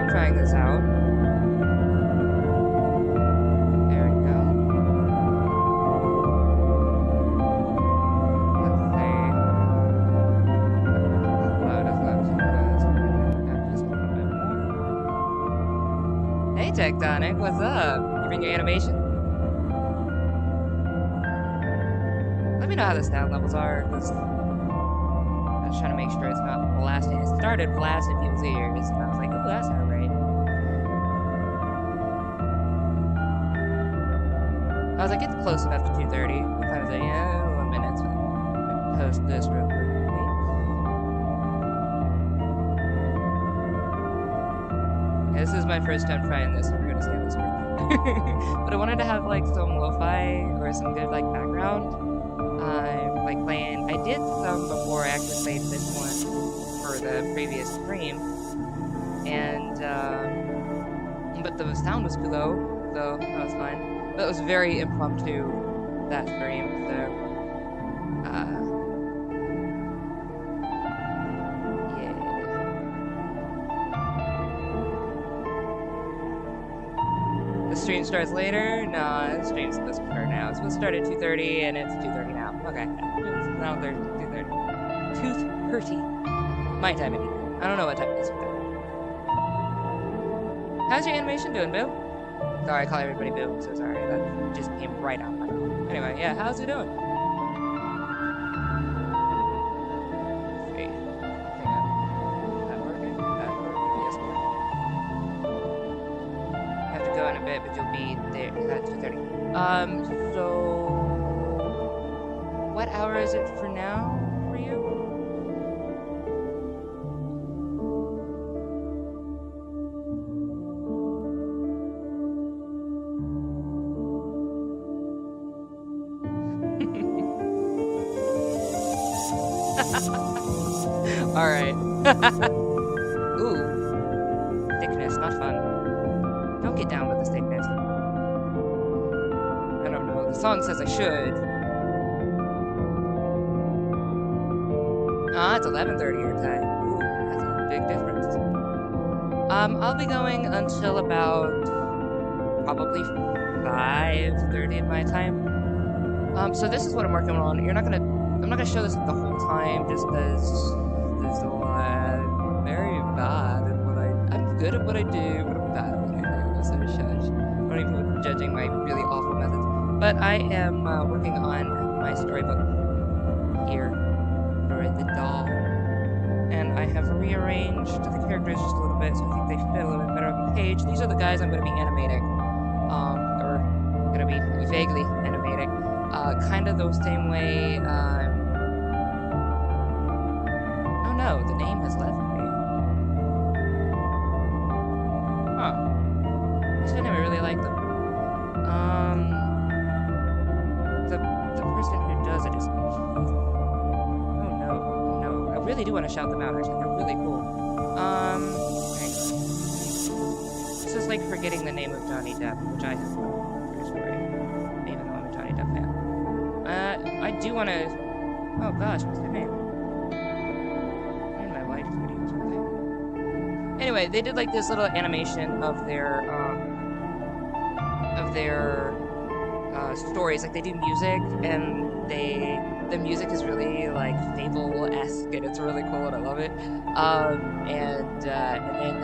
time trying this out. There we go. Let's see. Load us up just a little bit more. Hey, Tectonic, what's up? You bring your animation? Let me know how the sound levels are, because I was trying to make sure it's not blasting. It started blasting people's ears, and I was like, oh, that's not right. I was like, it's close enough to 2:30. I was like, yeah, 1 minute. So I'm post this real quick. Yeah, this is my first time trying this. I'm gonna scan this screen. But I wanted to have like some lo-fi or some good like background. Like playing. I did some before I actually played this one for the previous stream, and but the sound was too low, so that was fine. But it was very impromptu that stream, so yeah. The stream starts later? Nah, the stream's supposed to start now. It's supposed to start at 2:30, and it's 2:30 now. Okay. Now they're 2:30. 2:30. My time, I mean. I don't know what time it is. How's your animation doing, Boo? Sorry, I call everybody Boo. I'm so sorry. That just came right out my mouth. Anyway, yeah, how's it doing? Let's see. Hang on. Is that working? That's working. Yes, I have to go in a bit, but you'll be there at 2:30. So what hour is it for now for you? Alright. Ooh. Thickness, not fun. Don't get down with the thickness. I don't know. The song says I should. Ah, it's 11:30 your time. Ooh, that's a big difference. I'll be going until about probably 5:30 my time. So this is what I'm working on. I'm not gonna show this the whole time just because there's a lot. I'm very bad at what I'm good at what I do, but I'm bad at what I do. So shush. I'm not even judging my really awful methods. But I am working on my storybook here for the doll. And I have rearranged the characters just a little bit, so I think they fit a little bit better on the page. These are the guys I'm going to be animating, or going to be vaguely animating, kind of the same way. Oh no, the name has left me. Huh. I never really liked them. The person who does it is. I really do want to shout them out, actually. They're really cool. This is like forgetting the name of Johnny Depp, which I have no story, even though I'm a Johnny Depp fan. I do want to... Oh gosh, what's their name? In my life videos, really. Anyway, they did like this little animation of their stories. Like they do music, and the music is really like Fable-esque, and it's really cool, and I love it. And then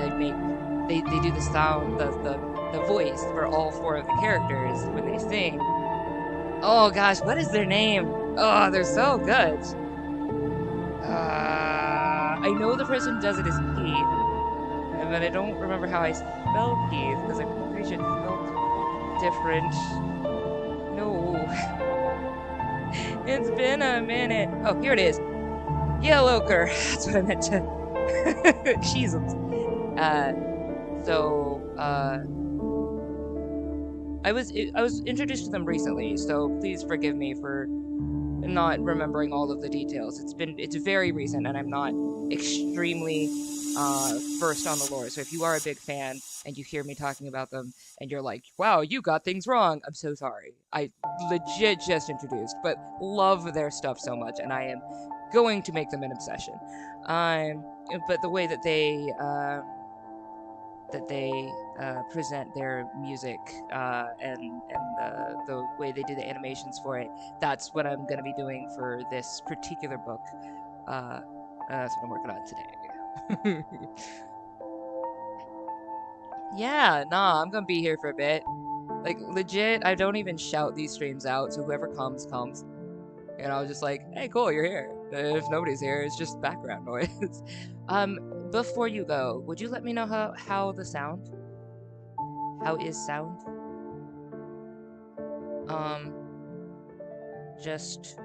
they do the sound, the voice for all 4 of the characters when they sing. Oh gosh, what is their name? Oh, they're so good. I know the person who does it is Keith, but I don't remember how I spell Keith because I'm pretty sure it's spelled different. No. It's been a minute. Oh, here it is. Yellowker. That's what I meant to. Jesus. I was introduced to them recently, so please forgive me for not remembering all of the details. It's very recent, and I'm not extremely versed on the lore. So if you are a big fan and you hear me talking about them and you're like, wow, you got things wrong, I'm so sorry. I legit just introduced, but love their stuff so much, and I am going to make them an obsession. But the way that they that they present their music and the way they do the animations for it. That's what I'm gonna be doing for this particular book. That's what I'm working on today. Yeah, nah, I'm gonna be here for a bit. Like legit, I don't even shout these streams out, so whoever comes comes. And I was just like, hey, cool, you're here. If nobody's here, it's just background noise. um, before you go, would you let me know how the sound? How is sound? Um, just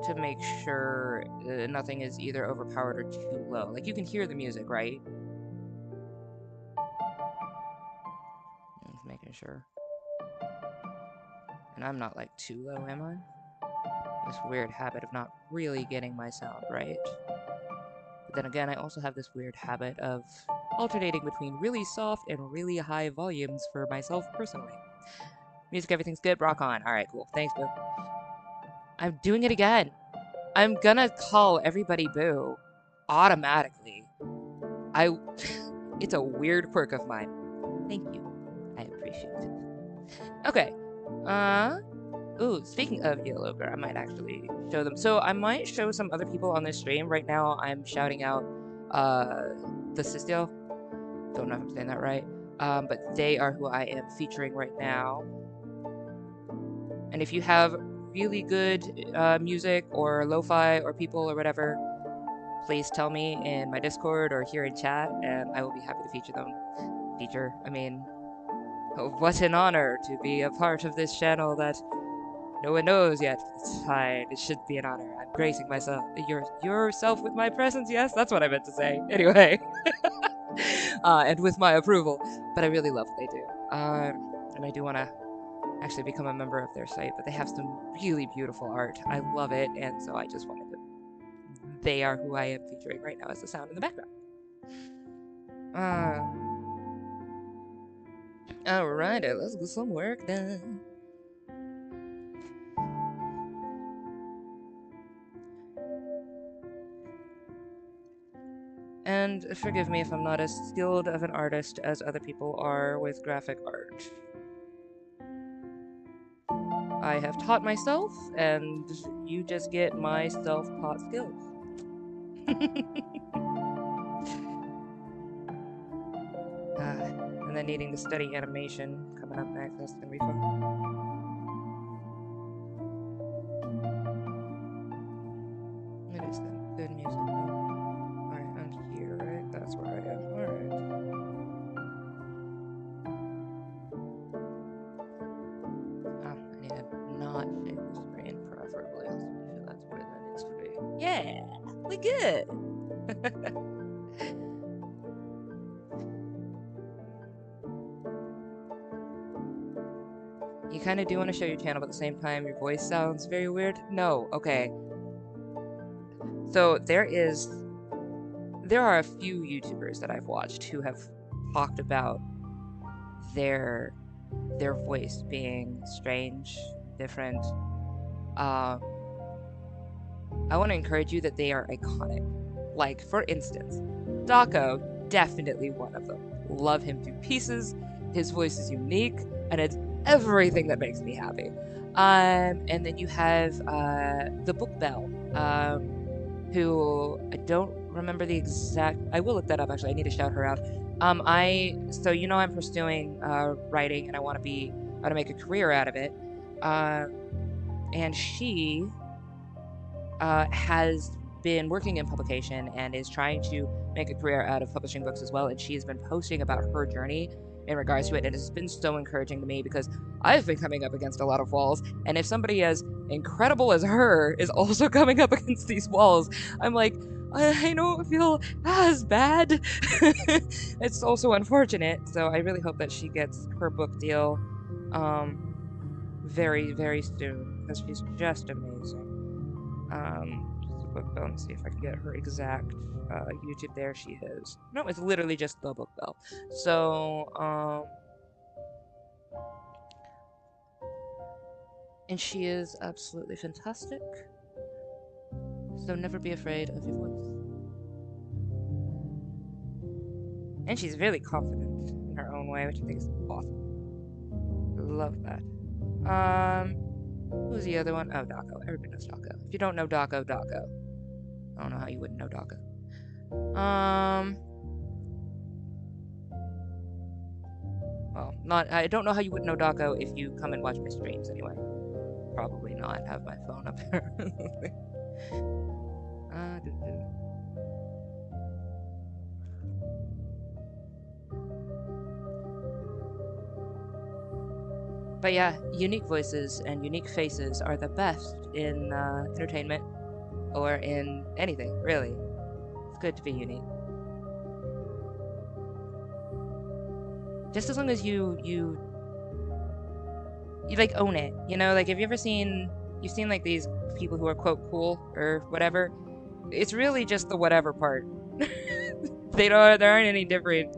to make sure nothing is either overpowered or too low. Like you can hear the music, right? Just making sure. And I'm not like too low, am I? This weird habit of not really getting my sound right. But then again, I also have this weird habit of alternating between really soft and really high volumes for myself personally. Music, everything's good, rock on. Alright, cool. Thanks, Boo. I'm doing it again. I'm gonna call everybody Boo automatically. It's a weird quirk of mine. Thank you. I appreciate it. Okay. Ooh, speaking of Yellow Bear, I might actually show them. So I might show some other people on this stream. Right now, I'm shouting out, the Sistio. Don't know if I'm saying that right. But they are who I am featuring right now. And if you have really good, music or lo-fi or people or whatever, please tell me in my Discord or here in chat, and I will be happy to feature them. I mean, what an honor to be a part of this channel that no one knows yet. It's fine. It should be an honor. I'm gracing myself, yourself with my presence. Yes, that's what I meant to say. Anyway, and with my approval. But I really love what they do. And I do want to actually become a member of their site. But they have some really beautiful art. I love it, and so I just wanted to. They are who I am featuring right now as the sound in the background. Alright, let's get some work done. And forgive me if I'm not as skilled of an artist as other people are with graphic art. I have taught myself, and you just get my self-taught skills. And then needing to study animation coming up next, that's gonna be fun. It is then. Good music, though. Alright, I'm here, right? That's where I am. Alright. I need to not shake the screen, preferably. I'll make sure that's where that needs to be. Yeah! We good! You kind of do want to show your channel, but at the same time, your voice sounds very weird. No, okay. So there are a few YouTubers that I've watched who have talked about their voice being strange, different. I want to encourage you that they are iconic. Like, for instance, Dako, definitely one of them. Love him to pieces. His voice is unique, and it's everything that makes me happy. And then you have the Book Bell, who I don't remember the exact. I will look that up actually. I need to shout her out. So you know I'm pursuing writing, and I want to make a career out of it. And she has been working in publication and is trying to make a career out of publishing books as well. And she has been posting about her journey in regards to it, and it's been so encouraging to me because I've been coming up against a lot of walls, and if somebody as incredible as her is also coming up against these walls, I'm like, I don't feel as bad. It's also unfortunate, so I really hope that she gets her book deal very, very soon, because she's just amazing. Just a Book Bell and see if I can get her exact YouTube. There she is. No, it's literally just the Book Bell. So, and she is absolutely fantastic. So never be afraid of your voice. And she's really confident in her own way, which I think is awesome. Love that. Who's the other one? Oh, Dako. Everybody knows Dako. If you don't know Dako, Dako. I don't know how you wouldn't know Dako. Well, I don't know how you wouldn't know Dako if you come and watch my streams anyway. Probably not have my phone up there. But yeah, unique voices and unique faces are the best in entertainment or in anything, really. It's good to be unique. Just as long as you like own it, you know? Like, have you ever seen, you've seen like these people who are quote cool or whatever? It's really just the whatever part. They aren't any different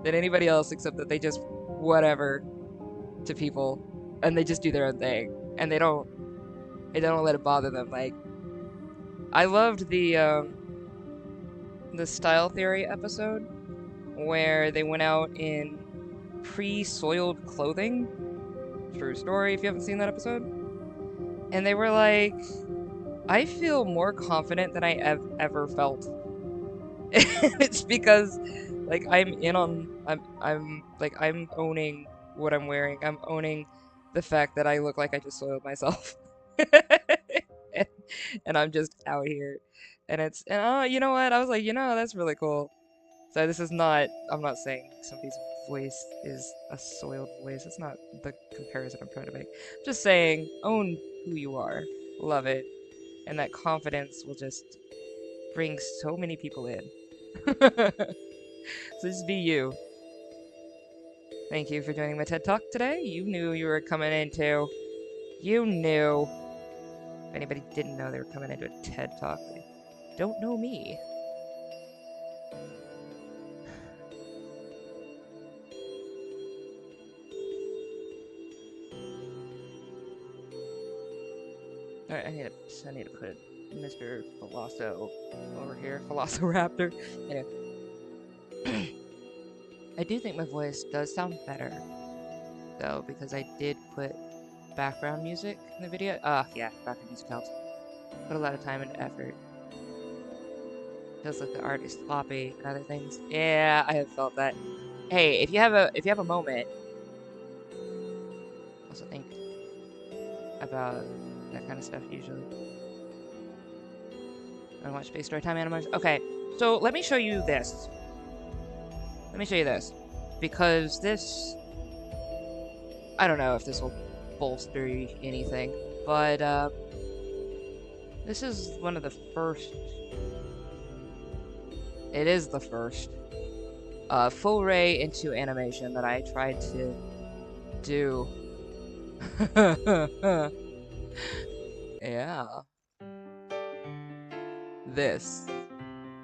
than anybody else except that they just whatever to people and they just do their own thing and they don't let it bother them. Like, I loved the style theory episode where they went out in pre-soiled clothing. True story if you haven't seen that episode. And they were like, I feel more confident than I ever felt. It's because like I'm owning what I'm wearing. I'm owning the fact that I look like I just soiled myself. and I'm just out here. And you know what? I was like, that's really cool. So this is not, I'm not saying somebody's voice is a soiled voice. It's not the comparison I'm trying to make. I'm just saying, own who you are. Love it. And that confidence will just bring so many people in. So just be you. Thank you for joining my TED Talk today. You knew you were coming into. You knew. If anybody didn't know they were coming into a TED Talk, they don't know me. Alright, I need to put Mr. Philoso over here. Velociraptor. Anyway. I do think my voice does sound better, though, because I did put background music in the video. Yeah, background music helps. Put a lot of time and effort. Feels like the art is sloppy and other things. Yeah, I have felt that. Hey, if you have a moment, also think about that kind of stuff usually. I watch Space Story Time Animals. Okay, so let me show you this. Let me show you this. Because this, I don't know if this will bolster anything, but this is one of the first, it is the first full ray into animation that I tried to do. Yeah. This.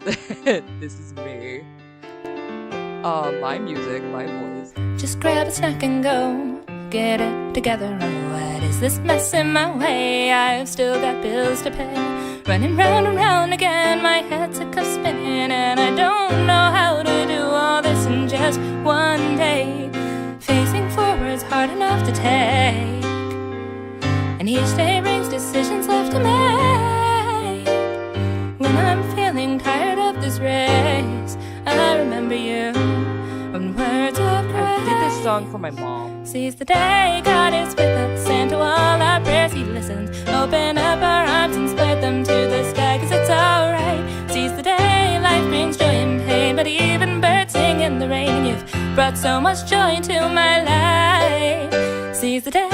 This is me. My music, my voice. Just grab a snack and go. Get it together. Oh, what is this mess in my way? I've still got bills to pay. Running round and round again. My head's sick of spinning, and I don't know how to do all this in just one day. Facing forward's hard enough to take, and each day brings decisions left to make. When I'm feeling tired of this race, I remember you when words of grace. I did this song for my mom. Seize the day, God is with us, and to all our prayers He listens. Open up our arms and spread them to the sky, 'cause it's alright. Seize the day, life brings joy and pain, but even birds sing in the rain. You've brought so much joy into my life. Seize the day.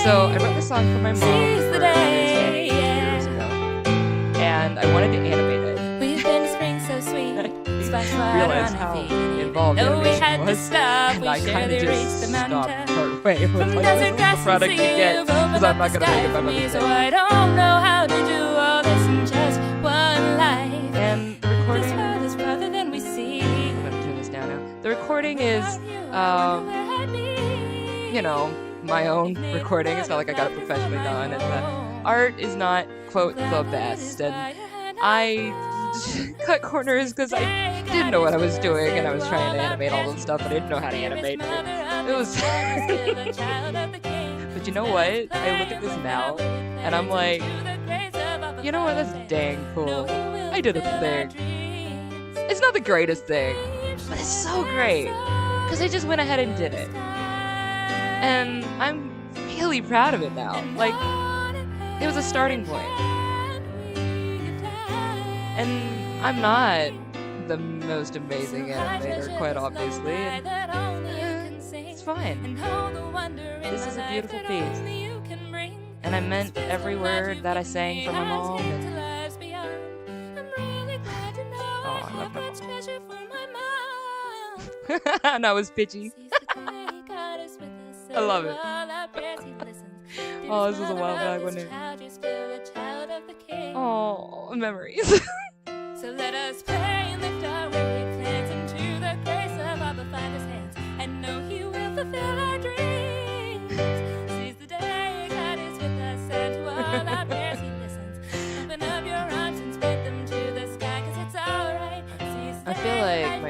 So I wrote this song for my mom. Seize the day, years ago, and I wanted to animate it. We've been to spring so sweet. Splash water Realize on how our feet. involved No, we animation had to was, stop. and We I kind surely of reached just the stopped mountain. partway. It was From like, desert this is grass the product to you sea, get, you've because opened I'm up not the going to make sky it by for me, mistake. so I don't know how to do all this in just one life. And the recording, This world is farther than we see. I'm going to turn this down now. The recording is, you know, my own recording. It's not like I got it professionally done, and the art is not, quote, the best, and I cut corners because I didn't know what I was doing, and I was trying to animate all this stuff, but I didn't know how to animate it. It was. But you know what? I look at this now, and I'm like, you know what? That's dang cool. I did a thing. It's not the greatest thing, but it's so great because I just went ahead and did it, and I'm really proud of it now. Like, it was a starting point, and I'm not the most amazing animator, quite obviously. And, it's fine. This is a beautiful piece, and I meant every word that I sang for my mom. Oh, I love my mom. And I was pitchy. I love it. Oh, this was a while back, wasn't it? Oh, memories. So let us pray and lift our weary plans into the grace of our Father's hands, and know He will fulfill our dreams. Seize the day God is with us, and to all our prayers He listens. Open up your arms and spread them to the sky, 'cause it's alright. I feel like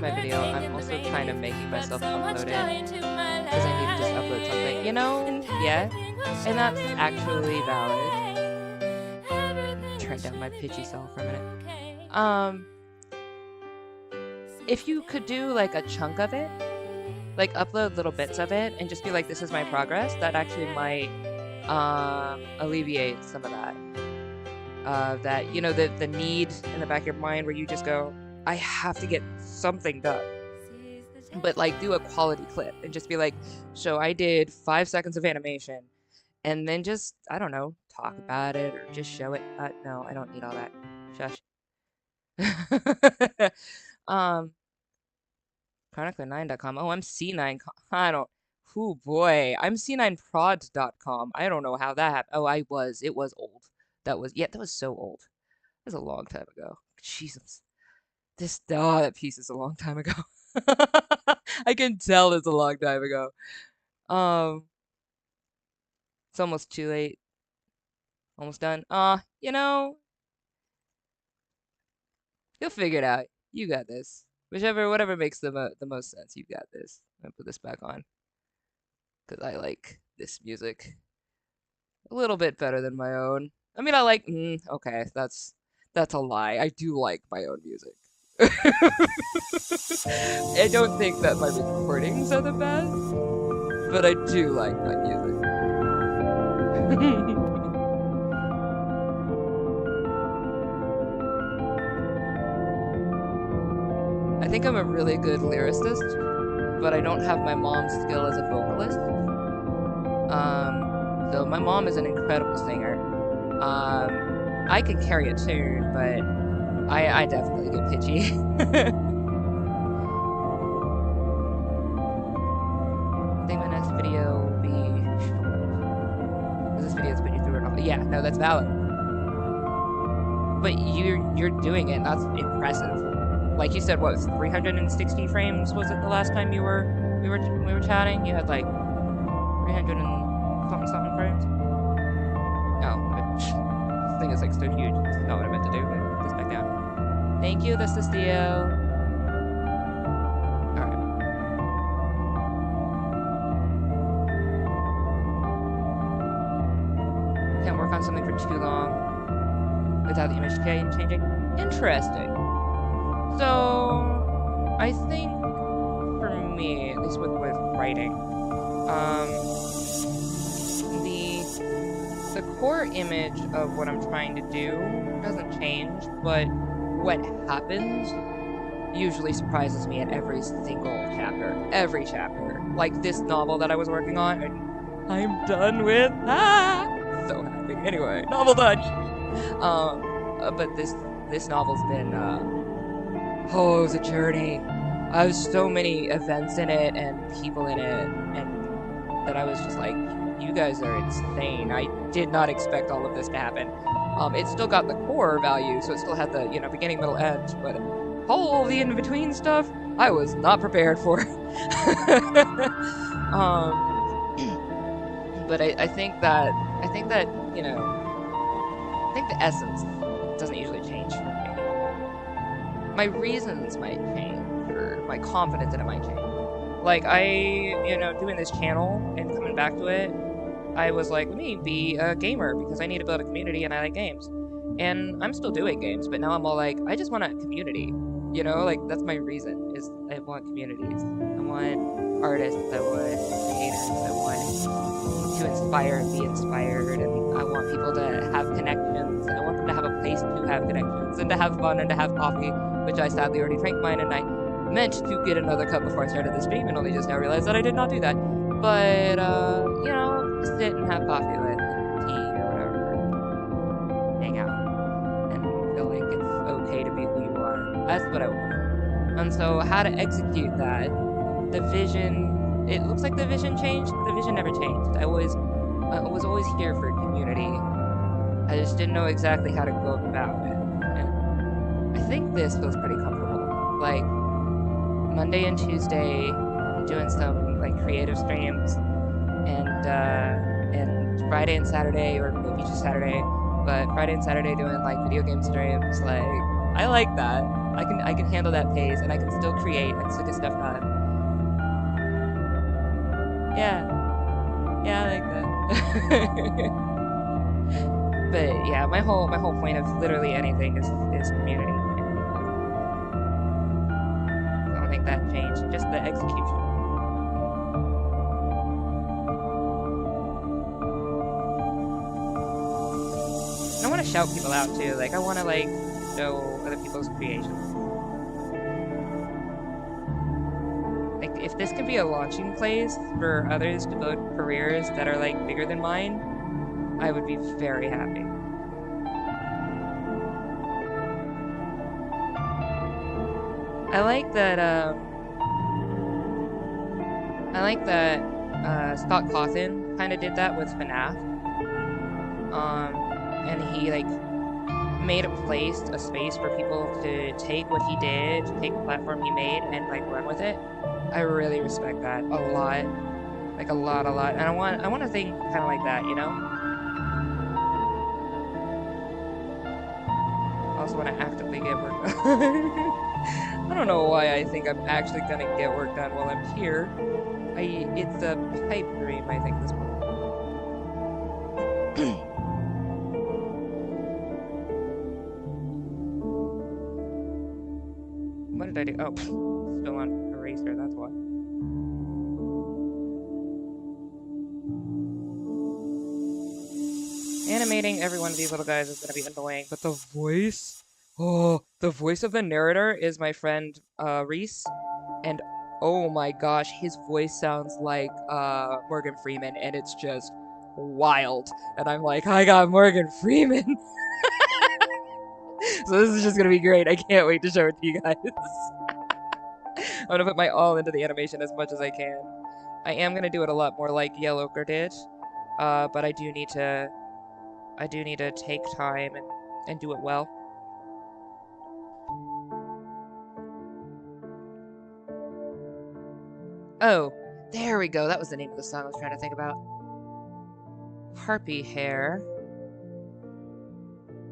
my video, I'm also kind of making myself upload it because I need to just upload something, you know? Yeah, and that's actually valid. Turn down my pitchy self for a minute. If you could do like a chunk of it, like upload little bits of it and just be like, this is my progress, that actually might alleviate some of that. That, you know, the need in the back of your mind where you just go, I have to get something done. But like, do a quality clip and just be like, so I did 5 seconds of animation, and then just, I don't know, talk about it or just show it. No, I don't need all that. Shush. Chronicler9.com. Oh, I'm C9. I don't. Oh boy, I'm C9prod.com. I don't know how that happened. Oh, it was old. That was so old. That was a long time ago. Jesus. That piece is a long time ago. I can tell it's a long time ago. It's almost too late. Almost done. You know, you'll figure it out. You got this. Whatever makes the most sense. You got this. I'm gonna put this back on because I like this music a little bit better than my own. I mean, I like. Okay, that's a lie. I do like my own music. I don't think that my recordings are the best, but I do like my music. I think I'm a really good lyricist, but I don't have my mom's skill as a vocalist. So my mom is an incredible singer. I can carry a tune, but I definitely get pitchy. I think my next video will be short. This video is putting you through it all. Yeah, no, that's valid. But you're doing it, and that's impressive. Like you said, what was 360 frames? Was it the last time we were chatting? You had like 300 and something frames. Oh, this thing is like so huge. This is not what I meant to do. Put this back down. Thank you, this is Theo. Alright. Can't work on something for too long without the image changing. Interesting. So, I think for me, at least with writing, the core image of what I'm trying to do doesn't change, but what happens usually surprises me at every single chapter. Every chapter. Like this novel that I was working on, and I'm done with. So happy. Anyway, novel done. But this novel's been it was a journey. I was so many events in it and people in it, and that I was just like, you guys are insane. I did not expect all of this to happen. It still got the core value, so it still had the, beginning, middle, end, but all the in-between stuff, I was not prepared for. But I think that, I think the essence doesn't usually change for me. my reasons might change, or my confidence in it might change. Like, doing this channel and coming back to it, I was like, let me be a gamer because I need to build a community and I like games. And I'm still doing games, but now I'm all like, I just want a community. Like, that's my reason, is I want communities. I want artists, I want creators, I want to inspire and be inspired, and I want people to have connections. I want them to have a place to have connections, and to have fun, and to have coffee, which I sadly already drank mine, and I meant to get another cup before I started the stream, and only just now realized that I did not do that. But, sit and have coffee with, and tea or whatever, hang out, and feel like it's okay to be who you are. That's what I want. And so, how to execute that, the vision, it looks like the vision changed. The vision never changed. I was always here for community. I just didn't know exactly how to go about it. And I think this feels pretty comfortable. Like, Monday and Tuesday, doing some, like, creative streams, and Friday and Saturday, or maybe just Saturday, but Friday and Saturday doing, like, video game streams. Like, I like that. I can handle that pace, and I can still create and still get stuff done. Yeah, I like that. But yeah, my whole point of literally anything is community and people. I don't think that changed, just the execution. And I want to shout people out too. Like, I want to, like, show other people's creations. Like, if this can be a launching place for others to build careers that are, like, bigger than mine, I would be very happy. I like that Scott Cawthon kind of did that with FNAF. And he, like, made a space for people to take what he did, to take the platform he made, and, like, run with it. I really respect that a lot. Like, a lot. And I want a thing kind of like that, you know? I also want to actively get work done. I don't know why I think I'm actually gonna get work done while I'm here. It's a pipe dream, I think, this one. What did I do? Oh, still on eraser, that's why. Animating every one of these little guys is gonna be annoying, but the voice... Oh, the voice of the narrator is my friend, Reese, and oh my gosh, his voice sounds like, Morgan Freeman, and it's just wild. And I'm like, I got Morgan Freeman! So this is just gonna be great. I can't wait to show it to you guys. I'm gonna put my all into the animation as much as I can. I am gonna do it a lot more like Yellowker did, but I do need to take time and do it well. Oh, there we go. That was the name of the song I was trying to think about. Harpy Hair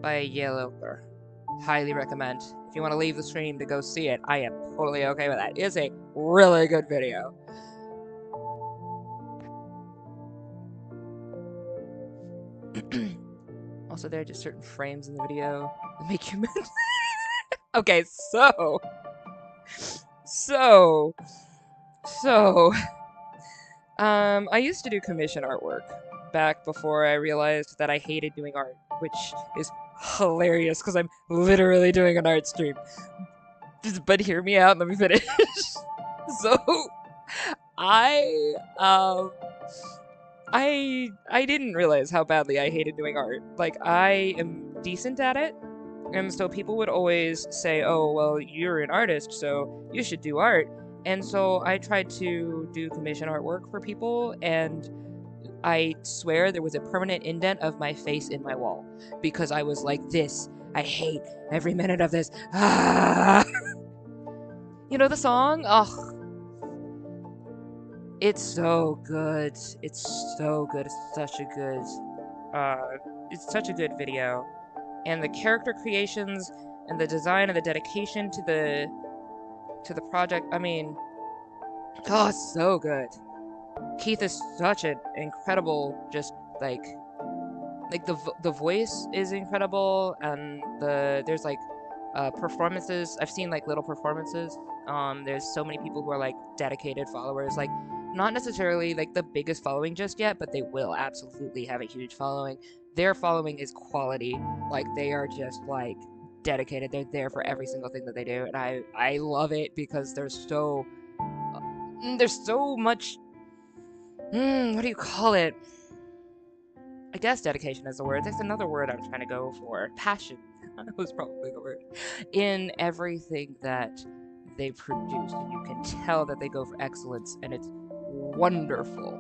by Yellowker. Highly recommend. If you want to leave the stream to go see it, I am totally okay with that. It is a really good video. Also, there are just certain frames in the video that make you mad. Okay, so... I used to do commission artwork back before I realized that I hated doing art, which is hilarious because I'm literally doing an art stream. But hear me out, let me finish. So, I didn't realize how badly I hated doing art. Like, I am decent at it, and so people would always say, oh, well, you're an artist, so you should do art. And so I tried to do commission artwork for people, and I swear there was a permanent indent of my face in my wall. Because I was like, this, I hate every minute of this. Ah! You know the song? Oh, it's so good. It's so good. It's such a good video. And the character creations, and the design and the dedication to the project. I mean, oh, it's so good. Keith is such an incredible, just like the voice is incredible, and there's like performances. I've seen like little performances. There's so many people who are like dedicated followers, like not necessarily like the biggest following just yet, but they will absolutely have a huge following. Their following is quality. Like they are just like dedicated. They're there for every single thing that they do, and I love it because there's so much. What do you call it? I guess dedication is the word. That's another word I'm trying to go for. Passion was probably the word. In everything that they produce, and you can tell that they go for excellence, and it's wonderful.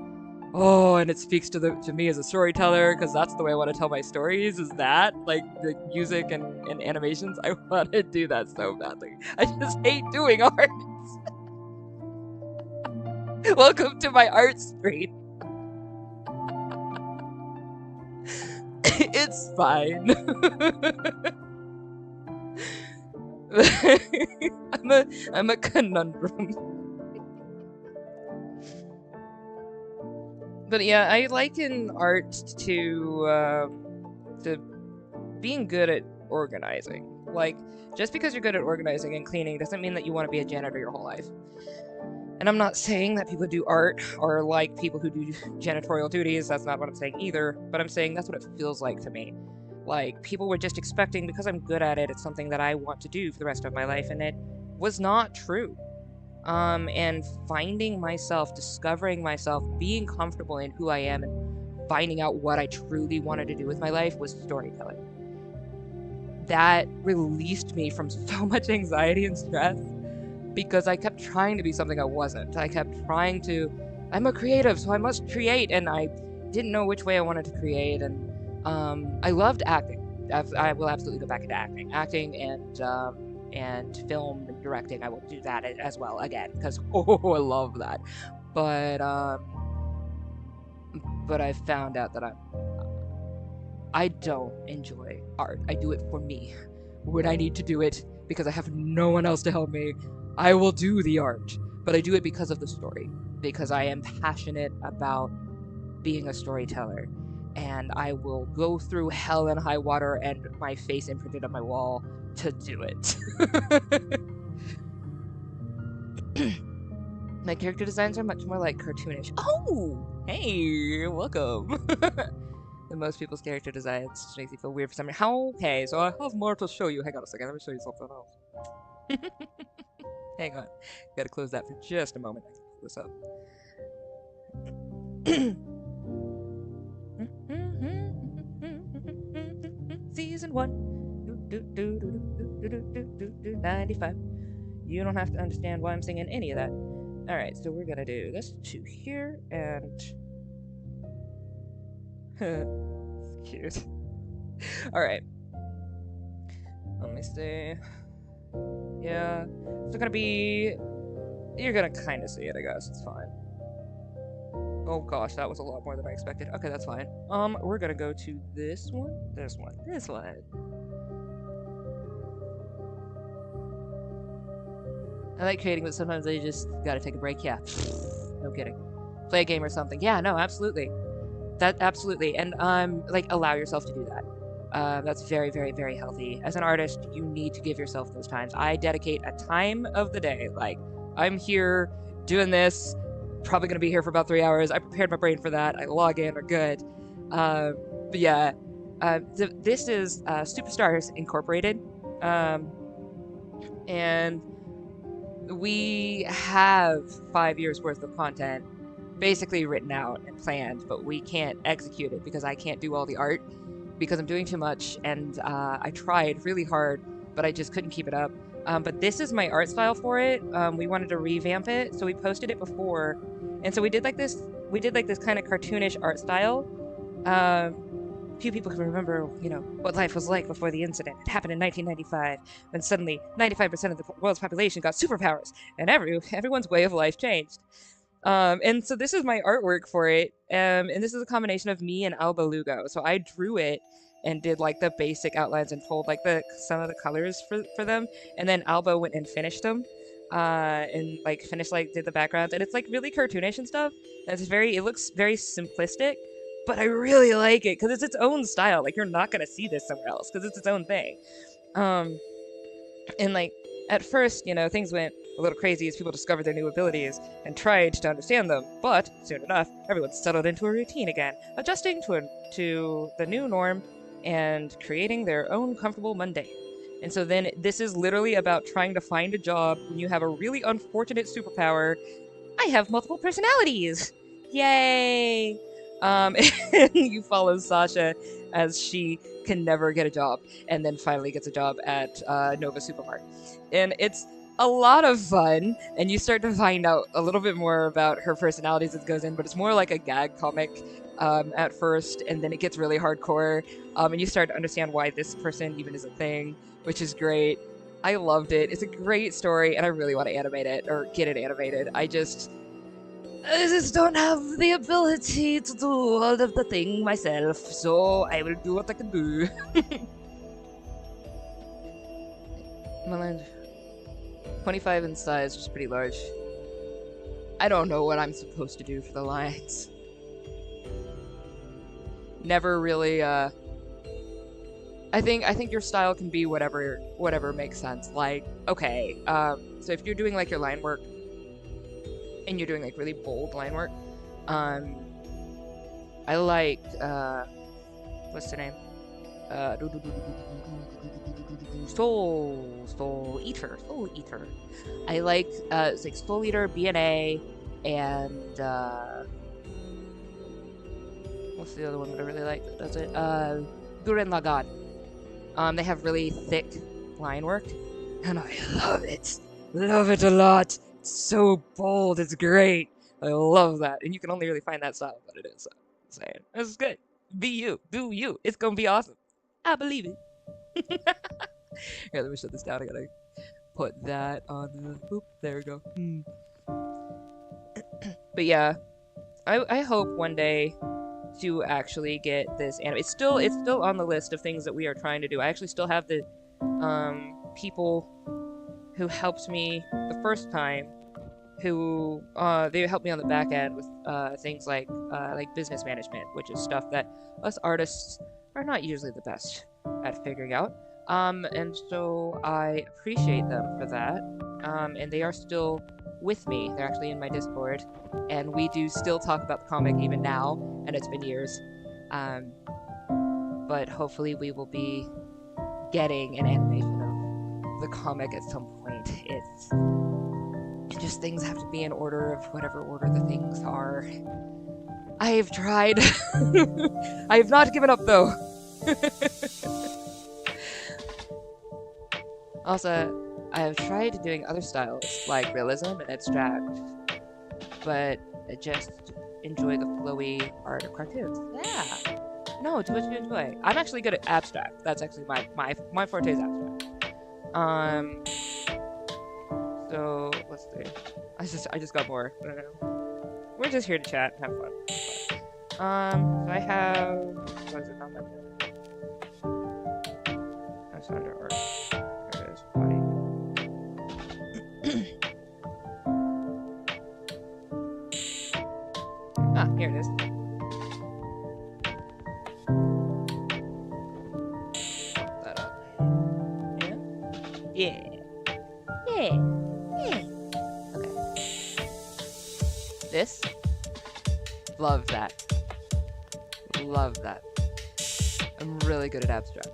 Oh, and it speaks to me as a storyteller, because that's the way I want to tell my stories, is that, like, the music and animations. I want to do that so badly. I just hate doing art. Welcome to my art stream. It's fine. I'm a conundrum. But yeah, I liken art to being good at organizing. Like, just because you're good at organizing and cleaning doesn't mean that you want to be a janitor your whole life. And I'm not saying that people who do art are like people who do janitorial duties. That's not what I'm saying either. But I'm saying that's what it feels like to me. Like, people were just expecting, because I'm good at it, it's something that I want to do for the rest of my life, and it was not true. And finding myself, discovering myself, being comfortable in who I am, and finding out what I truly wanted to do with my life was storytelling. That released me from so much anxiety and stress, because I kept trying to be something I wasn't. I kept trying to, I'm a creative, so I must create, and I didn't know which way I wanted to create, and I loved acting. I will absolutely go back into acting and film and directing. I will do that as well again, because oh, I love that. But I found out that I don't enjoy art. I do it for me. When I need to do it because I have no one else to help me, I will do the art. But I do it because of the story, because I am passionate about being a storyteller. And I will go through hell and high water and my face imprinted on my wall to do it. My character designs are much more like cartoonish. Oh, hey, welcome. Than most people's character designs, which makes me feel weird for some reason. Okay, so I have more to show you. Hang on a second, let me show you something else. Hang on, gotta close that for just a moment. I can pull this up. Season 1, 95. You don't have to understand why I'm singing any of that. Alright, so we're gonna do this to here, and it's cute. Alright. Let me see. Yeah. It's gonna be... You're gonna kind of see it, I guess. It's fine. Oh gosh, that was a lot more than I expected. Okay, that's fine. We're gonna go to this one. This one. This one. I like creating, but sometimes I just gotta take a break. Yeah. No kidding. Play a game or something. Yeah, no, absolutely. Absolutely. And, like, allow yourself to do that. That's very, very, very healthy. As an artist, you need to give yourself those times. I dedicate a time of the day. Like, I'm here doing this, probably gonna be here for about 3 hours. I prepared my brain for that. I log in, we're good. But yeah, this is Superstars Incorporated. And we have 5 years worth of content basically written out and planned, but we can't execute it because I can't do all the art because I'm doing too much, and I tried really hard, but I just couldn't keep it up. But this is my art style for it. We wanted to revamp it, so we posted it before, and so we did like this kind of cartoonish art style. Few people can remember, you know, what life was like before the incident. It happened in 1995, when suddenly 95% of the world's population got superpowers, and everyone's way of life changed. And so this is my artwork for it, and this is a combination of me and Alba Lugo. So I drew it and did like the basic outlines and told like the some of the colors for them, and then Albo went and finished them, and like finished like did the backgrounds, and it's like really cartoonish and stuff. And it looks very simplistic, but I really like it because it's its own style. Like you're not gonna see this somewhere else because it's its own thing. Um, and like at first, things went a little crazy as people discovered their new abilities and tried to understand them. But soon enough, everyone settled into a routine again, adjusting to the new norm and creating their own comfortable mundane. And so then this is literally about trying to find a job when you have a really unfortunate superpower. I have multiple personalities. Yay! And you follow Sasha as she can never get a job, and then finally gets a job at Nova Supermart. And it's a lot of fun, and you start to find out a little bit more about her personality as it goes in, but it's more like a gag comic at first, and then it gets really hardcore, and you start to understand why this person even is a thing, which is great. I loved it. It's a great story, and I really want to animate it, or get it animated. I just don't have the ability to do all of the thing myself, so I will do what I can do. Milan, 25 in size, which is pretty large. I don't know what I'm supposed to do for the lines. Never really, I think your style can be whatever makes sense. Like, okay, so if you're doing like your line work, and you're doing like really bold line work, I like what's the name? Soul Eater. I like it's like Soul Eater, BNA, and what's the other one that I really like that does it? Gurren Lagann. They have really thick line work, and I love it. Love it a lot. It's so bold. It's great. I love that. And you can only really find that style, but it is. So I'm saying this is good. Be you. Do you. It's gonna be awesome. I believe it. Here, let me shut this down. I gotta put that on the. Oop, there we go. But yeah, I hope one day to actually get this anime. It's still on the list of things that we are trying to do. I actually still have the people who helped me the first time, who they helped me on the back end with things like business management, which is stuff that us artists are not usually the best at figuring out. And so I appreciate them for that. And they are still with me. They're actually in my Discord, and we do still talk about the comic even now, and it's been years. But hopefully we will be getting an animation of the comic at some point. It's just things have to be in order of whatever order the things are. I have tried. I have not given up though. Also, I have tried doing other styles like realism and abstract, but I just enjoy the flowy art of cartoons. Yeah. No, do what you enjoy. I'm actually good at abstract. That's actually my forte is abstract. So let's see. I just got more. I don't know. We're just here to chat and have fun. So I have. What is it? Not that good. That's under art. There it is. Body. Here it is. Pop that up. Yeah. Okay. This. Love that. Love that. I'm really good at abstract.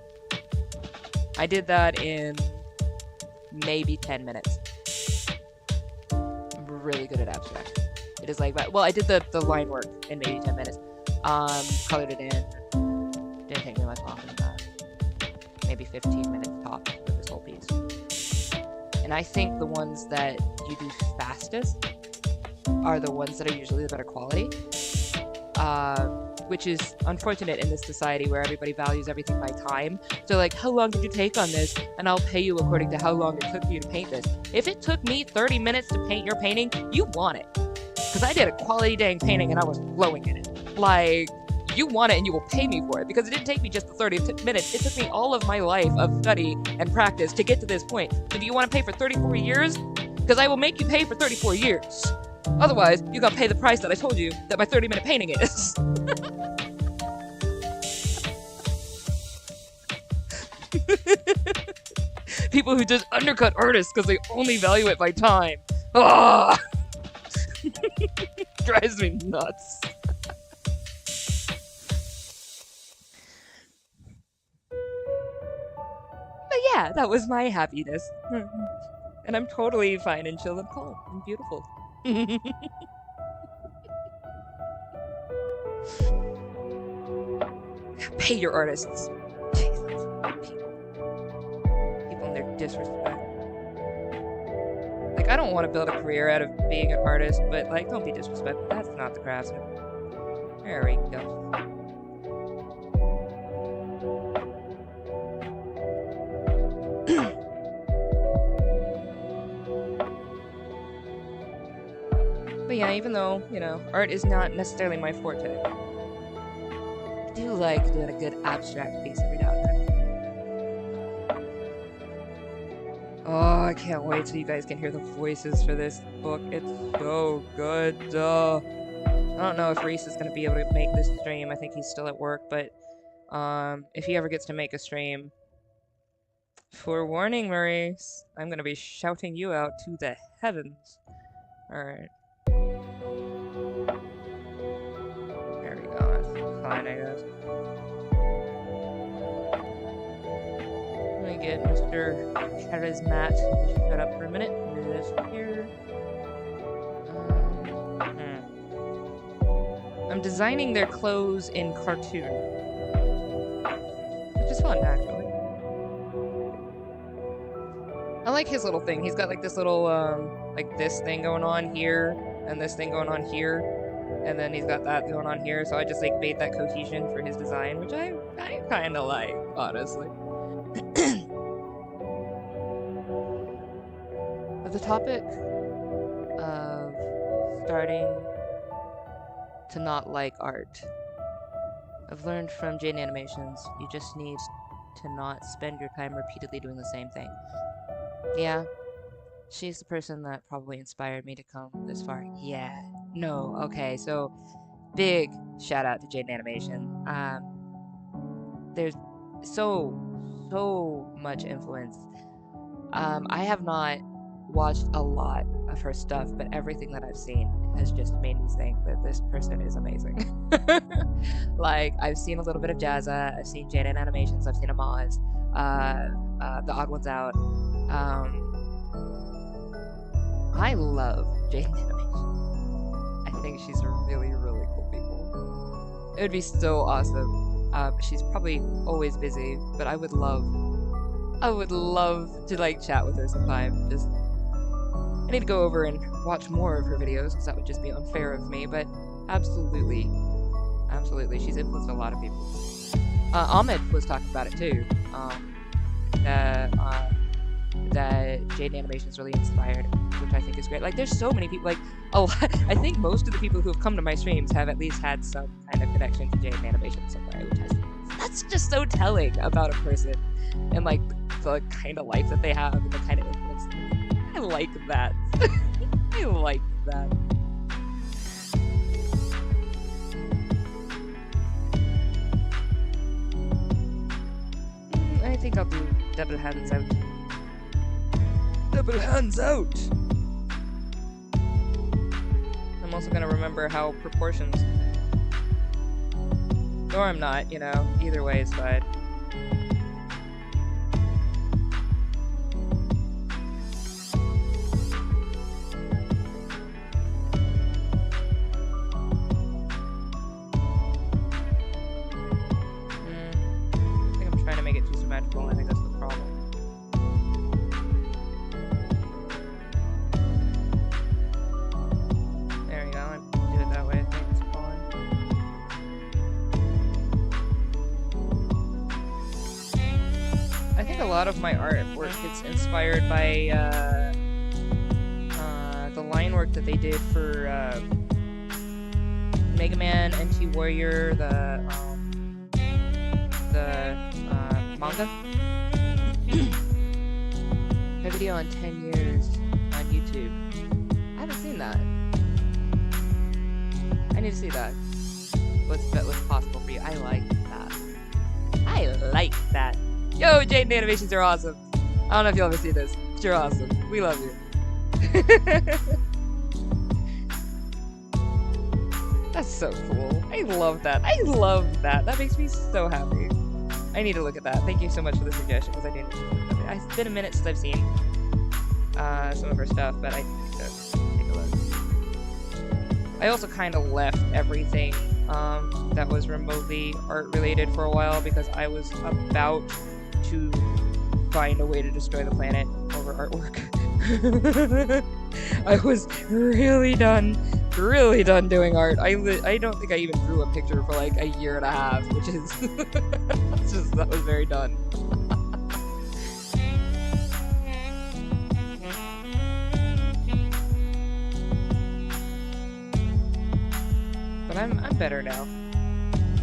I did that in maybe 10 minutes. I'm really good at abstract. It is like that. Well, I did the line work in maybe 10 minutes. Colored it in. Didn't take me much longer than that. Maybe 15 minutes tops for this whole piece. And I think the ones that you do fastest are the ones that are usually the better quality. Which is unfortunate in this society where everybody values everything by time. So like, how long did you take on this? And I'll pay you according to how long it took you to paint this. If it took me 30 minutes to paint your painting, you want it. Because I did a quality dang painting and I was flowing in it. Like, you want it and you will pay me for it, because it didn't take me just the 30 minutes. It took me all of my life of study and practice to get to this point. So do you want to pay for 34 years? Because I will make you pay for 34 years. Otherwise, you're gonna pay the price that I told you that my 30-minute painting is. People who just undercut artists because they only value it by time. Ah! Drives me nuts. But yeah, that was my happiness. And I'm totally fine and chill and calm and beautiful. Pay your artists. Jesus. People and their disrespect. Like, I don't want to build a career out of being an artist, but, like, don't be disrespectful. That's not the craftsman. There we go. But yeah, even though, you know, art is not necessarily my forte, I do like doing a good abstract piece every now and then. Oh, I can't wait till you guys can hear the voices for this book. It's so good. I don't know if Reese is going to be able to make this stream. I think he's still at work, but if he ever gets to make a stream, forewarning, Maurice, I'm going to be shouting you out to the heavens. Alright. There we go. That's fine, I guess. Let me get Mr. Charismat to shut up for a minute. This here. I'm designing their clothes in cartoon, which is fun, actually. I like his little thing. He's got like this little, like this thing going on here, and this thing going on here, and then he's got that going on here, so I just like made that cohesion for his design, which I kind of like, honestly. But the topic of starting to not like art, I've learned from Jane Animations, you just need to not spend your time repeatedly doing the same thing. Yeah, she's the person that probably inspired me to come this far. Yeah, no, okay, so big shout out to Jane Animation. There's so much influence. I have not watched a lot of her stuff, but everything that I've seen has just made me think that this person is amazing. Like, I've seen a little bit of Jazza, I've seen Jane Animations, I've seen Amaz, The Odd Ones Out. I love Jane Animation. I think she's a really cool people. It would be so awesome. She's probably always busy, but I would love to like chat with her sometime. Just, I need to go over and watch more of her videos because that would just be unfair of me. But absolutely, she's influenced a lot of people. Ahmed was talking about it too. That Jade Animation is really inspired, which I think is great. Like, there's so many people, like, I think most of the people who have come to my streams have at least had some kind of connection to Jade Animation somewhere, which that's just so telling about a person and, like, the kind of life that they have and the kind of influence. I like that. I like that. I think I'll do double hands out. Double hands out! I'm also gonna remember how proportions. Or I'm not, you know. Either way is fine. I think I'm trying to make it too symmetrical, and I think that's the problem. A lot of my artwork gets inspired by the line work that they did for Mega Man NT Warrior, the manga. A video on 10 years on YouTube. I haven't seen that. I need to see that. What's possible for you? I like that. I like that. Yo, Jaden animations are awesome. I don't know if you'll ever see this, but you're awesome. We love you. That's so cool. I love that. I love that. That makes me so happy. I need to look at that. Thank you so much for the suggestion, because I didn't. It's been a minute since I've seen some of her stuff, but I need to take a look. I also kind of left everything that was remotely art related for a while because I was about to find a way to destroy the planet over artwork. I was really done doing art. I don't think I even drew a picture for like a year and a half, which is that was very done. But I'm better now.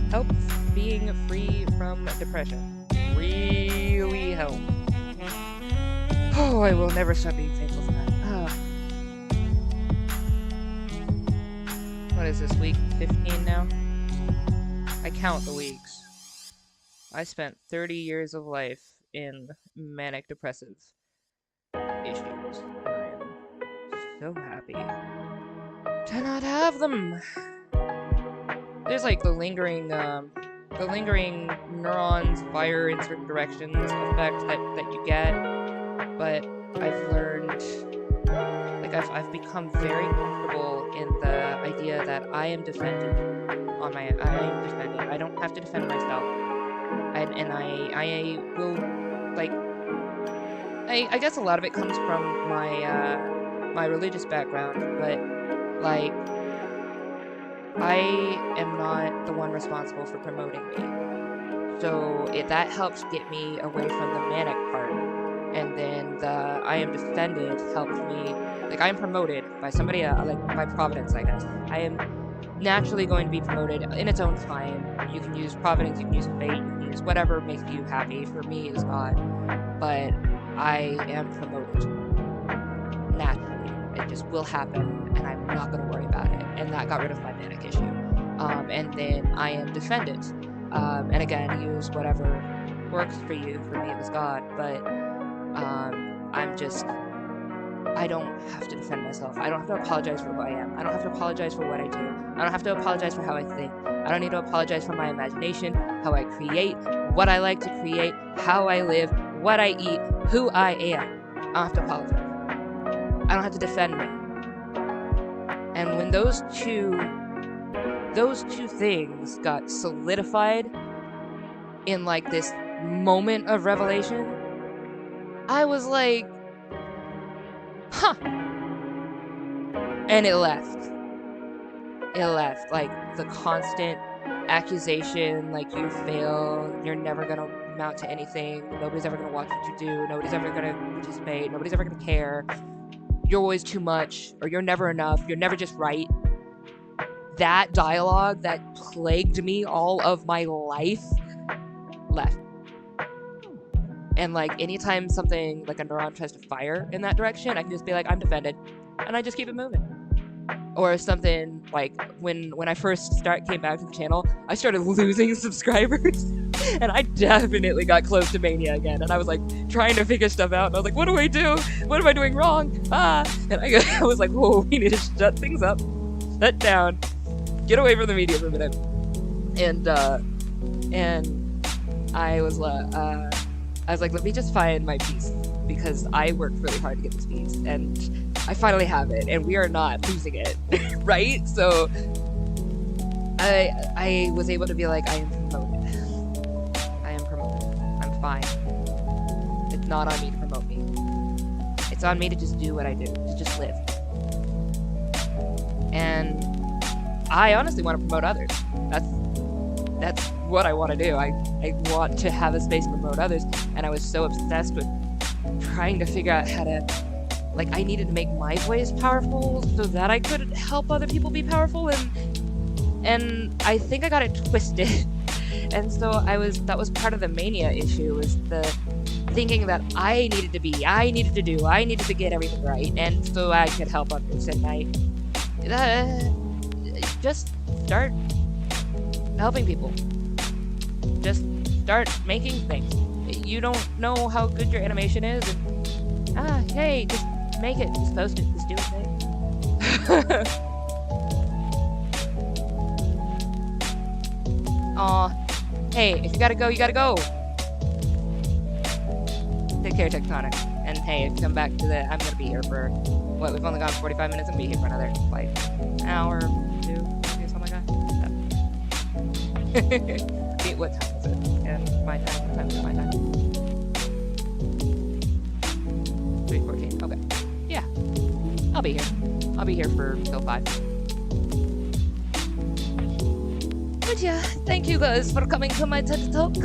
Helps being free from depression. Really helps. Oh, I will never stop being thankful for that. What is this, week 15 now? I count the weeks. I spent 30 years of life in manic depressive issues. I am so happy to not have them. There's like the lingering neurons fire in certain directions effect that you get, but I've learned, like I've become very comfortable in the idea that I am defended on my, I am defended. I don't have to defend myself, and I will, like, I guess a lot of it comes from my religious background, but like, I am not the one responsible for promoting me. So that helps get me away from the manic part. And then the I am defended helps me, like I am promoted by somebody else, like by Providence, I guess. I am naturally going to be promoted in its own time. You can use Providence, you can use fate, you can use whatever makes you happy. For me, it's God. But I am promoted. Naturally. It just will happen, and I'm not going to worry about it. And that got rid of my manic issue. And then I am defended. And again, use whatever works for you. For me, it was God. But I don't have to defend myself. I don't have to apologize for who I am. I don't have to apologize for what I do. I don't have to apologize for how I think. I don't need to apologize for my imagination, how I create, what I like to create, how I live, what I eat, who I am. I don't have to apologize. I don't have to defend me. And when those two things got solidified in like this moment of revelation, I was like, huh. And it left. It left. Like the constant accusation, like you fail, you're never gonna amount to anything, nobody's ever gonna watch what you do, nobody's ever gonna participate, nobody's ever gonna care. You're always too much, or you're never enough, you're never just right. That dialogue that plagued me all of my life left. And like anytime something like a neuron tries to fire in that direction, I can just be like, I'm defended, and I just keep it moving. Or something like when I first came back to the channel, I started losing subscribers, and I definitely got close to mania again. And I was like trying to figure stuff out, and I was like, what do I do? What am I doing wrong? And I was like, whoa, we need to shut things up, shut down, get away from the media for a minute. And I was like, let me just find my peace, because I worked really hard to get this peace, and I finally have it, and we are not losing it, right? So I was able to be like, I am promoted. I am promoted. I'm fine. It's not on me to promote me. It's on me to just do what I do, to just live. And I honestly want to promote others. That's what I want to do. I want to have a space to promote others, and I was so obsessed with trying to figure out how to, like, I needed to make my voice powerful so that I could help other people be powerful, and And I think I got it twisted. And so that was part of the mania issue, was the thinking that I needed to be, I needed to do, I needed to get everything right, and so I could help others. And just start helping people. Just start making things. You don't know how good your animation is, and hey, just make it, just post it, just do a thing. Aw, hey, if you gotta go, you gotta go. Take care, Tectonic. And hey, if you come back to the, I'm gonna be here for, what, we've only gone 45 minutes, I'm gonna be here for another, like, hour, two, maybe something like that. Wait, what time is it? And my time, what time is it, my time? 3:14, okay. Yeah, I'll be here. I'll be here for till 5. But yeah, thank you guys for coming to my TED Talk.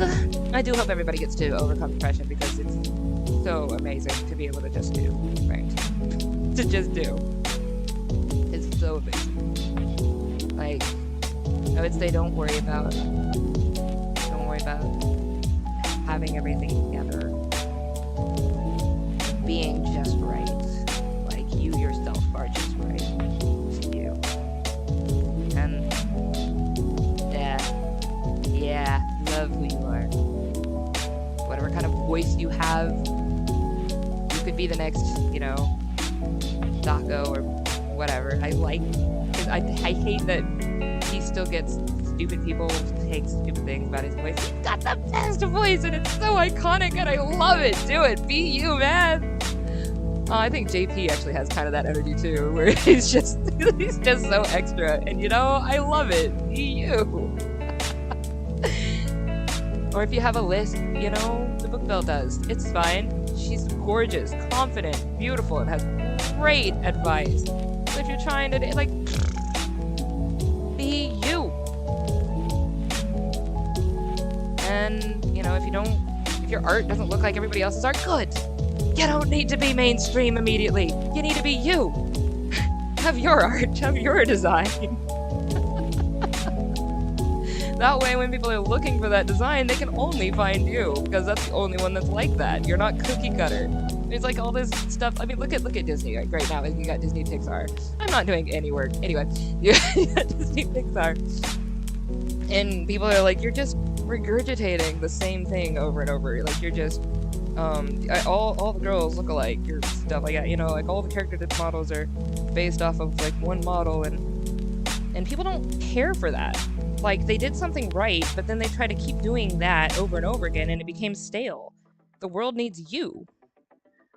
I do hope everybody gets to overcome depression, because it's so amazing to be able to just do, right? To just do. It's so amazing. Like, I would say don't worry about having everything together, being just right. Like, you yourself are just right. Just you. And yeah, love who you are. Whatever kind of voice you have, you could be the next, Daco or whatever. I hate that he still gets stupid people saying stupid things about his voice. He's got the best voice, and it's so iconic, and I love it. Do it. Be you, man. I think JP actually has kind of that energy too, where he's just so extra, and I love it. Be you. Or if you have a list, the Book Bell does. It's fine. She's gorgeous, confident, beautiful, and has great advice. So if you're trying to, be you. And, if your art doesn't look like everybody else's art, good. You don't need to be mainstream immediately. You need to be you. Have your art, have your design. That way, when people are looking for that design, they can only find you, because that's the only one that's like that. You're not cookie cutter. There's like all this stuff. I mean, look at Disney right now. You got Disney Pixar. I'm not doing any work anyway. You got Disney Pixar, and people are like, you're just regurgitating the same thing over and over. Like, you're just all the girls look alike. Your stuff like that. Like all the character models are based off of like one model, and people don't care for that. Like, they did something right, but then they try to keep doing that over and over again, and it became stale. The world needs you.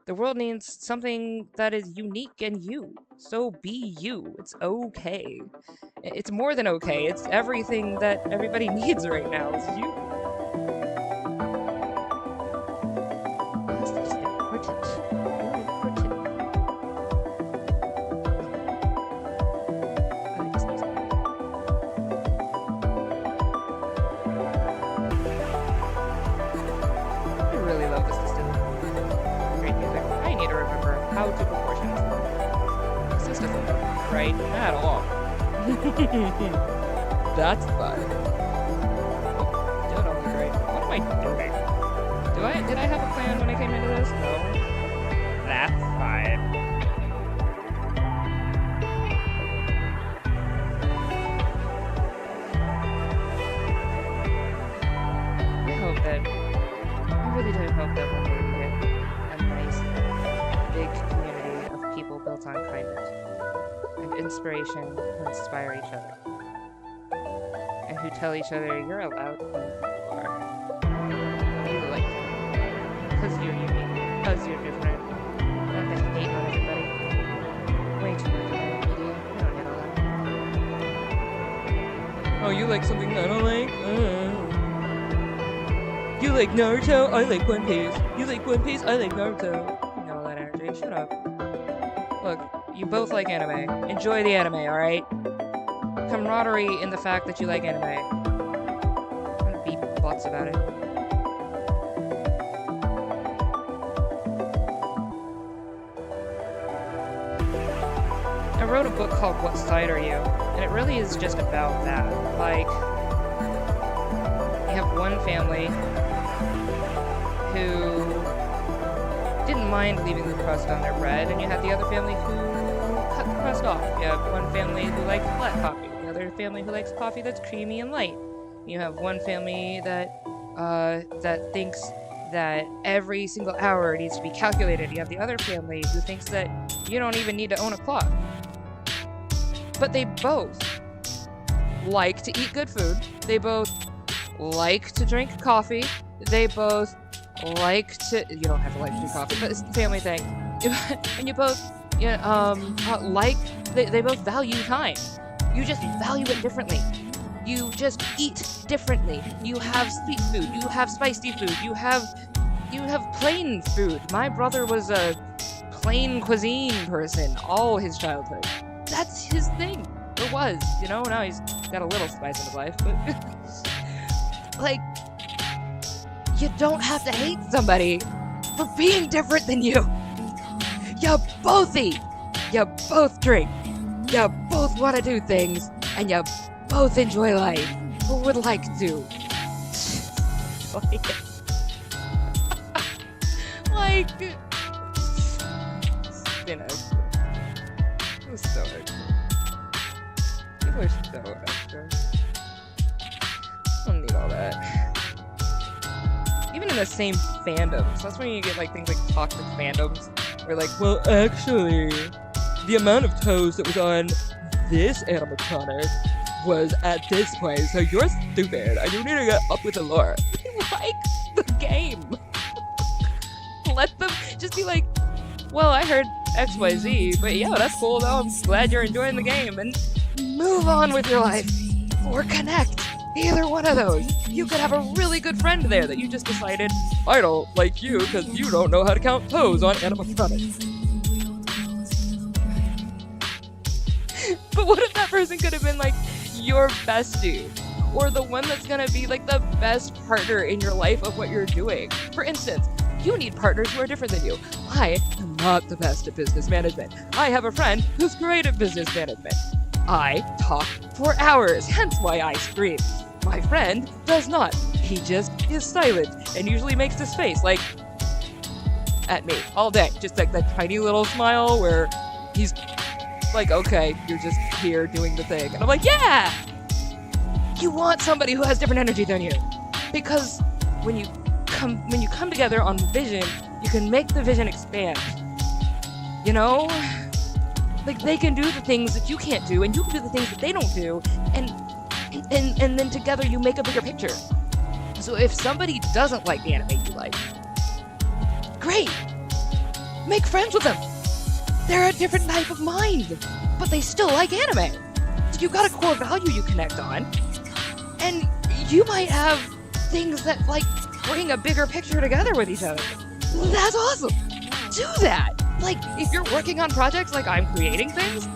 The world needs something that is unique and you. So be you. It's okay. It's more than okay. It's everything that everybody needs right now is you. That's just important. Very important. I like this music. I really love this system. Great music. I need to remember how to proportion this. This doesn't look right at all. That's fine. Still don't look right. What am I doing? Did I have a plan when I came into this? No. That's fine. I really do hope that one day we get a nice, big community of people built on kindness and inspiration who inspire each other. And who tell each other, you're allowed who you are. You like, because you're unique, because you're different. Not to hate on everybody. Way too much of that media. We don't get all that. Oh, you like something I don't like? You like Naruto? I like One Piece. You like One Piece? I like Naruto. You know all that energy. Shut up. Look, you both like anime. Enjoy the anime, alright? Camaraderie in the fact that you like anime. I'm gonna be butts about it. I wrote a book called What Side Are You? And it really is just about that. Like, you have one family who didn't mind leaving the crust on their bread, and you have the other family who cut the crust off. You have one family who likes black coffee, the other family who likes coffee that's creamy and light. You have one family that thinks that every single hour needs to be calculated. You have the other family who thinks that you don't even need to own a clock. But they both like to eat good food. They both like to drink coffee. They both like to... You don't have to like to drink coffee, but it's the family thing. And you both, they both value time. You just value it differently. You just eat differently. You have sweet food. You have spicy food. You have plain food. My brother was a plain cuisine person all his childhood. That's his thing. Or was, Now he's got a little spice in his life, but like, you don't have to hate somebody for being different than you. You both eat. You both drink. You both want to do things, and you both enjoy life, or would like to. It was so extra. People are so extra. I don't need all that. Even in the same fandoms. That's when you get like things like toxic fandoms. Where like, well, actually, the amount of toes that was on this animatronic was at this point, so you're stupid, and you need to get up with the lore. Like the game. Let them just be like, well, I heard XYZ, but yeah, that's cool though. I'm glad you're enjoying the game, and move on with your life. Or connect. Either one of those. You could have a really good friend there that you just decided, I don't like you because you don't know how to count toes on animatronics. But what if that person could have been like your bestie? Or the one that's gonna be like the best partner in your life of what you're doing? For instance, you need partners who are different than you. I am not the best at business management. I have a friend who's great at business management. I talk for hours, hence why I scream. My friend does not. He just is silent and usually makes this face, like, at me all day. Just like that tiny little smile where he's like, okay, you're just here doing the thing. And I'm like, yeah! You want somebody who has different energy than you. Because when you come together on vision, you can make the vision expand. Like, they can do the things that you can't do, and you can do the things that they don't do, and then together you make a bigger picture. So if somebody doesn't like the anime you like, great! Make friends with them! They're a different type of mind, but they still like anime. So you've got a core value you connect on, and you might have things that, like, bring a bigger picture together with each other. That's awesome! Do that! Like, if you're working on projects like I'm creating things,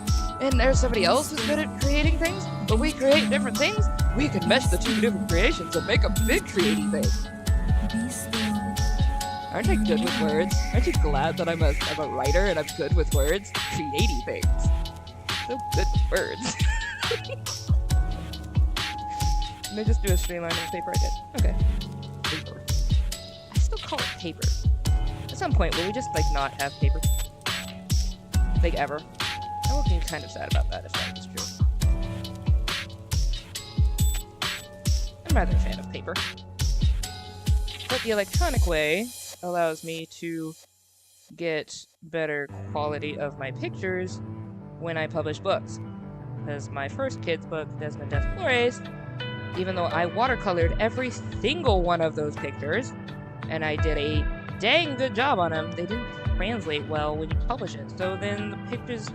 and there's somebody else who's good at creating things, but we create different things, we can mesh the two different creations and make a big creating thing. Aren't I good with words? Aren't you glad that I'm a writer and I'm good with words? Creating things. So good with words. Let me just do a straight line on the paper I did. Okay. Paper. I still call it paper. At some point, will we just, like, not have paper? Like, ever? I would be kind of sad about that if that was true. I'm rather a fan of paper. But the electronic way allows me to get better quality of my pictures when I publish books. Because my first kid's book, Desmond Desflores, even though I watercolored every single one of those pictures, and I did a dang good job on them, they didn't translate well when you publish it. So then the pictures...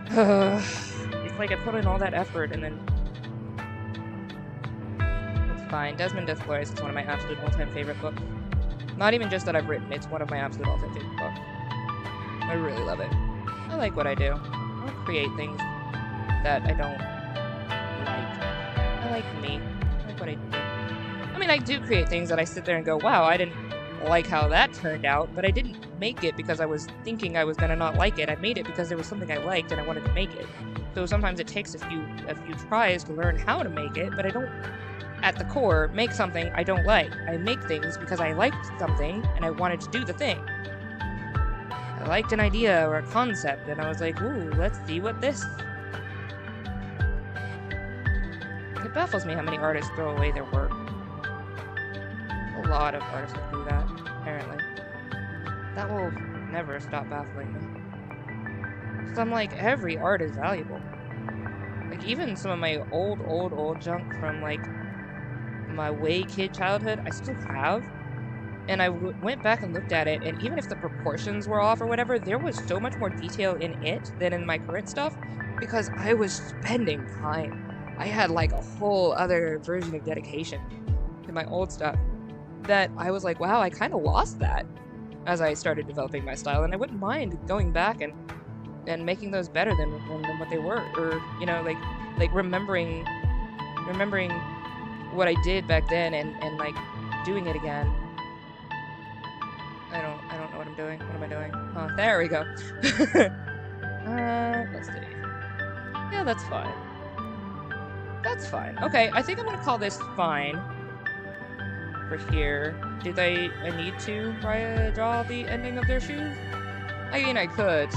it's like I put in all that effort and then... It's fine. Desmond Desflores is one of my absolute all-time favorite books. Not even just that I've written, it's one of my absolute all-time favorite books. I really love it. I like what I do. I don't create things that I don't like. I like me. I like what I do. I mean, I do create things that I sit there and go, wow, I didn't like how that turned out, but I didn't make it because I was thinking I was gonna not like it. I made it because there was something I liked and I wanted to make it. So sometimes it takes a few tries to learn how to make it, but I don't, at the core, make something I don't like. I make things because I liked something and I wanted to do the thing. I liked an idea or a concept and I was like, ooh, let's see what this... It baffles me how many artists throw away their work. A lot of artists do that, apparently. That will never stop baffling me. So I'm like, every art is valuable. Like, even some of my old junk from, like, my way kid childhood, I still have. And I went back and looked at it, and even if the proportions were off or whatever, there was so much more detail in it than in my current stuff, because I was spending time. I had, like, a whole other version of dedication to my old stuff that I was like, wow, I kind of lost that as I started developing my style, and I wouldn't mind going back and making those better than what they were, or, you know, like remembering what I did back then and like doing it again. I don't know what I'm doing. What am I doing? Oh, there we go. Let's see. Yeah, that's fine. That's fine. Okay, I think I'm gonna call this fine for here. Did I need to draw the ending of their shoes? I mean, I could.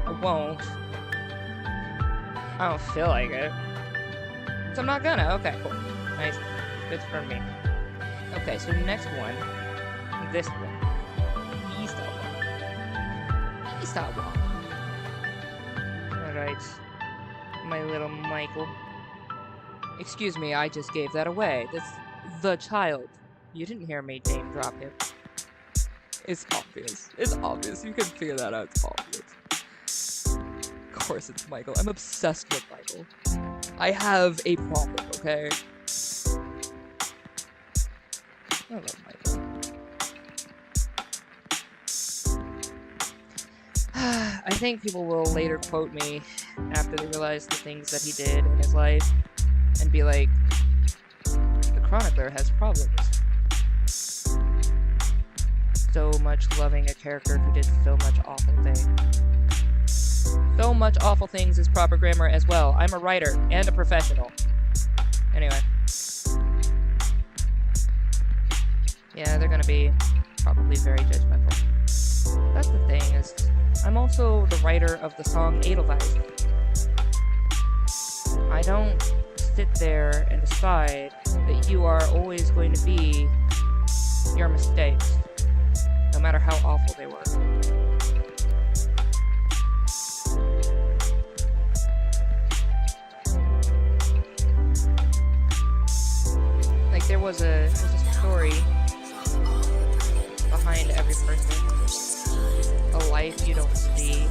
I won't. I don't feel like it. So I'm not gonna. Okay, cool. Nice. Good for me. Okay, so next one. This one. East one. East one. Alright. My little Michael. Excuse me, I just gave that away. That's the child. You didn't hear me name drop him. It's obvious. It's obvious. You can figure that out. It's obvious. Of course it's Michael. I'm obsessed with Michael. I have a problem, okay? I love Michael. I think people will later quote me after they realize the things that he did in his life and be like, the chronicler has problems. So much loving a character who did so much awful things. So much awful things is proper grammar as well. I'm a writer and a professional. Anyway. Yeah, they're gonna be probably very judgmental. That's the thing, is I'm also the writer of the song Edelweiss. I don't sit there and decide that you are always going to be your mistakes, no matter how awful they were. Like, there was a story behind every person, a life you don't see,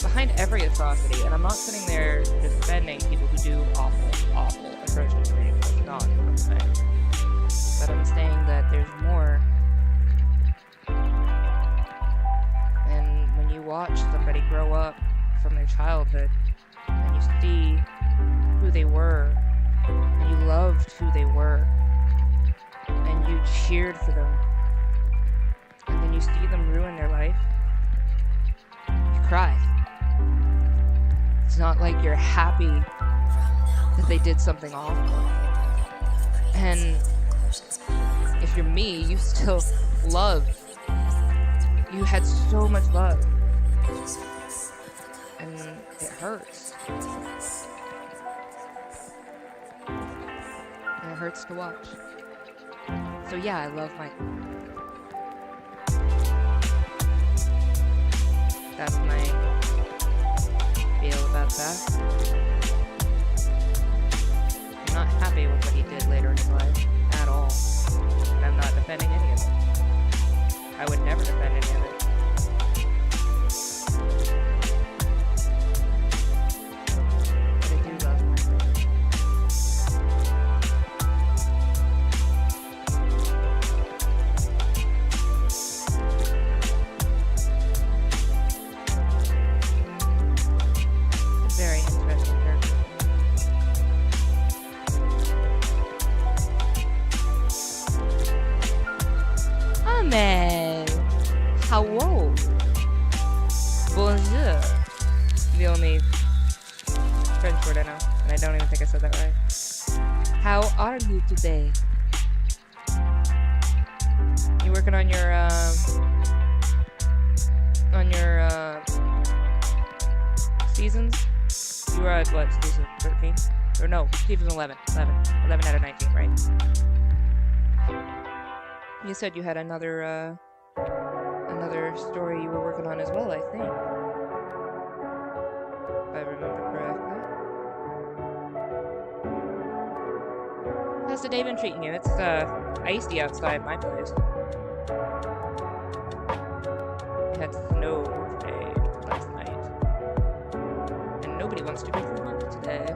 behind every atrocity. And I'm not sitting there defending people who do awful, atrocious things. That's not what I'm saying. But I'm saying that there's more. And when you watch somebody grow up from their childhood, and you see who they were, and you loved who they were, and you cheered for them, and then you see them ruin their life, you cry. It's not like you're happy that they did something awful. And if you're me, you still loved. You had so much love. And it hurts. And it hurts to watch. So yeah, I love Michael. That's my feel about that. I'm not happy with what he did later in his life at all. And I'm not defending any of it. I would never defend any of it. But I do love Michael. It's a very interesting character. The only French word I know, and I don't even think I said that right. How are you today? You working on your seasons? You were at what, season 13? Or no, season 11. 11 out of 19, right? You said you had another story you were working on as well, I think. If I remember correctly. How's the day been treating you? It's icy outside my place. We had snow today, last night. And nobody wants to go for work today.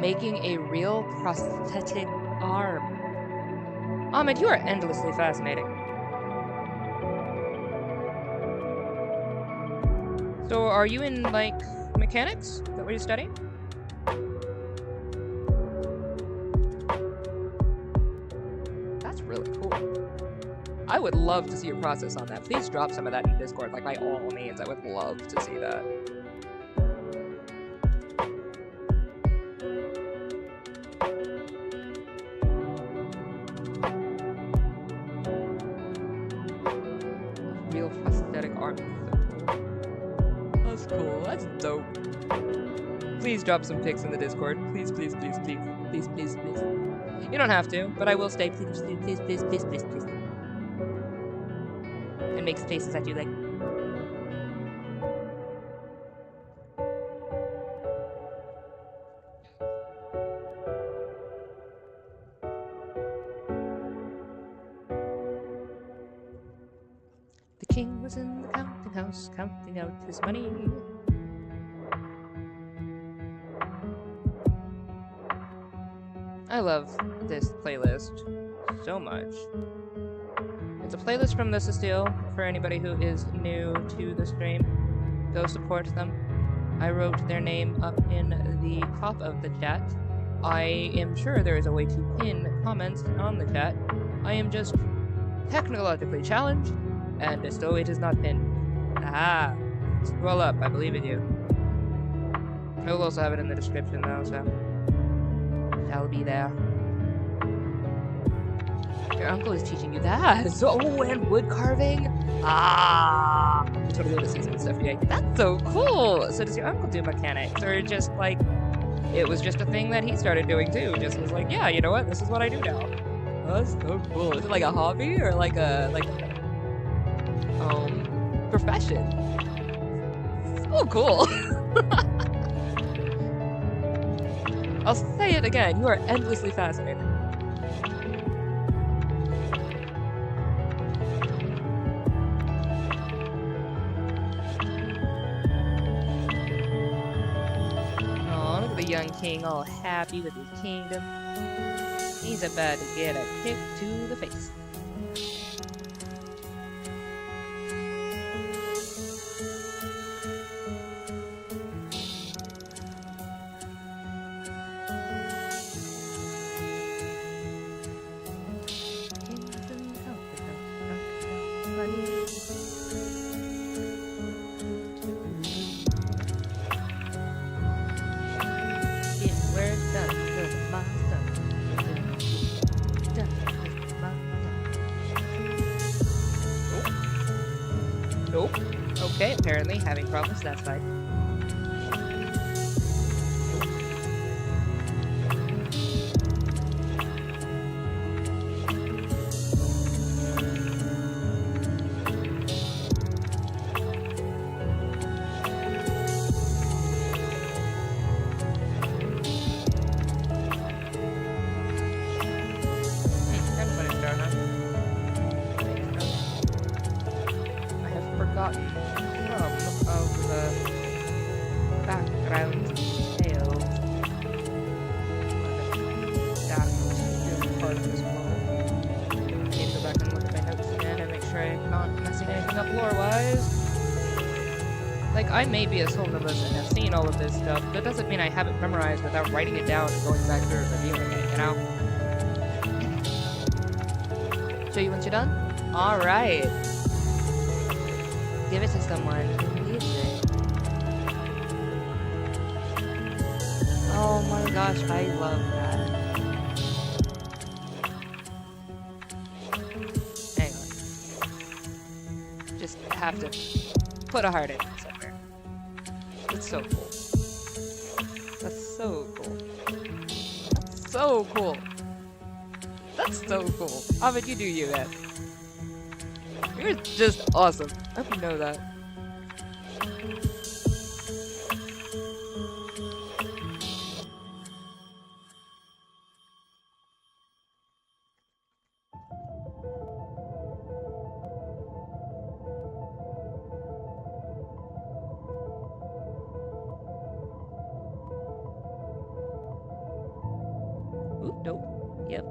Making a real prosthetic arm. Ahmed, you are endlessly fascinating. So, are you in, like, mechanics? Is that what you're studying? That's really cool. I would love to see your process on that. Please drop some of that in Discord, like, by all means. I would love to see that. Real prosthetic arm. That's cool. That's dope. Please drop some pics in the Discord. Please, please, please, please. Please, please, please. You don't have to, but I will stay. Please, please, please, please, please, please, please. And makes faces at you like. The king was in the counting house, counting out his money. I love this playlist so much. It's a playlist from the Cecile for anybody who is new to the stream. Go support them. I wrote their name up in the top of the chat. I am sure there is a way to pin comments on the chat. I am just technologically challenged, and so it is not pinned. Aha! Scroll up, I believe in you. I will also have it in the description though, so shall be there. Your uncle is teaching you that. So, oh, and wood carving. Ah, you totally know the season stuff. Yeah, that's so cool. So does your uncle do mechanics, or just like it was just a thing that he started doing too? Just was like, yeah, you know what? This is what I do now. That's so cool. Is it like a hobby or like a profession? So cool. I'll say it again. You are endlessly fascinating. Oh, look at the young king all happy with his kingdom. He's about to get a kick to the face. Nope. Okay, apparently having problems, that's fine. gotten from of the background tale that particular part of this world. I need to go back and look at my notes again and make sure I'm not messing anything up lore-wise. Like, I may be a somnambulist and have seen all of this stuff, but that doesn't mean I have it memorized without writing it down and going back through and reviewing it, you know? Show you once you're done? Alright. Give it to someone who needs it. Oh my gosh, I love that. Hang on. Just have to put a heart in it somewhere. That's so cool. That's so cool. That's so cool. That's so cool. Ovid, you do you, man. You're just awesome. I hope you know that. Ooh, nope. Yep.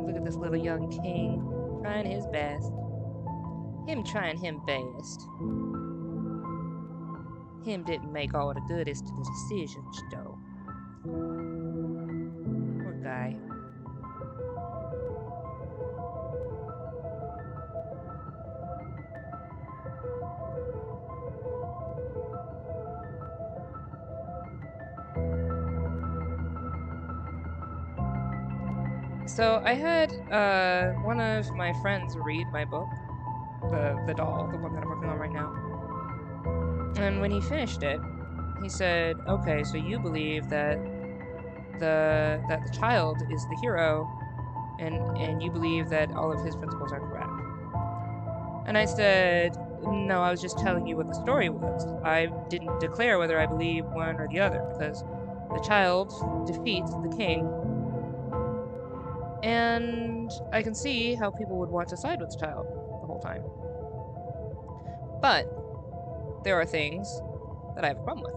Look at this little young king, trying his best. Him trying him best. Him didn't make all the goodest of the decisions, though. Poor guy. So I had one of my friends read my book, the doll, the one that I'm working on right now. And when he finished it, he said, "Okay, so you believe that the child is the hero, and you believe that all of his principles are correct." And I said, "No, I was just telling you what the story was. I didn't declare whether I believe one or the other, because the child defeats the king. And I can see how people would want to side with the child the whole time. But there are things that I have a problem with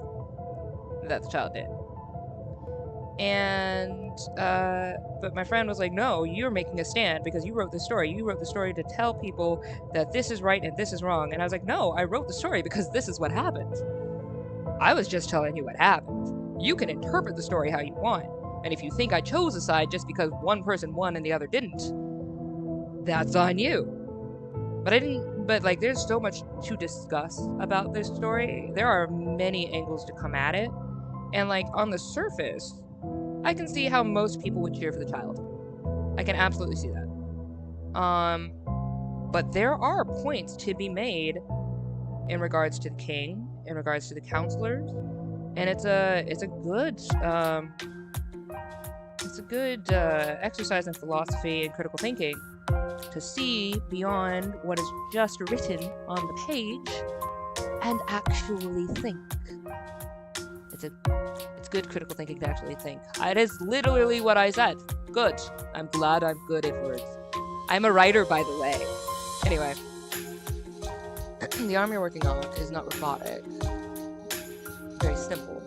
that the child did. And, but my friend was like, no, you're making a stand because you wrote the story. You wrote the story to tell people that this is right and this is wrong." And I was like, no, I wrote the story because this is what happened. I was just telling you what happened. You can interpret the story how you want. And if you think I chose a side just because one person won and the other didn't, that's on you. But I didn't, but like, there's so much to discuss about this story. There are many angles to come at it. And like, on the surface, I can see how most people would cheer for the child. I can absolutely see that. But there are points to be made in regards to the king, in regards to the counselors, and it's a good exercise in philosophy and critical thinking to see beyond what is just written on the page and actually think. It's good critical thinking to actually think. It is literally what I said. Good. I'm glad I'm good at words. I'm a writer, by the way. Anyway. The arm you're working on is not robotic. Very simple.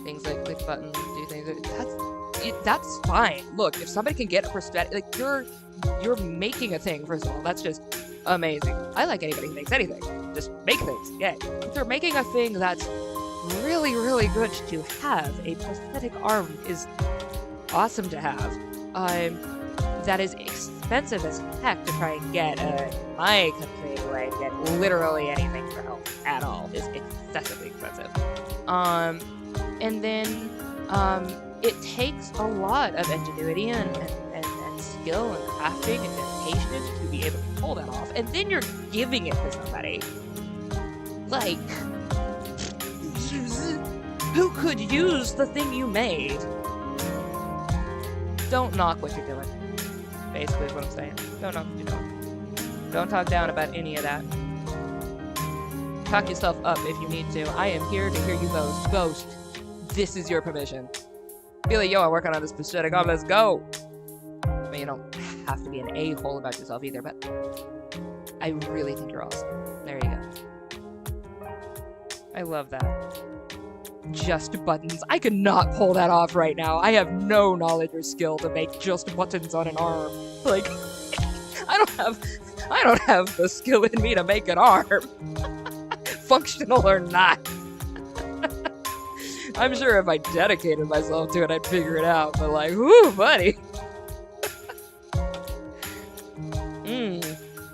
Things like click buttons, do things. That's fine. Look, if somebody can get a perspective, like you're making a thing. First of all, that's just amazing. I like anybody who makes anything. Just make things. Yeah. If you're making a thing that's really, really good to have, a prosthetic arm is awesome to have. That is expensive as heck to try and get. My country, anyway, get literally anything for health at all is excessively expensive. And then it takes a lot of ingenuity and skill and crafting and dedication to be able to pull that off. And then you're giving it to somebody. Like, who could use the thing you made? Don't knock what you're doing. Basically is what I'm saying. Don't knock what you're doing. Don't talk down about any of that. Talk yourself up if you need to. I am here to hear you boast. Boast. This is your permission. Be like, yo, I'm working on this pathetic op, let's go. I mean, you don't have to be an a-hole about yourself either, but I really think you're awesome. There you go. I love that. Just buttons. I could not pull that off right now. I have no knowledge or skill to make just buttons on an arm. Like, I don't have the skill in me to make an arm. Functional or not. I'm sure if I dedicated myself to it, I'd figure it out, but like, whoo, buddy.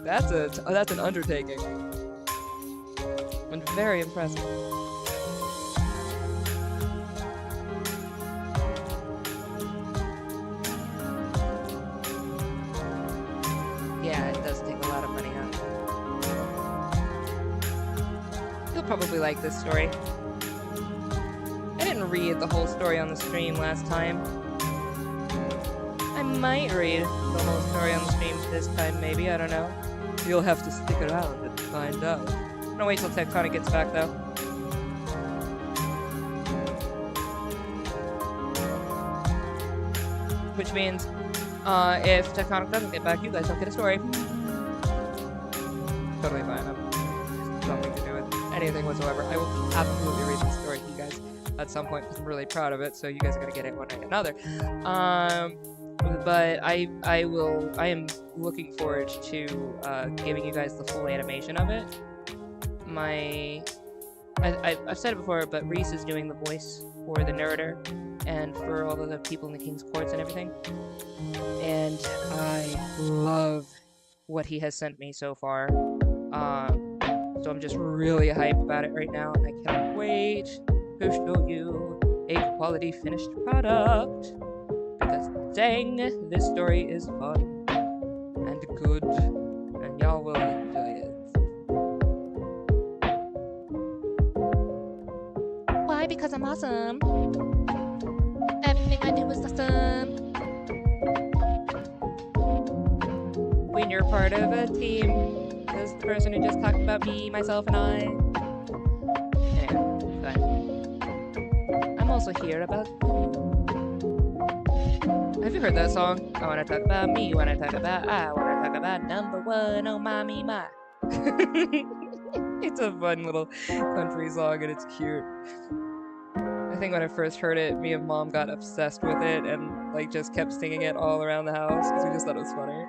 That's an undertaking. And very impressive. Yeah, it does take a lot of money, huh? You'll probably like this story. I didn't read the whole story on the stream last time. I might read the whole story on the stream this time, maybe, I don't know. You'll have to stick around and find out. I'm gonna wait till Tectonic gets back, though. Which means, if Tectonic doesn't get back, you guys don't get a story. Totally fine. I'm nothing to do with anything whatsoever. I will absolutely read this story to you guys at some point because I'm really proud of it, so you guys are gonna get it one way or another. But I am looking forward to giving you guys the full animation of it. I've said it before, but Reese is doing the voice for the narrator and for all of the people in the King's Courts and everything. And I love what he has sent me so far. So I'm just really hyped about it right now, and I cannot wait to show you a quality finished product. Because dang, this story is fun and good, and y'all will enjoy it. Why? Because I'm awesome. Everything I do is awesome. When you're part of a team, this is the person who just talked about me, myself, and I. Anyway, fine. I'm also here about you. Have you heard that song? I wanna talk about me, wanna talk about I wanna talk about number one, oh mommy my. It's a fun little country song and it's cute. I think when I first heard it, me and Mom got obsessed with it and like just kept singing it all around the house because we just thought it was funny.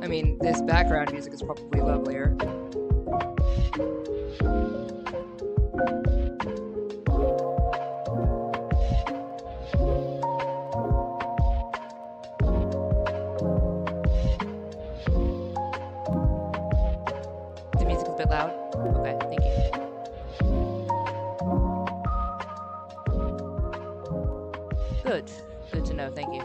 I mean, this background music is probably lovelier. The music is a bit loud. Okay, thank you. Good. Good to know, thank you.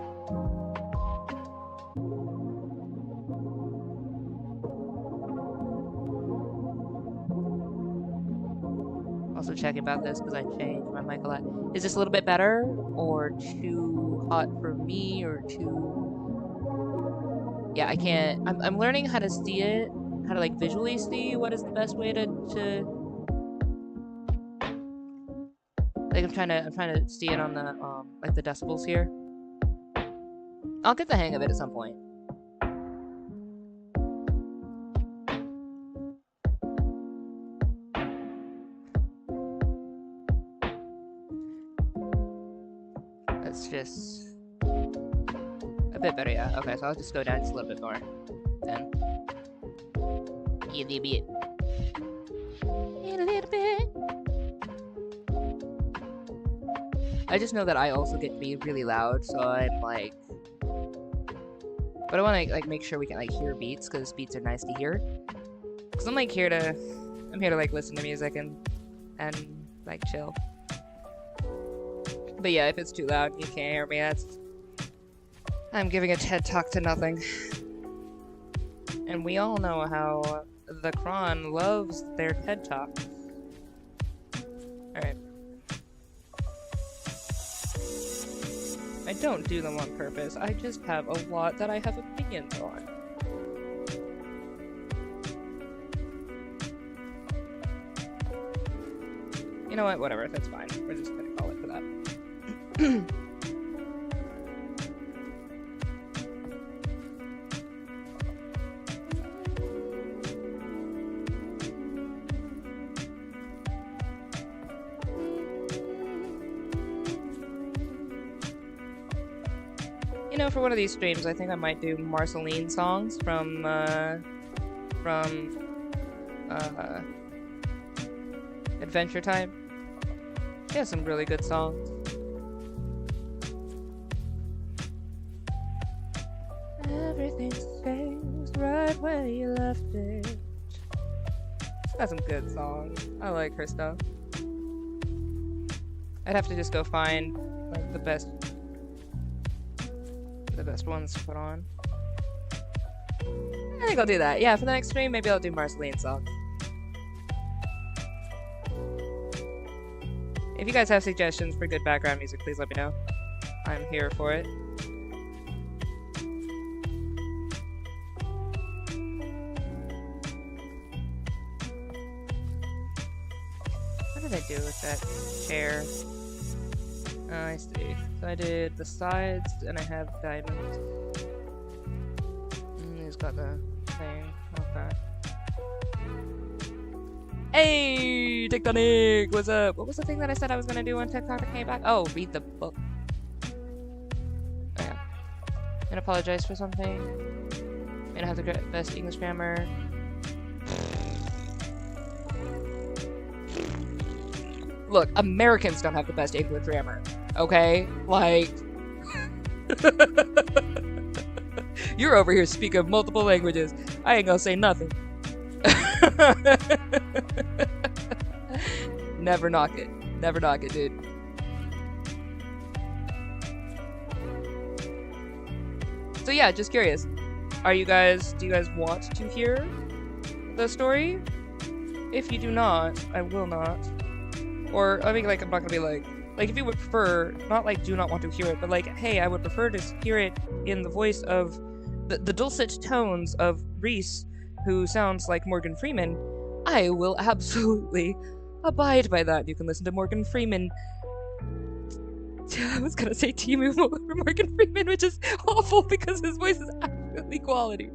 Also checking about this because I changed my mic a lot. Is this a little bit better or too hot for me or too... Yeah, I can't... I'm learning how to see it, how to like visually see what is the best way to... Like I'm trying to see it on the like the decibels here. I'll get the hang of it at some point. That's just a bit better, yeah. Okay, so I'll just go down just a little bit more. Then. A little bit. A little bit. I just know that I also get to be really loud, so I'm like... But I want to like make sure we can like hear beats, because beats are nice to hear. Because I'm like here to... I'm here to like listen to music and like chill. But yeah, if it's too loud and you can't hear me, that's... I'm giving a TED Talk to nothing. And we all know how the Kron loves their TED Talks. Alright. I don't do them on purpose. I just have a lot that I have opinions on. You know what? Whatever. That's fine. We're just gonna call it for that. You know, for one of these streams, I think I might do Marceline songs from Adventure Time. She has some really good songs. Everything stays right where you left it. She's got some good songs. I like her stuff. I'd have to just go find like the best ones to put on. I think I'll do that. Yeah, for the next stream, maybe I'll do Marceline's song. If you guys have suggestions for good background music, please let me know. I'm here for it. What did I do with that chair? Oh, I see. So I did the sides, and I have diamonds. And he's got the thing. Okay. Hey, Tectonic! What's up? What was the thing that I said I was gonna do on TikTok that came back? Oh, read the book. Oh, yeah. And apologize for something. And I have the best English grammar. Look, Americans don't have the best English grammar, okay? Like, you're over here speaking of multiple languages. I ain't gonna say nothing. Never knock it. Never knock it, dude. So yeah, just curious. Do you guys want to hear the story? If you do not, I will not. Or, I mean, like, I'm not gonna be like, if you would prefer, not like do not want to hear it, but like, hey, I would prefer to hear it in the voice of the dulcet tones of Reese, who sounds like Morgan Freeman, I will absolutely abide by that. You can listen to Morgan Freeman. I was gonna say Timu Morgan Freeman, which is awful because his voice is absolutely quality.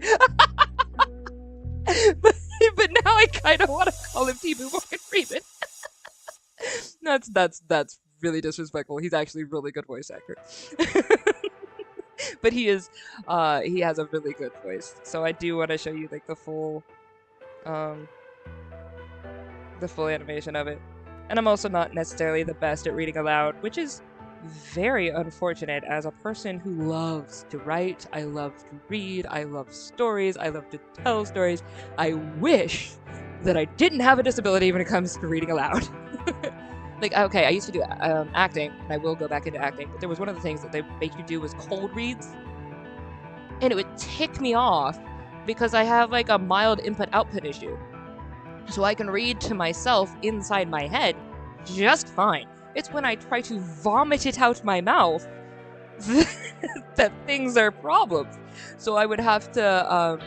but now I kind of want to call him Timu Morgan Freeman. That's really disrespectful. He's actually a really good voice actor. But he has a really good voice. So I do want to show you like the full animation of it. And I'm also not necessarily the best at reading aloud, which is very unfortunate as a person who loves to write. I love to read. I love stories. I love to tell stories. I wish that I didn't have a disability when it comes to reading aloud. Like, okay, I used to do acting, and I will go back into acting, but there was one of the things that they make you do was cold reads, and it would tick me off because I have like a mild input-output issue. So I can read to myself inside my head just fine. It's when I try to vomit it out my mouth that things are problems. So I would have to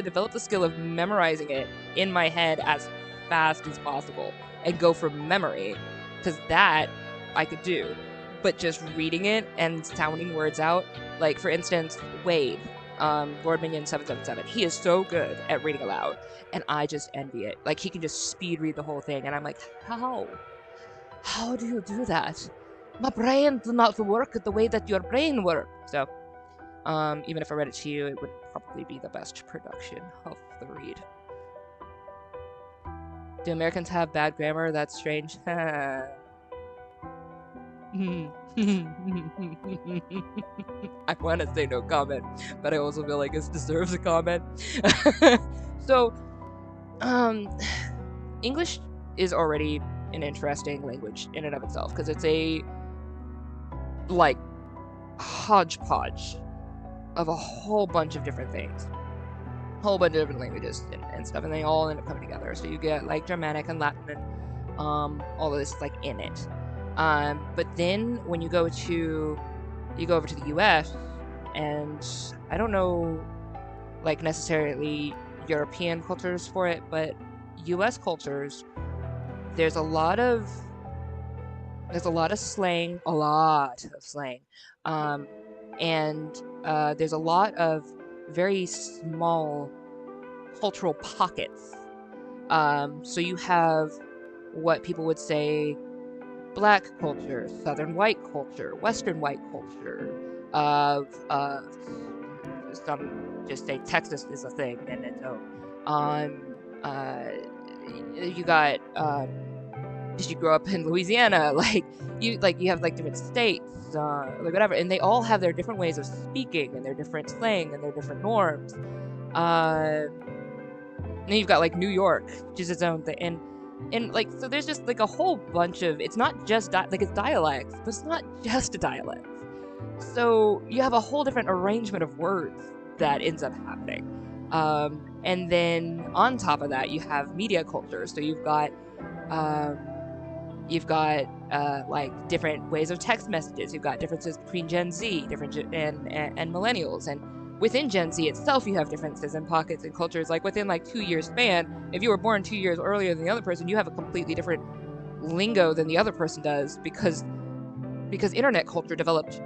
develop the skill of memorizing it in my head as fast as possible and go from memory. Because that I could do, but just reading it and sounding words out, like for instance, Wade, Lord Minion 777, he is so good at reading aloud, and I just envy it. Like he can just speed read the whole thing, and I'm like, how do you do that? My brain does not work the way that your brain works. So, even if I read it to you, it would probably be the best production of the read. Do Americans have bad grammar? That's strange. I want to say no comment, but I also feel like it deserves a comment. So, English is already an interesting language in and of itself because it's a like hodgepodge of a whole bunch of different things. Whole bunch of different languages and stuff, and they all end up coming together. So you get like Germanic and Latin All of this is like in it. But then when you go over to the US, and I don't know like necessarily European cultures for it, but US cultures, there's a lot of slang, a lot of slang. Um, and there's a lot of very small cultural pockets. So you have what people would say black culture, southern white culture, western white culture, some just say Texas is a thing and its own. Uh, you got did you grow up in Louisiana? You have like different states, like whatever, and they all have their different ways of speaking and their different slang and their different norms. Then you've got like New York, which is its own thing, and like so there's just like a whole bunch of it's not just like it's dialects, but it's not just a dialect. So you have a whole different arrangement of words that ends up happening. And then on top of that, you have media culture. So um, like different ways of text messages. You've got differences between Gen Z, and millennials, and within Gen Z itself, you have differences in pockets and cultures. Like within like 2 years span, if you were born 2 years earlier than the other person, you have a completely different lingo than the other person does because internet culture develops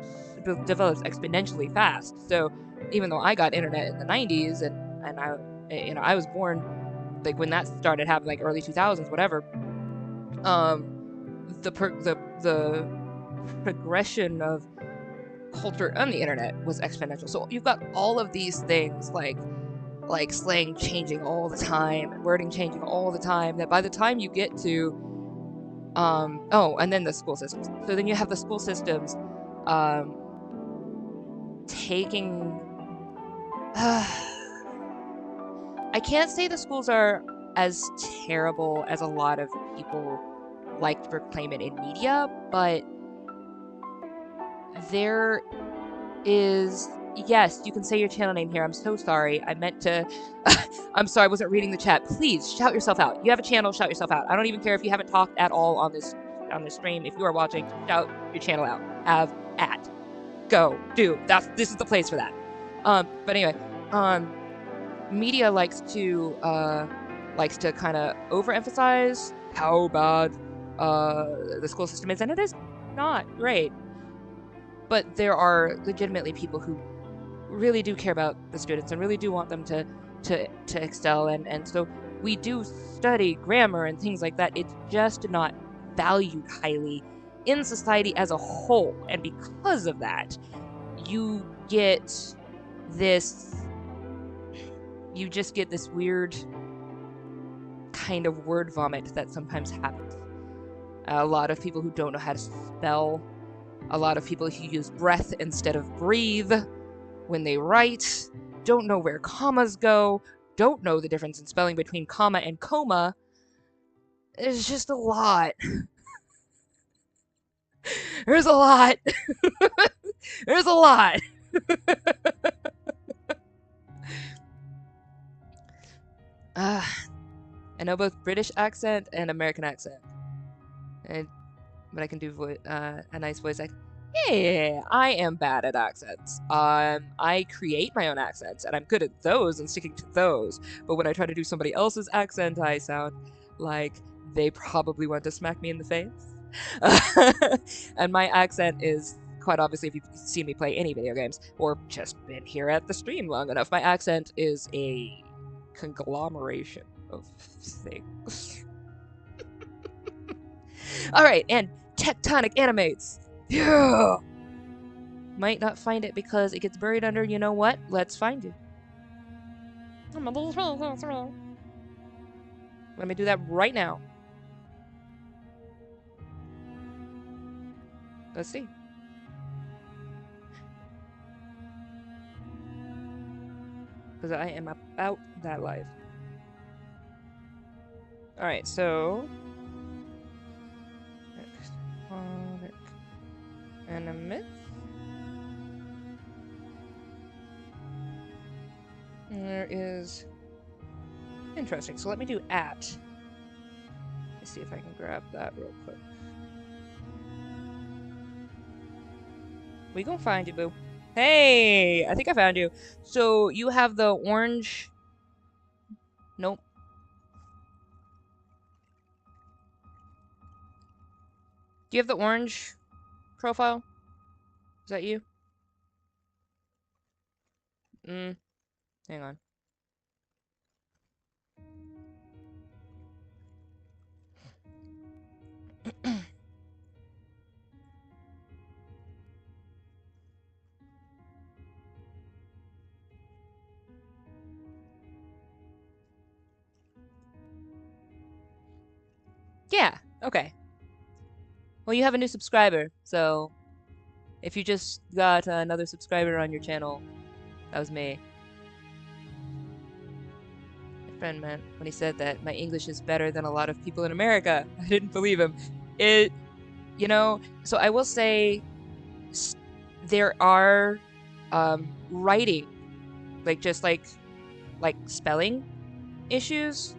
exponentially fast. So even though I got internet in the 90s and I was born like when that started happening, like early 2000s, whatever. The progression of culture on the internet was exponential. So you've got all of these things like slang changing all the time and wording changing all the time, that by the time you get to and then the school systems. So then you have the school systems um taking I can't say the schools are as terrible as a lot of people like to proclaim it in media, but there is, yes, you can say your channel name here. I'm so sorry. I meant to I'm sorry, I wasn't reading the chat. Please shout yourself out. You have a channel, shout yourself out. I don't even care if you haven't talked at all on this stream. If you are watching, shout your channel out. Have at. Go. Do. This is the place for that. But anyway, media likes to kind of overemphasize how bad the school system is, and it is not great. But there are legitimately people who really do care about the students and really do want them to excel, and so we do study grammar and things like that. It's just not valued highly in society as a whole, and because of that, you just get this weird kind of word vomit that sometimes happens. A lot of people who don't know how to spell, a lot of people who use breath instead of breathe when they write, don't know where commas go, don't know the difference in spelling between comma and coma. It's just a lot. There's a lot. There's a lot. I know both British accent and American accent. But I can do a nice voice like, yeah, I am bad at accents. I create my own accents, and I'm good at those and sticking to those. But when I try to do somebody else's accent, I sound like they probably want to smack me in the face. And my accent is, quite obviously, if you've seen me play any video games, or just been here at the stream long enough, my accent is a conglomeration of things. Alright, and tectonic animates. Yeah. Might not find it because it gets buried under, you know what? Let's find it. Let me do that right now. Let's see. Because I am about that life. Alright, so tectonic animate. There is interesting. So let me do at. see if I can grab that real quick. We gonna find you, boo. Hey, I think I found you. So you have the orange. Nope. Do you have the orange profile? Is that you? Hang on. Yeah, okay. Well, you have a new subscriber, so if you just got another subscriber on your channel, that was me. My friend meant when he said that my English is better than a lot of people in America. I didn't believe him. So I will say there are writing, just like spelling issues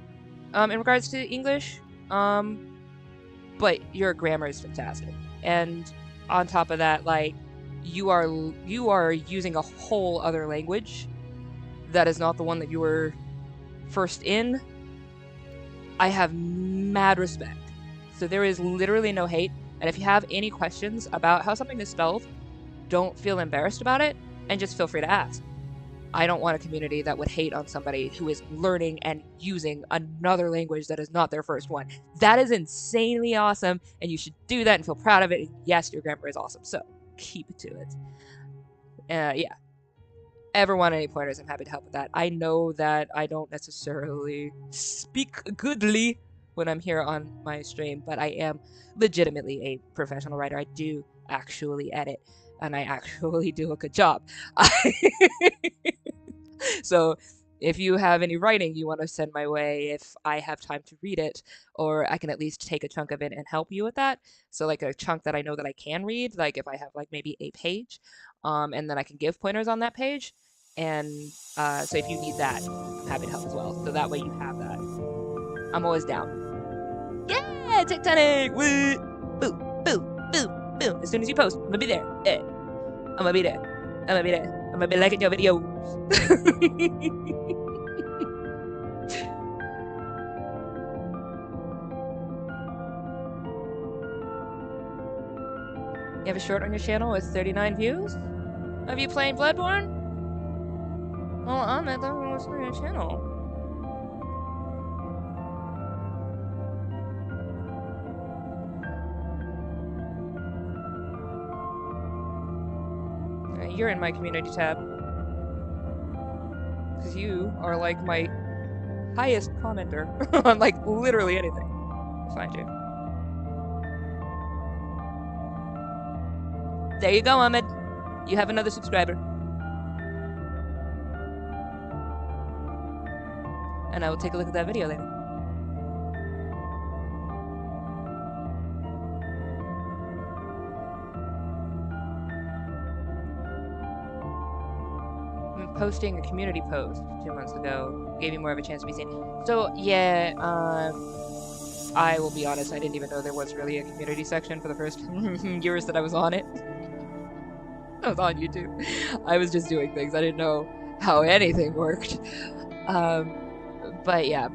in regards to English. But your grammar is fantastic. And on top of that, like you are using a whole other language that is not the one that you were first in. I have mad respect. So there is literally no hate. And if you have any questions about how something is spelled, don't feel embarrassed about it and just feel free to ask. I don't want a community that would hate on somebody who is learning and using another language that is not their first one. That is insanely awesome, and you should do that and feel proud of it. And yes, your grammar is awesome, so keep it to it. Yeah. Ever want any pointers, I'm happy to help with that. I know that I don't necessarily speak goodly when I'm here on my stream, but I am legitimately a professional writer. I do actually edit, and I actually do a good job. So if you have any writing you want to send my way, if I have time to read it, or I can at least take a chunk of it and help you with that. So like a chunk that I know that I can read, like if I have like maybe a page, and then I can give pointers on that page. And so if you need that, I'm happy to help as well. So that way you have that. I'm always down. Yeah, Tectonic! Woo! Boo, boo, boo, boo. As soon as you post, I'm gonna be there. I'm gonna be there. I'm gonna be there. I'm gonna be liking your videos. You have a short on your channel with 39 views? Of you playing Bloodborne? Well, on that doesn't listen to your channel. You're in my community tab. Because you are like my highest commenter on like literally anything. I'll find you. There you go, Ahmed. You have another subscriber. And I will take a look at that video later. Posting a community post 2 months ago gave me more of a chance to be seen. So yeah, I will be honest, I didn't even know there was really a community section for the first years that I was on it. I was on YouTube. I was just doing things. I didn't know how anything worked. But yeah,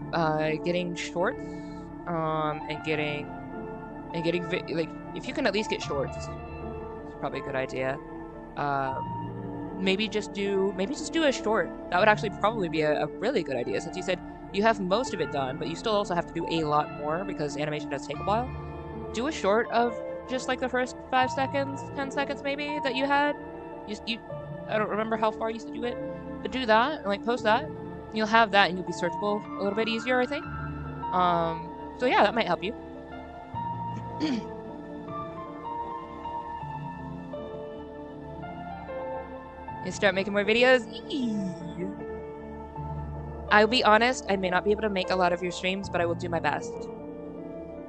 getting shorts, and getting like if you can at least get shorts, it's probably a good idea. Maybe just do a short. That would actually probably be a really good idea, since you said you have most of it done, but you still also have to do a lot more because animation does take a while. Do a short of just like the first 5 seconds, 10 seconds maybe that you had. I don't remember how far you said you went, but do that and like post that. You'll have that and you'll be searchable a little bit easier, I think. So yeah, that might help you. And start making more videos. I'll be honest, I may not be able to make a lot of your streams, but I will do my best.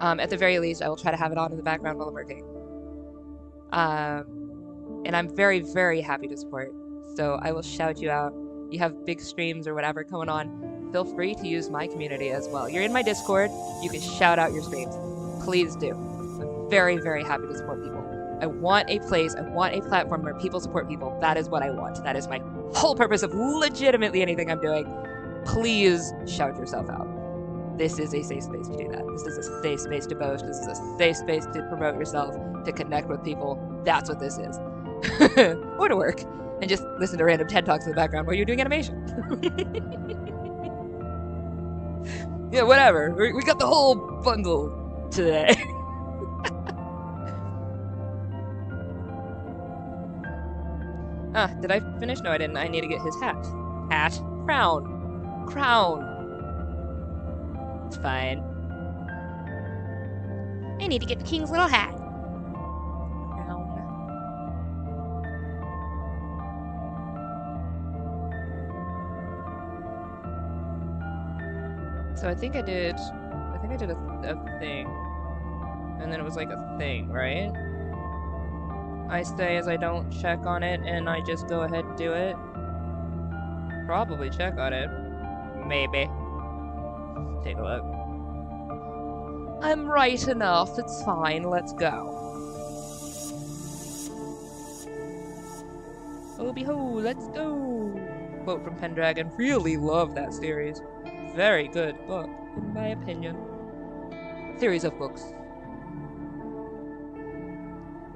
At the very least, I will try to have it on in the background while I'm working. And I'm very, very happy to support. So I will shout you out. You have big streams or whatever going on. feel free to use my community as well. You're in my Discord. You can shout out your streams. Please do. I'm very, very happy to support people. I want a place, I want a platform where people support people. That is what I want. That is my whole purpose of legitimately anything I'm doing. Please shout yourself out. This is a safe space to do that. This is a safe space to boast. This is a safe space to promote yourself, to connect with people. That's what this is. Or to work and just listen to random TED Talks in the background while you're doing animation. Yeah, whatever. We got the whole bundle today. Did I finish? No, I didn't. I need to get his hat. Hat? Crown. Crown. It's fine. I need to get the king's little hat. Crown. So I think I did a thing. And then it was like a thing, right? I stay as I don't check on it, and I just go ahead and do it. Probably check on it. Maybe. Take a look. I'm right enough. It's fine. Let's go. Oh behold, let's go. Quote from Pendragon. Really love that series. Very good book, in my opinion. Series of books.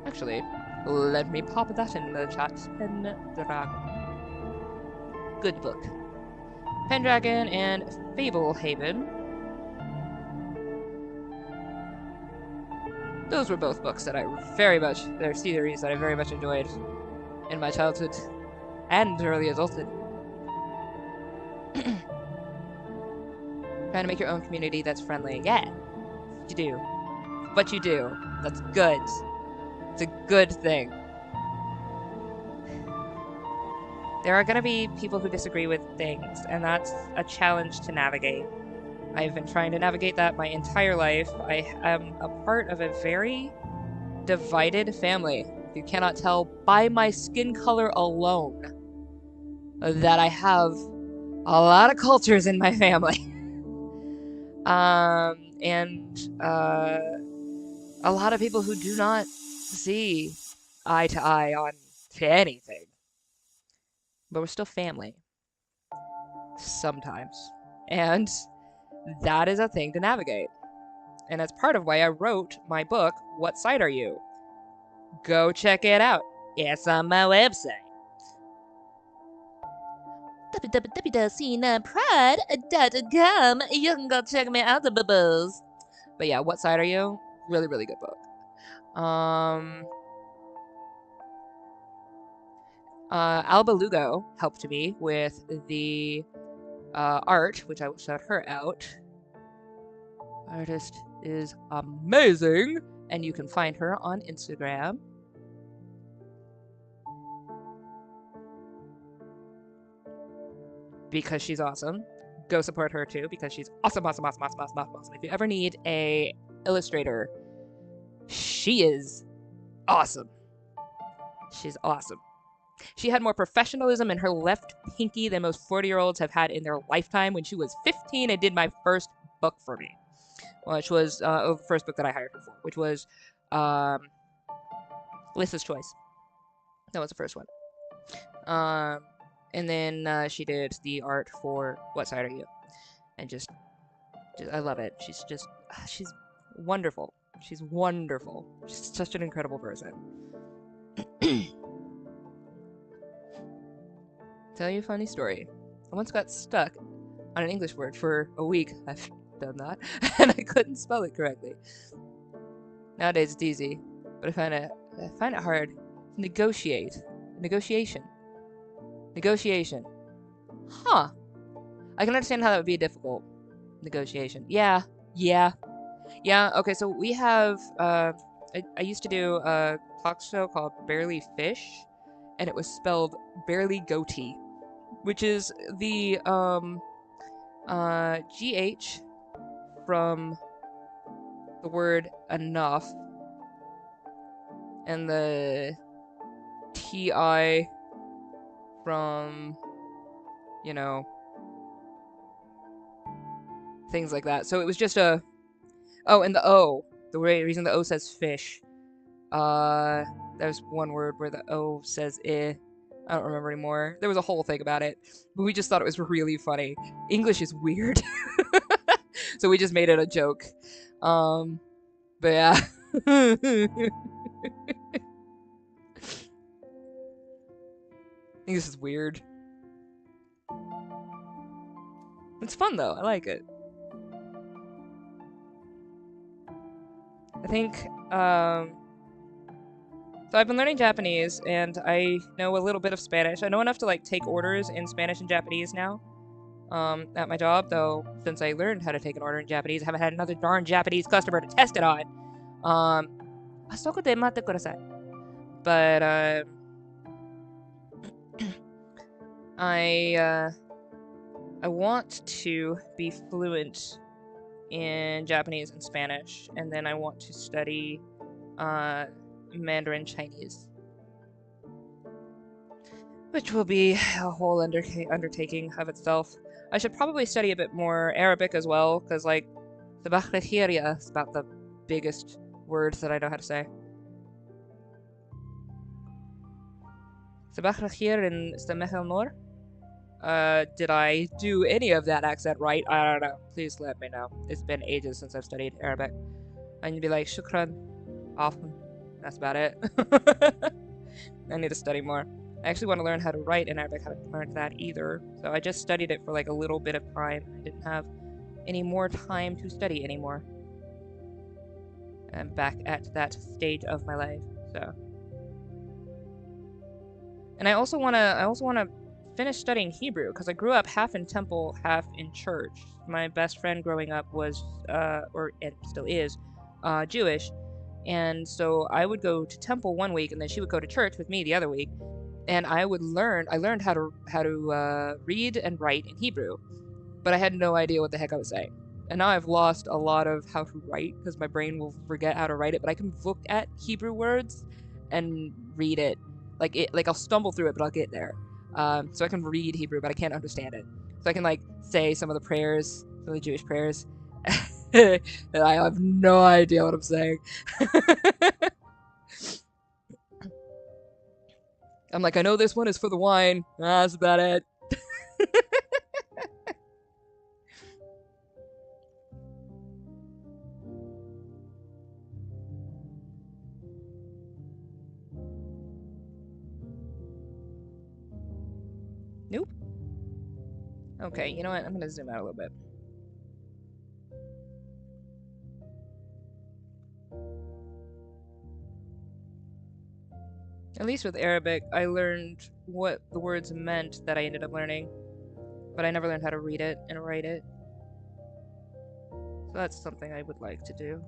Actually, let me pop that in the chat. Pendragon. Good book. Pendragon and Fablehaven. Those were both books that they're series that I very much enjoyed in my childhood and early adulthood. Trying to make your own community that's friendly. Yeah, you do. But you do. That's good. It's a good thing. There are going to be people who disagree with things, and that's a challenge to navigate. I've been trying to navigate that my entire life. I am a part of a very divided family. If you cannot tell by my skin color alone that I have a lot of cultures in my family. And a lot of people who do not see eye to eye on to anything. But we're still family. Sometimes. And that is a thing to navigate. And that's part of why I wrote my book, What Side Are You? Go check it out. It's on my website. www.cinapride.com. You can go check me out, the bubbles. But yeah, What Side Are You? Really, really good book. Alba Lugo helped me with the art, which I will shout her out. Artist is amazing, and you can find her on Instagram. Because she's awesome. Go support her too, because she's awesome, awesome, awesome, awesome, awesome, awesome. If you ever need a illustrator, she is awesome. She's awesome. She had more professionalism in her left pinky than most 40-year-olds have had in their lifetime when she was 15 and did my first book for me. Which was the first book that I hired her for, which was Lissa's Choice. That was the first one. And then she did the art for What Side Are You? And just I love it. She's wonderful. She's wonderful. She's such an incredible person. Tell you a funny story. I once got stuck on an English word for a week. I've done that, and I couldn't spell it correctly. Nowadays it's easy, but I find it hard. Negotiation. Huh. I can understand how that would be difficult. Negotiation. Yeah. Okay, so we have I used to do a talk show called Barely Fish, and it was spelled Barely Goatee, which is the GH from the word enough and the TI from, you know, things like that. So it was just a oh, and the O, the reason the O says fish. Uh, there's one word where the O says I don't remember anymore. There was a whole thing about it, but we just thought it was really funny. English is weird, so we just made it a joke. But yeah. I think this is weird. It's fun though. I like it. I think so I've been learning Japanese and I know a little bit of Spanish. I know enough to like take orders in Spanish and Japanese now. At my job, though, since I learned how to take an order in Japanese, I haven't had another darn Japanese customer to test it on. But I want to be fluent in Japanese and Spanish, and then I want to study Mandarin Chinese, which will be a whole undertaking of itself. I should probably study a bit more Arabic as well, because like sabah al is about the biggest words that I know how to say. Sabah al and Samah al-Nur. Did I do any of that accent right? I don't know. Please let me know. It's been ages since I've studied Arabic. And you'd be like, shukran, often. That's about it. I need to study more. I actually want to learn how to write in Arabic. I haven't learned that either. So I just studied it for like a little bit of time. I didn't have any more time to study anymore. I'm back at that stage of my life. So. And I also wanna finish studying Hebrew because I grew up half in temple, half in church. My best friend growing up was, and still is, Jewish, and so I would go to temple one week, and then she would go to church with me the other week, and I learned how to read and write in Hebrew, but I had no idea what the heck I was saying. And now I've lost a lot of how to write because my brain will forget how to write it, but I can look at Hebrew words and read it. Like I'll stumble through it, but I'll get there. So I can read Hebrew, but I can't understand it. So I can like say some of the prayers, some of the Jewish prayers, and I have no idea what I'm saying. I'm like, I know this one is for the wine. That's about it. Nope. Okay, you know what? I'm gonna zoom out a little bit. At least with Arabic, I learned what the words meant that I ended up learning, but I never learned how to read it and write it. So that's something I would like to do.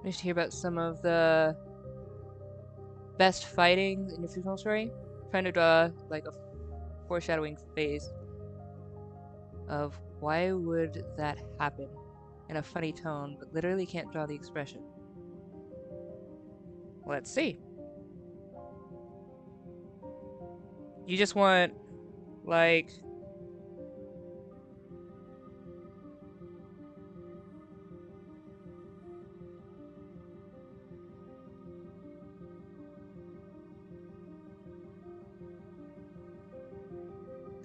I used to hear about some of the best fighting in your fictional story. Trying to draw like a foreshadowing phase of why would that happen in a funny tone, but literally can't draw the expression. Let's see. You just want like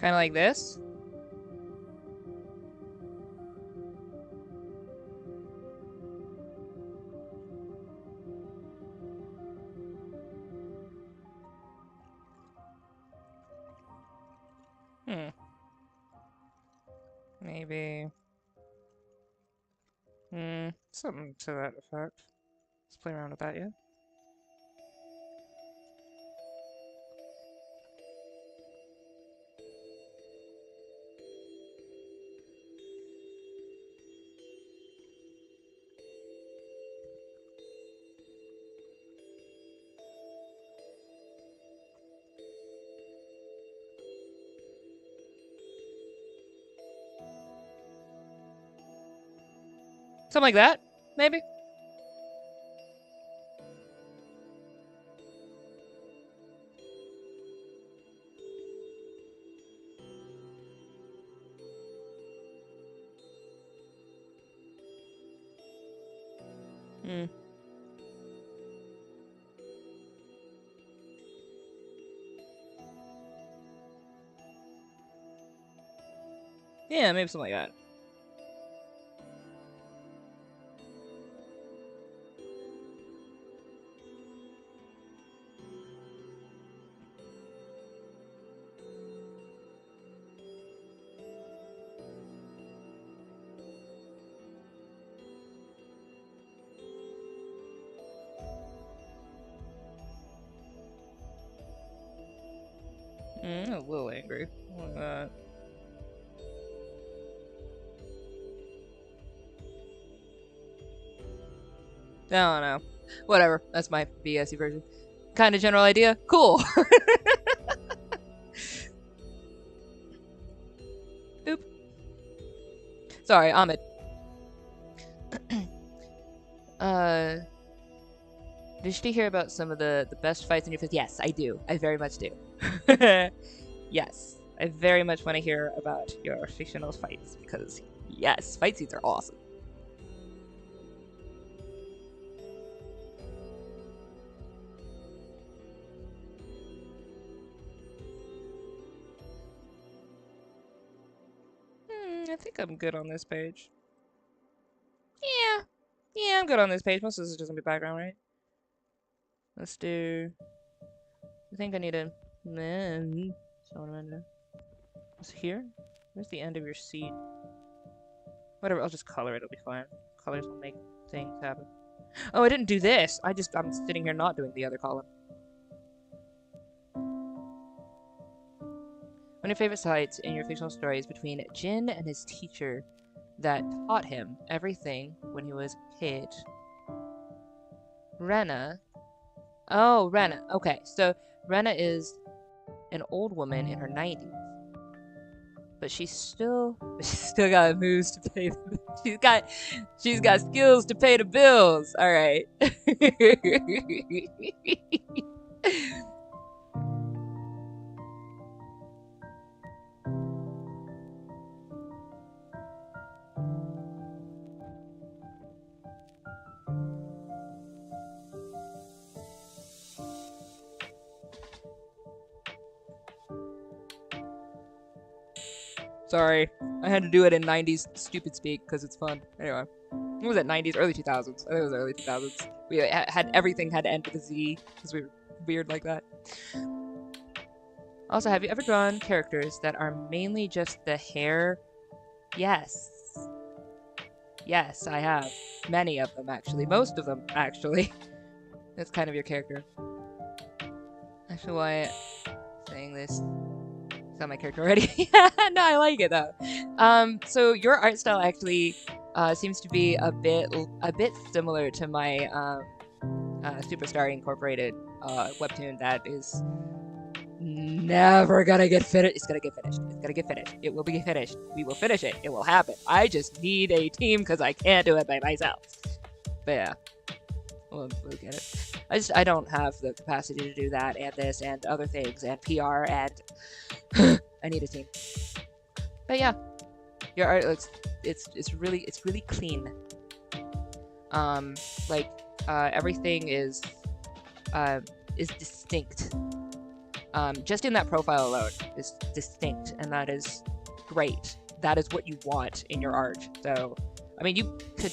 kind of like this. Hmm. Maybe. Something to that effect. Let's play around with that, yeah? Something like that, maybe? Hmm. Yeah, maybe something like that. I'm a little angry. I don't know. Whatever. That's my BSE version. Kind of general idea. Cool. Oop. Sorry, Ahmed. Did you hear about some of the best fights in your fifth? Yes, I do. I very much do. Yes, I very much want to hear about your fictional fights because yes, fight scenes are awesome. I think I'm good on this page. Yeah, yeah, I'm good on this page. Most of this is just gonna be background, right? Let's do. I think I need a. What's here? Where's the end of your seat? Whatever, I'll just color it. It'll be fine. Colors will make things happen. Oh, I didn't do this. I'm sitting here not doing the other column. One of your favorite sites in your fictional story is between Jin and his teacher that taught him everything when he was a kid. Rena. Oh, Rena. Okay, so Rena is an old woman in her 90s. But she's still got moves to pay. She's got skills to pay the bills. All right. Sorry, I had to do it in 90s stupid speak because it's fun. Anyway, what was it? 90s, early 2000s. I think it was early 2000s. We had everything had to end with a Z because we were weird like that. Also, have you ever drawn characters that are mainly just the hair? Yes. Yes, I have. Many of them, actually. Most of them, actually. That's kind of your character. Actually, why saying this? Not my character already. No, I like it though. So your art style actually seems to be a bit similar to my Superstar Incorporated webtoon that is never gonna get finished. It's gonna get finished. It's gonna get finished. It will be finished. We will finish it. It will happen. I just need a team because I can't do it by myself. But yeah, we'll get it. I don't have the capacity to do that and this and other things and PR and I need a team. But yeah, your art looks it's really clean. Everything is distinct. Just in that profile alone is distinct, and that is great. That is what you want in your art. So, I mean, you could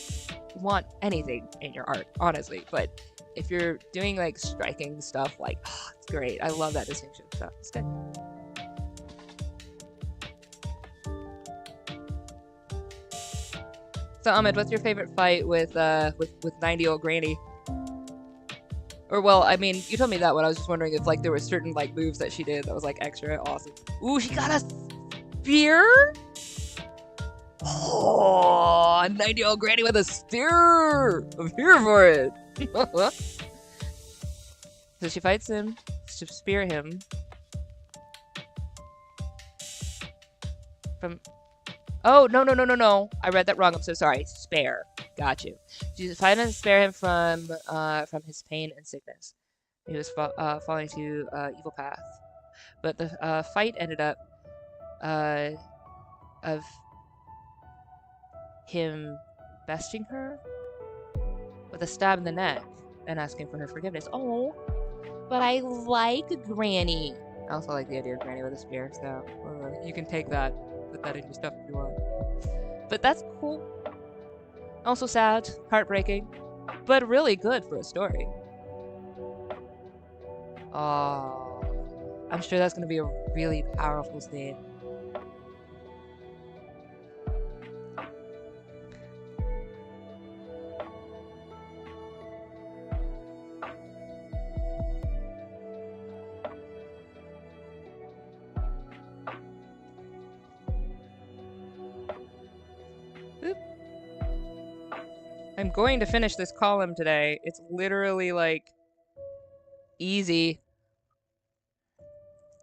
want anything in your art, honestly, but if you're doing like striking stuff, like, oh, it's great. I love that distinction. So it's good. So Ahmed, what's your favorite fight with 90-year-old Granny? Or well, I mean, you told me that one. I was just wondering if like there were certain like moves that she did that was like extra awesome. Ooh, she got a spear. Oh, 90-year-old Granny with a spear. I'm here for it. So she fights him to spear him from. Oh, no. I read that wrong. I'm so sorry. Spare. Got you. She's fighting to spare him from his pain and sickness. He was falling to evil path, but the fight ended up uh, of him besting her with a stab in the neck and asking for her forgiveness. Oh, but I like Granny. I also like the idea of Granny with a spear, so you can take that, put that in your stuff if you want. But that's cool. Also sad, heartbreaking, but really good for a story. Oh, I'm sure that's going to be a really powerful scene. Oop. I'm going to finish this column today. It's literally like easy.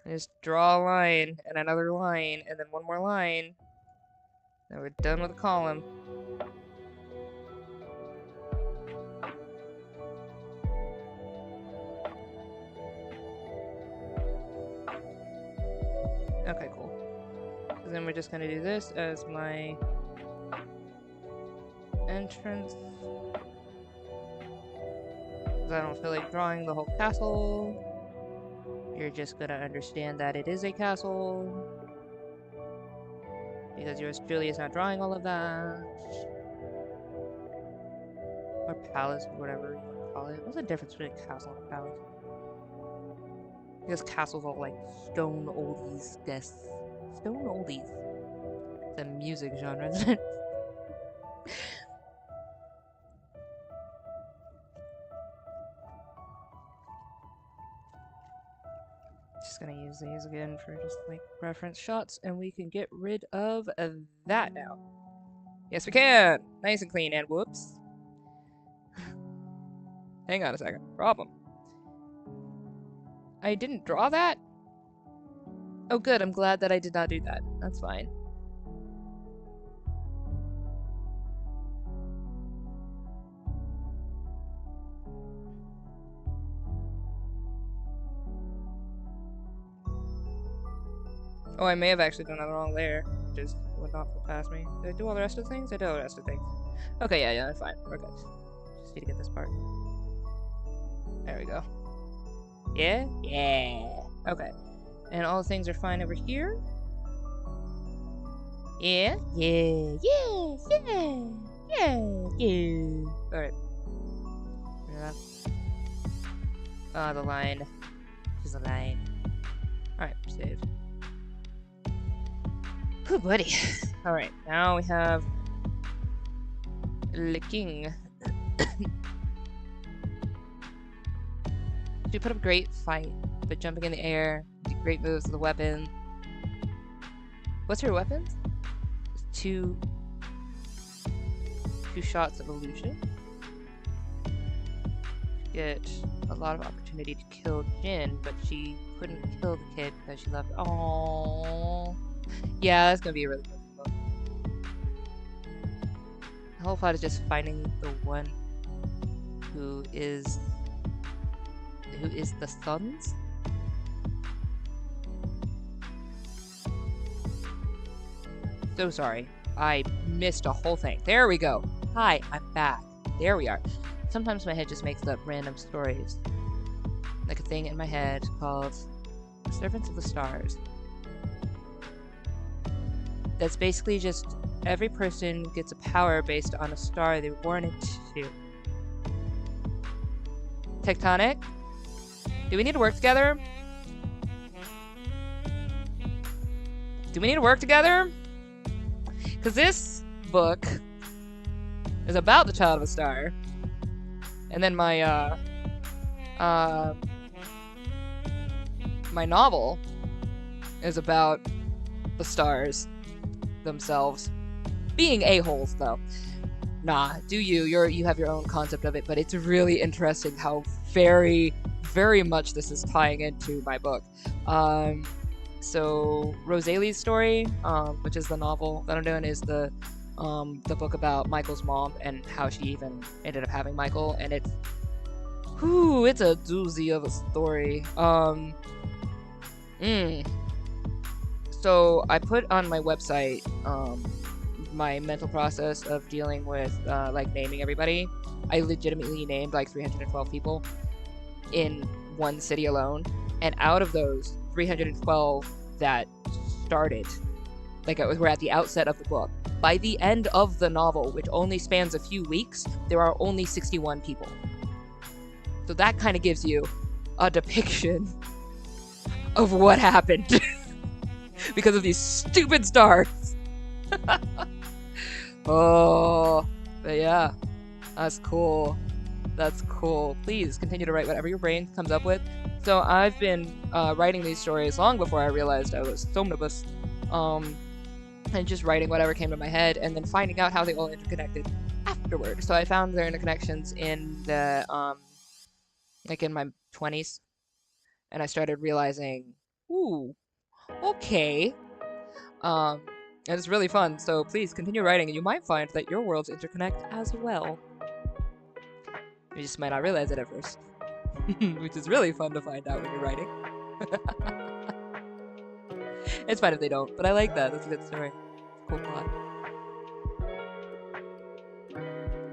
I just draw a line and another line and then one more line. Then we're done with the column. Okay, cool. So then we're just gonna do this as my entrance. Because I don't feel like drawing the whole castle. You're just gonna understand that it is a castle. Because yours truly is not drawing all of that. Or palace, or whatever you want to call it. What's the difference between a castle and a palace? Because castles are like stone oldies, guess. Stone oldies. It's a music genre, isn't it? Just gonna use these again for just like reference shots, and we can get rid of that now. Yes, we can! Nice and clean, and whoops. Hang on a second. Problem. I didn't draw that? Oh good, I'm glad that I did not do that. That's fine. Oh, I may have actually done that wrong there. Just would not put past me. Did I do all the rest of the things? I did all the rest of the things. Okay, yeah, that's fine. We're good. Just need to get this part. There we go. Yeah? Yeah. Okay. And all the things are fine over here. Yeah? Yeah. Yeah. Yeah. Yeah. Yeah. Alright. Ah, the line. Just a line. Alright, save. Ooh, buddy. Alright, now we have the king. She put up a great fight, but jumping in the air, do great moves with the weapon. What's her weapons? Two shots of illusion. Get a lot of opportunity to kill Jin, but she couldn't kill the kid because she left. Oh, yeah, that's gonna be a really good book. The whole plot is just finding the one who is the sons. So sorry, I missed a whole thing. There we go. Hi, I'm back. There we are. Sometimes my head just makes up random stories. Like a thing in my head called Servants of the Stars. That's basically just every person gets a power based on a star they were born into. Tectonic? Do we need to work together? Do we need to work together? Because this book is about the Child of a Star. And then my my novel is about the stars themselves. Being a-holes, though. Nah, do you. You have your own concept of it, but it's really interesting how very, very much this is tying into my book. So Rosalie's story, which is the novel that I'm doing, is the the book about Michael's mom and how she even ended up having Michael, and it's a doozy of a story. So I put on my website my mental process of dealing with like naming everybody. I legitimately named like 312 people in one city alone, and out of those 312 that started, like we're at the outset of the book, by the end of the novel, which only spans a few weeks, there are only 61 people. So that kind of gives you a depiction of what happened because of these stupid stars. Oh, but yeah, that's cool. That's cool. Please continue to write whatever your brain comes up with. So I've been writing these stories long before I realized I was somnibus, and just writing whatever came to my head, and then finding out how they all interconnected afterward. So I found their interconnections in the like in my 20s, and I started realizing, ooh, okay. And it's really fun. So please continue writing, and you might find that your worlds interconnect as well. You just might not realize it at first, which is really fun to find out when you're writing. It's fine if they don't, but I like that. That's a good story. Cool plot.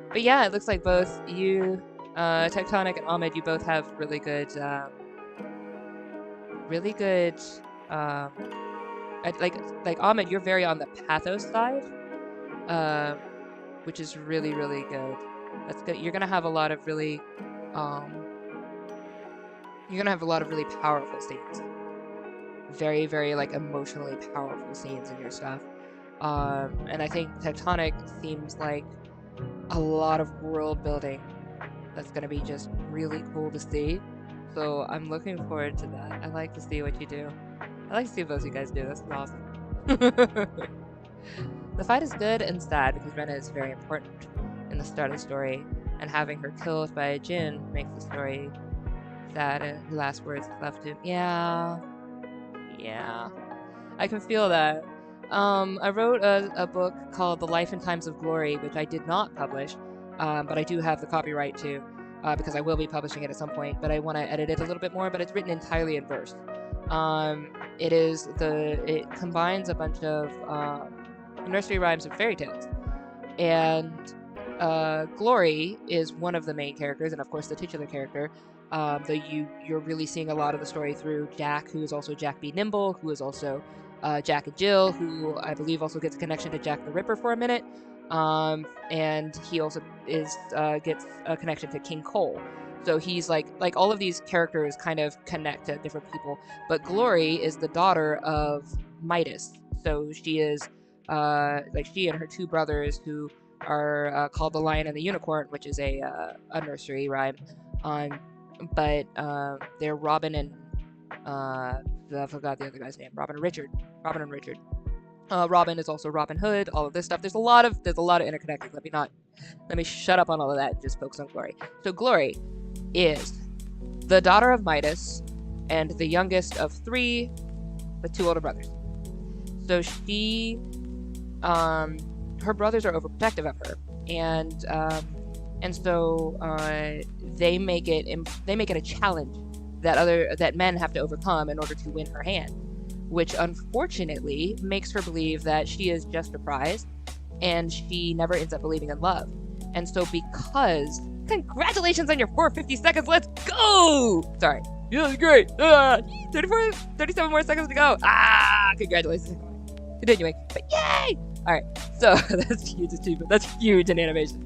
But yeah, it looks like both you, Tectonic and Ahmed, you both have really good, like Ahmed, you're very on the pathos side, which is really, really good. That's good. You're gonna have a lot of really powerful scenes. Very, very like emotionally powerful scenes in your stuff. And I think Tectonic seems like a lot of world building that's gonna be just really cool to see. So I'm looking forward to that. I like to see what you do. I like to see what both you guys do. That's awesome. The fight is good and sad because Rena is very important in the start of the story, and having her killed by a djinn makes the story sad, and her last words left him. Yeah. I can feel that. I wrote a book called The Life and Times of Glory, which I did not publish, but I do have the copyright to, because I will be publishing it at some point, but I want to edit it a little bit more, but it's written entirely in verse. It combines a bunch of nursery rhymes and fairy tales, and Glory is one of the main characters, and of course the titular character. Though you're really seeing a lot of the story through Jack, who is also Jack B. Nimble, who is also Jack and Jill, who I believe also gets a connection to Jack the Ripper for a minute, and he also gets a connection to King Cole. So he's like all of these characters kind of connect to different people. But Glory is the daughter of Midas, so she is she and her two brothers, who are called the Lion and the Unicorn, which is a nursery rhyme. But they're Robin and I forgot the other guy's name. Robin and Richard. Robin is also Robin Hood. All of this stuff. There's a lot of interconnecting. Let me shut up on all of that and just focus on Glory. So Glory is the daughter of Midas and the youngest of three, with two older brothers. So she, her brothers are overprotective of her, and so they make it a challenge that men have to overcome in order to win her hand, which unfortunately makes her believe that she is just a prize, and she never ends up believing in love. And so congratulations on your 450 seconds, let's go! Sorry. Yeah, great! 37 more seconds to go! Congratulations. Continuing. But yay! Alright, so that's huge achievement. That's huge in animation.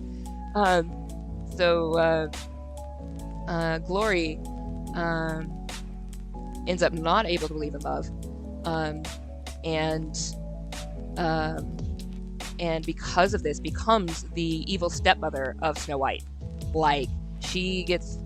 Glory ends up not able to believe in love, and because of this becomes the evil stepmother of Snow White. Like she gets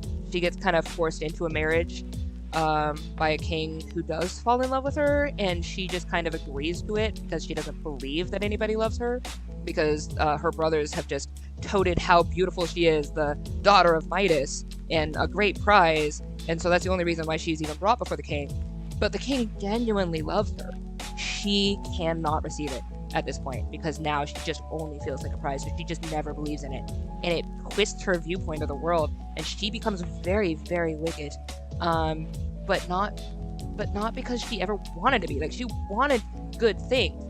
kind of forced into a marriage by a king who does fall in love with her, and she just kind of agrees to it because she doesn't believe that anybody loves her, because her brothers have just touted how beautiful she is, the daughter of Midas, and a great prize, and so that's the only reason why she's even brought before the king. But the king genuinely loves her. She cannot receive it. at this point, because now she just only feels like a prize, so she just never believes in it. And it twists her viewpoint of the world, and she becomes very, very wicked. Um, but not because she ever wanted to be. Like, she wanted good things.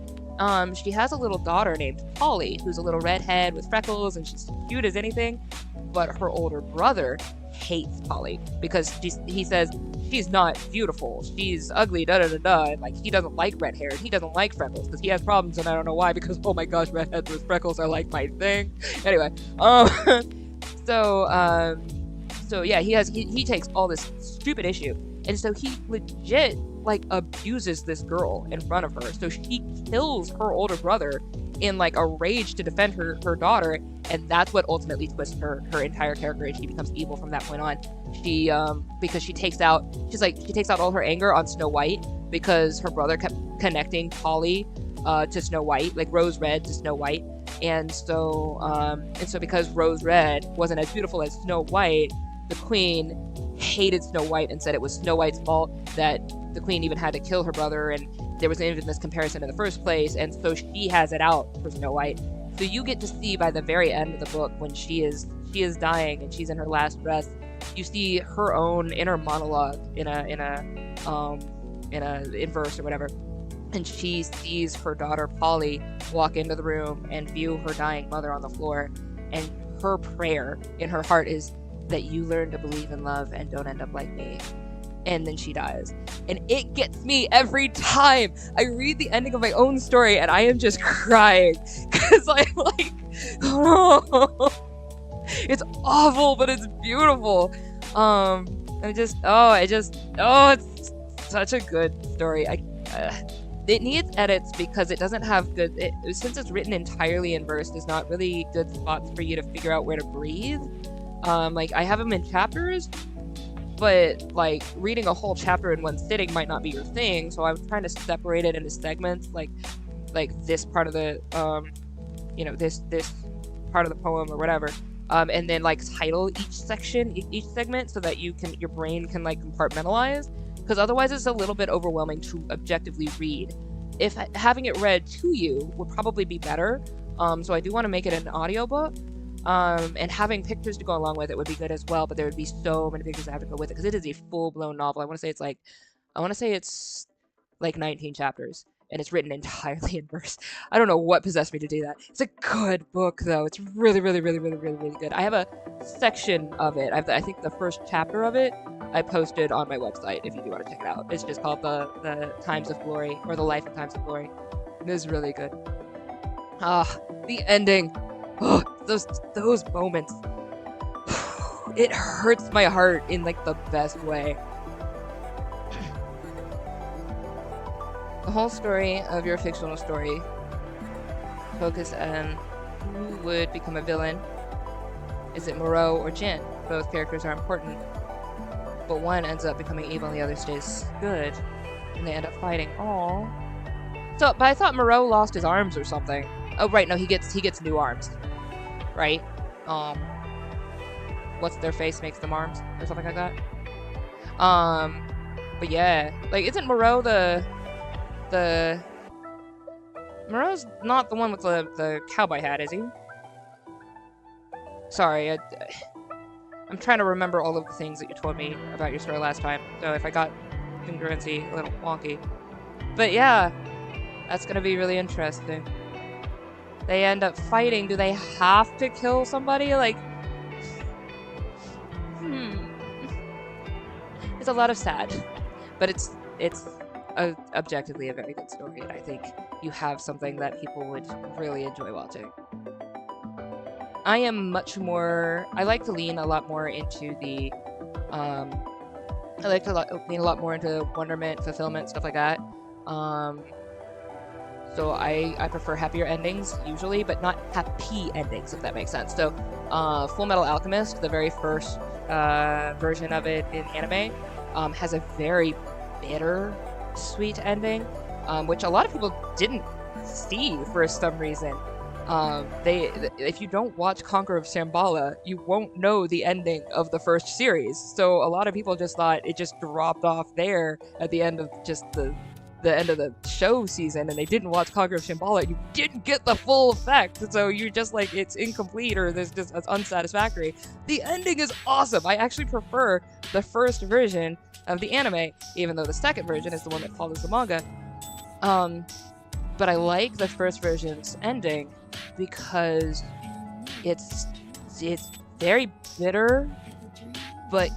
She has a little daughter named Polly, who's a little redhead with freckles, and she's cute as anything. But her older brother hates Polly because he says she's not beautiful, she's ugly, da da da da. And like, he doesn't like red hair, he doesn't like freckles because he has problems, and I don't know why. Because oh my gosh, redheads with freckles are like my thing. Anyway, so so yeah, he takes all this stupid issue, and so he legit like abuses this girl in front of her. So she kills her older brother in like a rage to defend her daughter, and that's what ultimately twists her entire character, and she becomes evil from that point on. She because she takes out all her anger on Snow White, because her brother kept connecting Polly to Snow White, like Rose Red to Snow White, and so because Rose Red wasn't as beautiful as Snow White, the queen hated Snow White and said it was Snow White's fault that the queen even had to kill her brother, and there was an infamous comparison in the first place, and so she has it out for Snow White. So you get to see by the very end of the book, when she is dying and she's in her last breath, you see her own inner monologue in verse or whatever, and she sees her daughter Polly walk into the room and view her dying mother on the floor, and her prayer in her heart is that you learn to believe in love and don't end up like me. And then she dies. And it gets me every time I read the ending of my own story, and I am just crying. Because I'm like, oh, it's awful, but it's beautiful. It's such a good story. It needs edits because it doesn't have since it's written entirely in verse, there's not really good spots for you to figure out where to breathe. Like, I have them in chapters, but like reading a whole chapter in one sitting might not be your thing, so I'm trying to separate it into segments, like this part of the this part of the poem or whatever, and then like title each section, each segment, so that your brain can like compartmentalize, because otherwise it's a little bit overwhelming to objectively read. If having it read to you would probably be better, so I do want to make it an audiobook. And having pictures to go along with it would be good as well, but there would be so many pictures that have to go with it, because it is a full-blown novel. I want to say it's like 19 chapters, and it's written entirely in verse. I don't know what possessed me to do that. It's a good book, though. It's really, really, really, really, really, really good. I have a section of it. I think the first chapter of it I posted on my website if you do want to check it out. It's just called the Times of Glory, or the Life and Times of Glory. It is really good. The ending. Oh, those moments. It hurts my heart in like the best way. The whole story of your fictional story focus on who would become a villain. Is it Moreau or Jin? Both characters are important, but one ends up becoming evil and the other stays good, and they end up fighting. Aww. So, but I thought Moreau lost his arms or something. Oh right, no, he gets new arms. Right? What's their face makes them arms or something like that. But yeah, like, isn't Moreau Moreau's not the one with the cowboy hat, is he? Sorry, I'm trying to remember all of the things that you told me about your story last time, so if I got congruency a little wonky. But yeah, that's gonna be really interesting. They end up fighting. Do they have to kill somebody? Like, It's a lot of sad, but it's objectively a very good story, and I think you have something that people would really enjoy watching. I like to lean a lot more into the, lean a lot more into wonderment, fulfillment, stuff like that. So I prefer happier endings, usually, but not happy endings, if that makes sense. So, Full Metal Alchemist, the very first version of it in anime, has a very bitter, sweet ending, which a lot of people didn't see for some reason. If you don't watch Conqueror of Shambhala, you won't know the ending of the first series. So a lot of people just thought it just dropped off there at the end of just the the end of the show season and they didn't watch Conquer of Shambhala, you didn't get the full effect. So you're just like, it's incomplete or there's just it's unsatisfactory. The ending is awesome. I actually prefer the first version of the anime, even though the second version is the one that follows the manga. But I like the first version's ending because it's very bitter, but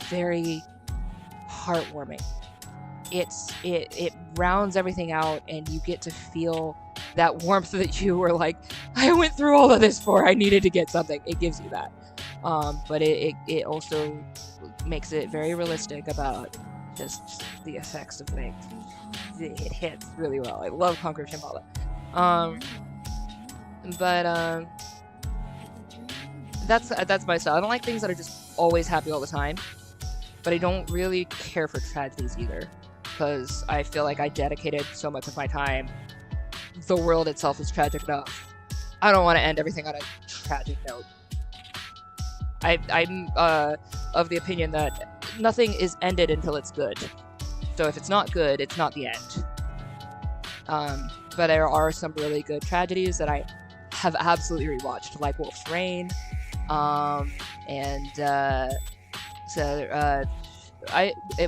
very heartwarming. It rounds everything out, and you get to feel that warmth that you were like, I went through all of this for. I needed to get something. It gives you that, but it also makes it very realistic about just the effects of things. It hits really well. I love Conquer of Shambhala, but that's my style. I don't like things that are just always happy all the time, but I don't really care for tragedies either, because I feel like I dedicated so much of my time. The world itself is tragic enough. I don't want to end everything on a tragic note. I'm of the opinion that nothing is ended until it's good. So if it's not good, it's not the end. But there are some really good tragedies that I have absolutely rewatched, like Wolf's Rain,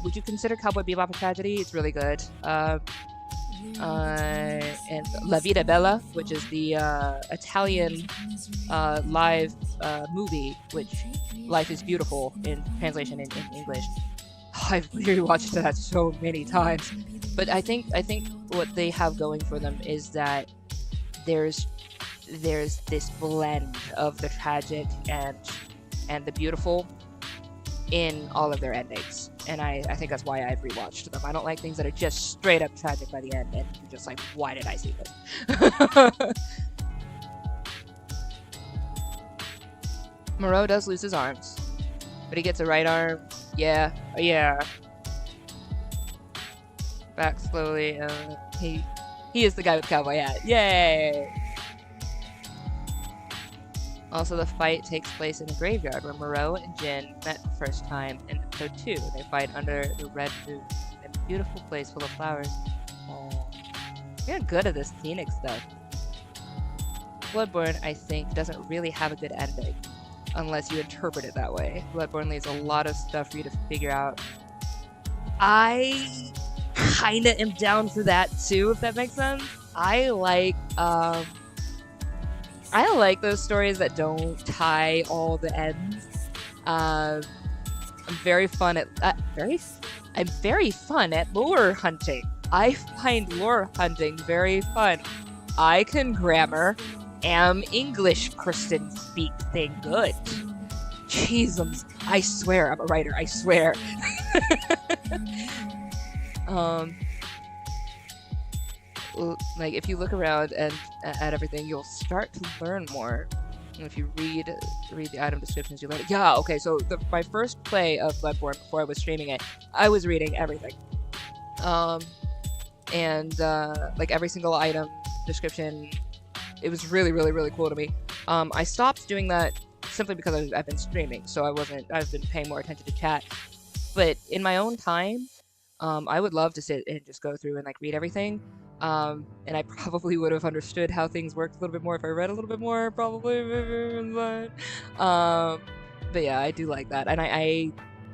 would you consider Cowboy Bebop a tragedy? It's really good. And La Vida Bella, which is the Italian live movie, which Life is Beautiful in translation in English. I've rewatched that so many times, but I think what they have going for them is that there's this blend of the tragic and the beautiful in all of their endings, and I think that's why I've rewatched them. I don't like things that are just straight up tragic by the end, and you're just like, why did I see this? Moreau does lose his arms, but he gets a right arm. Yeah. Back slowly. He is the guy with the cowboy hat. Yay! Also, the fight takes place in a graveyard where Moreau and Jin met the first time in episode 2. They fight under the red moon in a beautiful place full of flowers. Oh, you're good at this scenic stuff. Bloodborne, I think, doesn't really have a good ending, unless you interpret it that way. Bloodborne leaves a lot of stuff for you to figure out. I kinda am down for that too, if that makes sense. I like those stories that don't tie all the ends. I'm very fun at lore hunting. I find lore hunting very fun. I can grammar, am English person, speak thing good. Jeezums, I swear I'm a writer. I swear. Like, if you look around and at everything, you'll start to learn more. And if you read the item descriptions, you learn. Yeah, okay. So my first play of Bloodborne before I was streaming it, I was reading everything, and like every single item description. It was really, really, really cool to me. I stopped doing that simply because I've been streaming, so I've been paying more attention to chat. But in my own time, I would love to sit and just go through and like read everything. And I probably would have understood how things worked a little bit more if I read a little bit more, probably. But yeah, I do like that, and I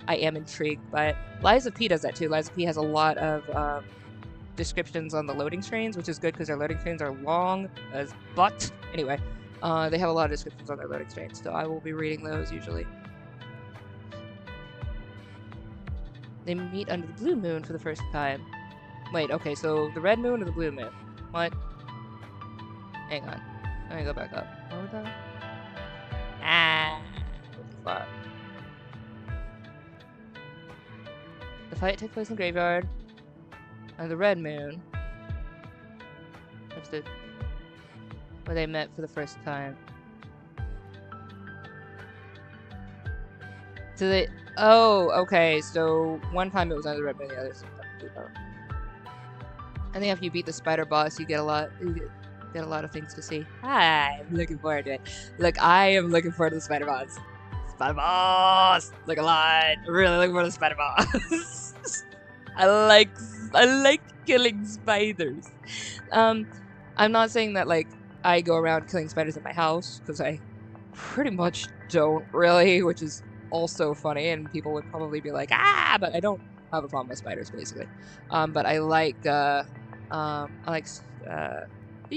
am intrigued by it. Lies of P does that too. Lies of P has a lot of descriptions on the loading screens, which is good because their loading screens are long as butt. Anyway, they have a lot of descriptions on their loading screens, so I will be reading those usually. They meet under the blue moon for the first time. Wait, okay, so the red moon or the blue moon? What? Hang on. Let me go back up. What was that? Ah! What the fuck? The fight took place in the graveyard. And the red moon. That's where they met for the first time. So they... Oh, okay, so one time it was under the red moon, the other time blue moon. I think after you beat the spider boss, you get a lot of things to see. Hi, I'm looking forward to it. Look, I am looking forward to the spider boss. Spider boss! Look a lot. I'm really looking forward to the spider boss. I like I like killing spiders. I'm not saying that like I go around killing spiders in my house, because I pretty much don't really, which is also funny, and people would probably be like, ah, but I don't have a problem with spiders, basically. But I like, you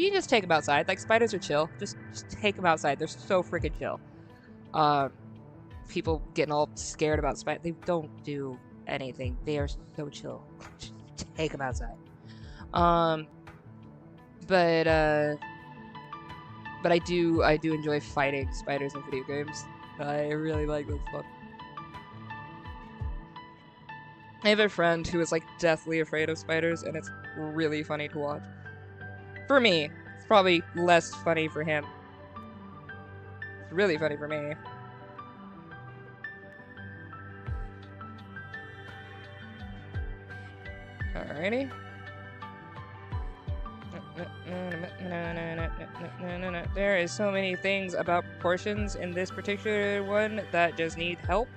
can just take them outside. Like, spiders are chill. Just take them outside. They're so freaking chill. People getting all scared about spiders. They don't do anything. They are so chill. Just take them outside. But I do enjoy fighting spiders in video games. I really like this fun. I have a friend who is like deathly afraid of spiders, and it's really funny to watch. For me, it's probably less funny for him. It's really funny for me. Alrighty. There is so many things about proportions in this particular one that just need help.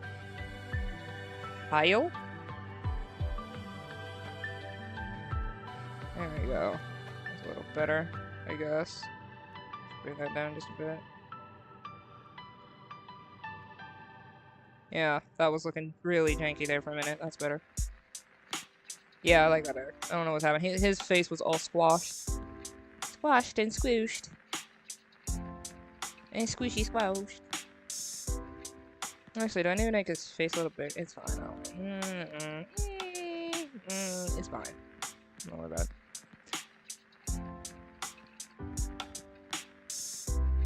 Kyle? There we go. That's a little better, I guess. Bring that down just a bit. Yeah, that was looking really janky there for a minute. That's better. Yeah, I like that better. I don't know what's happening. His face was all squashed. Squashed and squished. And squishy squashed. Actually, do I need to make his face a little big? It's fine. It's fine. Don't worry about it.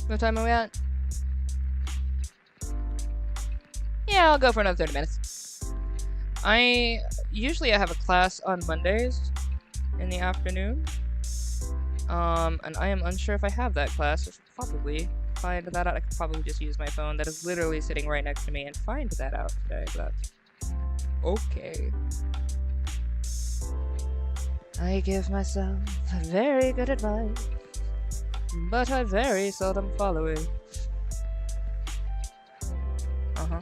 What time are we at? Yeah, I'll go for another 30 minutes. Usually I have a class on Mondays in the afternoon. And I am unsure if I have that class. I should probably find that out. I could probably just use my phone that is literally sitting right next to me and find that out today. But okay. I give myself very good advice, but I very seldom follow it. Uh-huh.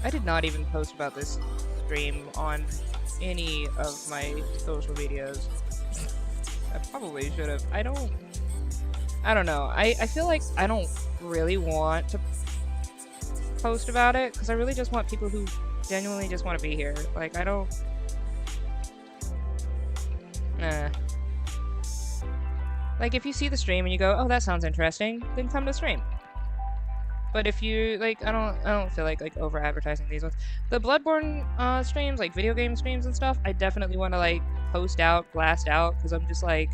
I did not even post about this stream on any of my social medias. I probably should have. I don't know. I feel like I don't really want to post about it, because I really just want people who genuinely just want to be here. Like, I don't... Like, if you see the stream and you go, oh, that sounds interesting, then come to stream. But if you, like, I don't feel like over-advertising these ones. The Bloodborne streams, like, video game streams and stuff, I definitely want to, like, post out, blast out, because I'm just like,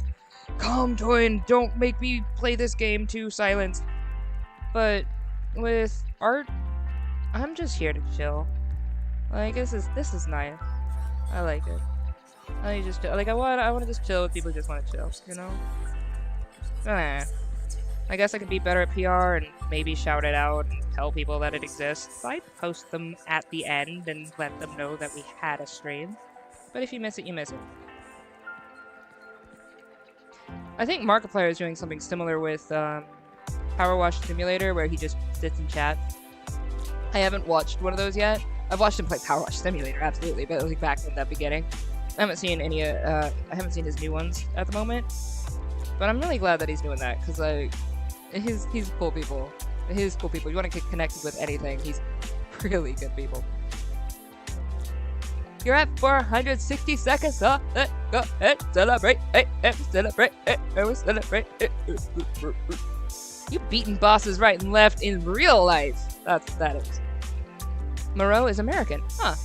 come join, don't make me play this game too, silence. But with art, I'm just here to chill. Like, this is nice. I like it. I just, like, I want to just chill with people who just want to chill, you know? I guess I could be better at PR and maybe shout it out and tell people that it exists. So I post them at the end and let them know that we had a stream. But if you miss it, you miss it. I think Markiplier is doing something similar with Power Wash Simulator, where he just sits and chats. I haven't watched one of those yet. I've watched him play Power Wash Simulator, absolutely, but like back in the beginning. I haven't seen any. I haven't seen his new ones at the moment. But I'm really glad that he's doing that, because like, he's cool people. He's cool people. You want to get connected with anything, he's really good people. You're at 460 seconds. Go ahead, celebrate. Celebrate. Celebrate. You beating bosses right and left in real life. That's what that is. Moreau is American, huh?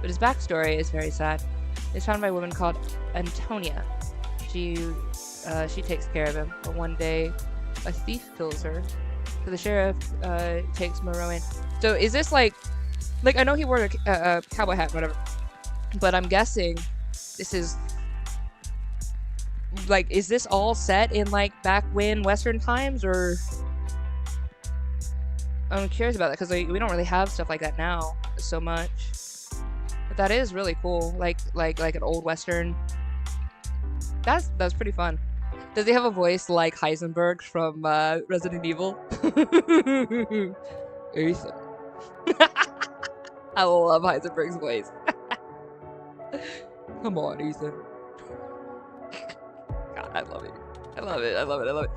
But his backstory is very sad. It's found by a woman called Antonia. She takes care of him, but one day a thief kills her. So the sheriff takes Moreau in. So is this like I know he wore a cowboy hat, whatever, but I'm guessing this is like, is this all set in like back when Western times, or I'm curious about that, because we don't really have stuff like that now so much. But That is really cool. Like an old western. That's pretty fun. Does he have a voice like Heisenberg from Resident Evil? Ethan. I love Heisenberg's voice. Come on, Ethan. God, I love it. I love it. I love it. I love it.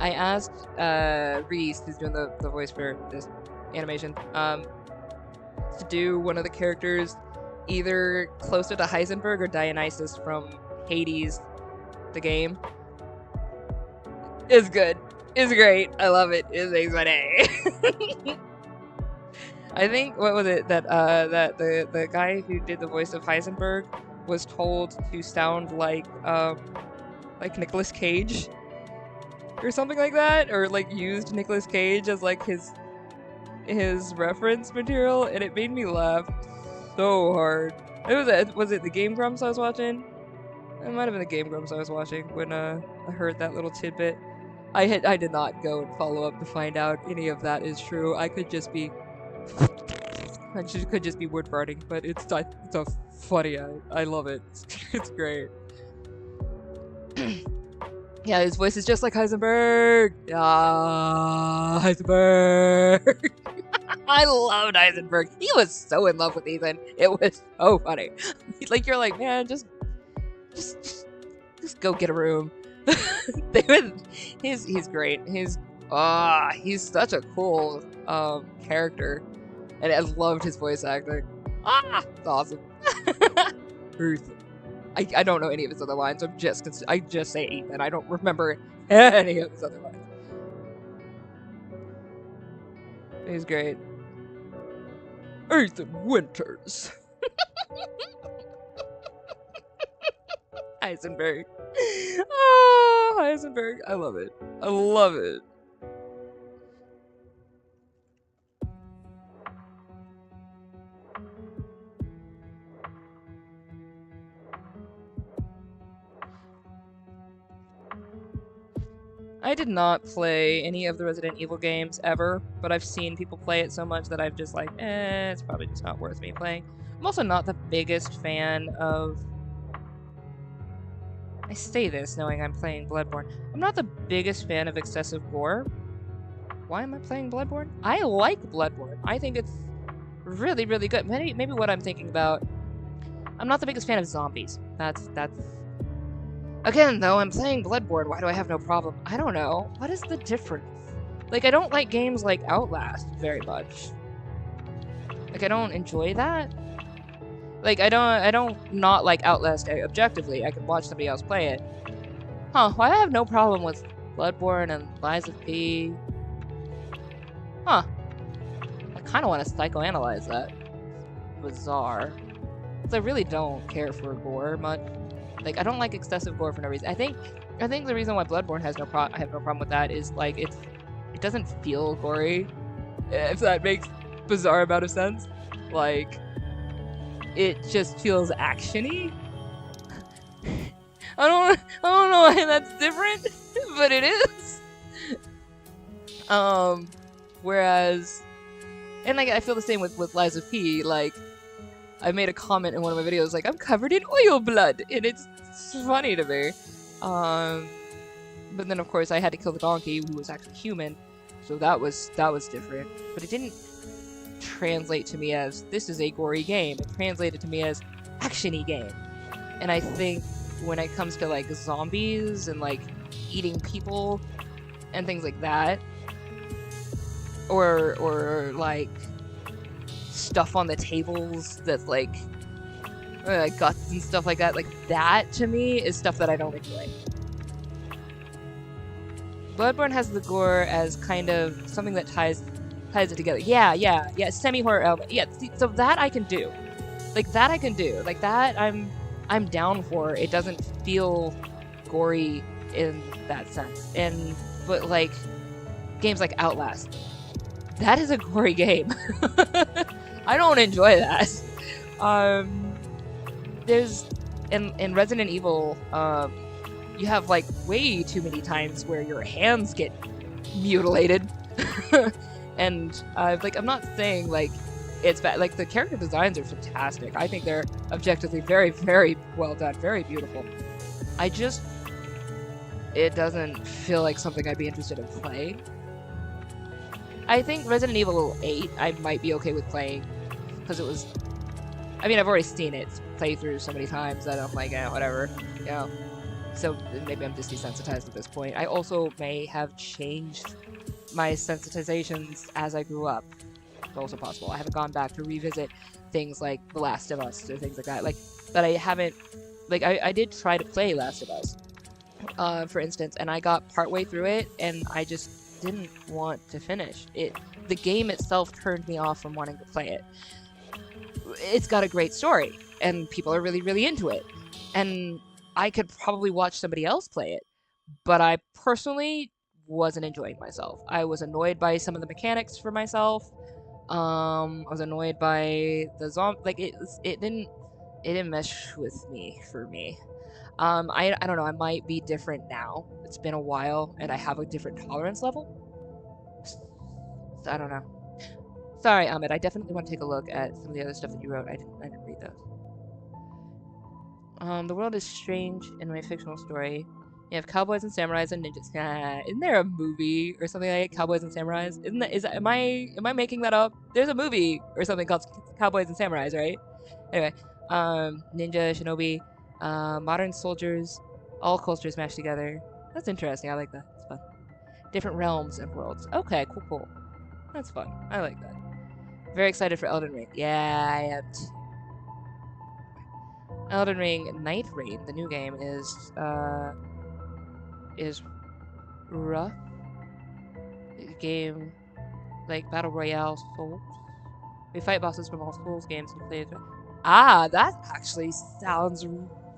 I asked Reese, who's doing the voice for this animation, to do one of the characters either closer to Heisenberg or Dionysus from Hades, the game. It's good. It's great. I love it. It's funny. I think, what was it, that the guy who did the voice of Heisenberg was told to sound like Nicolas Cage or something like that, or like used Nicolas Cage as like his reference material, and it made me laugh so hard. Was it the Game Grumps I was watching? It might have been the Game Grumps I was watching when I heard that little tidbit. I did not go and follow up to find out any of that is true. I could just be word farting, but it's so funny. I love it. It's great. Yeah, his voice is just like Heisenberg. Ah, Heisenberg. I loved Heisenberg. He was so in love with Ethan. It was so funny. Like, you're like, man, just go get a room. He's great. He's such a cool character, and I loved his voice acting. It's awesome. Ruth. I don't know any of his other lines. I just say Ethan. I don't remember any of his other lines. He's great. Ethan Winters. Heisenberg. Oh, Heisenberg. I love it. I love it. I did not play any of the Resident Evil games ever, but I've seen people play it so much that I've just like, it's probably just not worth me playing. I'm also not the biggest fan of... I say this knowing I'm playing Bloodborne. I'm not the biggest fan of excessive gore. Why am I playing Bloodborne? I like Bloodborne. I think it's really, really good. Maybe what I'm thinking about... I'm not the biggest fan of zombies. That's... Again, though, I'm playing Bloodborne. Why do I have no problem? I don't know. What is the difference? Like, I don't like games like Outlast very much. Like, I don't enjoy that. Like, I don't not like Outlast objectively. I can watch somebody else play it. Huh, why I have no problem with Bloodborne and Lies of P. Huh. I kind of want to psychoanalyze that. Bizarre. Because I really don't care for gore much. Like, I don't like excessive gore for no reason. I think the reason why Bloodborne has I have no problem with that is, like, it doesn't feel gory, if that makes bizarre amount of sense. Like, it just feels action-y. I don't know why that's different, but it is. Whereas, and like, I feel the same with Lies of P. Like, I made a comment in one of my videos like, I'm covered in oil blood, and it's funny to me. But then of course I had to kill the donkey, who was actually human, so that was different. But it didn't translate to me as, this is a gory game. It translated to me as, action-y game. And I think when it comes to like zombies and like eating people and things like that, or like stuff on the tables that's like guts and stuff like that to me is stuff that I don't enjoy. Bloodborne has the gore as kind of something that ties it together. Yeah, semi-horror element. Yeah, so that I can do. Like, that I can do. Like, that I'm down for. It doesn't feel gory in that sense. But like, games like Outlast, that is a gory game. I don't enjoy that. There's in Resident Evil, you have like way too many times where your hands get mutilated. And like, I'm not saying like it's bad. Like, the character designs are fantastic. I think they're objectively very, very well done, very beautiful. I just, it doesn't feel like something I'd be interested in playing. I think Resident Evil 8 I might be okay with playing because it was, I mean, I've already seen it play through so many times that I'm like, whatever, you know. So maybe I'm just desensitized at this point. I also may have changed my sensitizations as I grew up. It's also possible. I haven't gone back to revisit things like The Last of Us or things like that. Like, but I haven't, like, I did try to play Last of Us, for instance, and I got partway through it, and I just didn't want to finish it. The game itself turned me off from wanting to play it. It's got a great story, and people are really, really into it. And I could probably watch somebody else play it, but I personally wasn't enjoying myself. I was annoyed by some of the mechanics for myself. I was annoyed by the zombie. Like, it didn't mesh with me for me. I don't know. I might be different now. It's been a while, and I have a different tolerance level. So I don't know. Sorry, Ahmed. I definitely want to take a look at some of the other stuff that you wrote. I didn't read those. The world is strange in my fictional story. You have cowboys and samurais and ninjas. Isn't there a movie or something like Cowboys and Samurais? Am I making that up? There's a movie or something called Cowboys and Samurais, right? Anyway, ninja, shinobi, modern soldiers, all cultures mashed together. That's interesting. I like that. It's fun. Different realms and worlds. Okay, cool. That's fun. I like that. Very excited for Elden Ring. Yeah, I am too. Elden Ring Night Rain, the new game, is rough. Game like Battle Royale Souls. We fight bosses from all Souls games and play. Ah, that actually sounds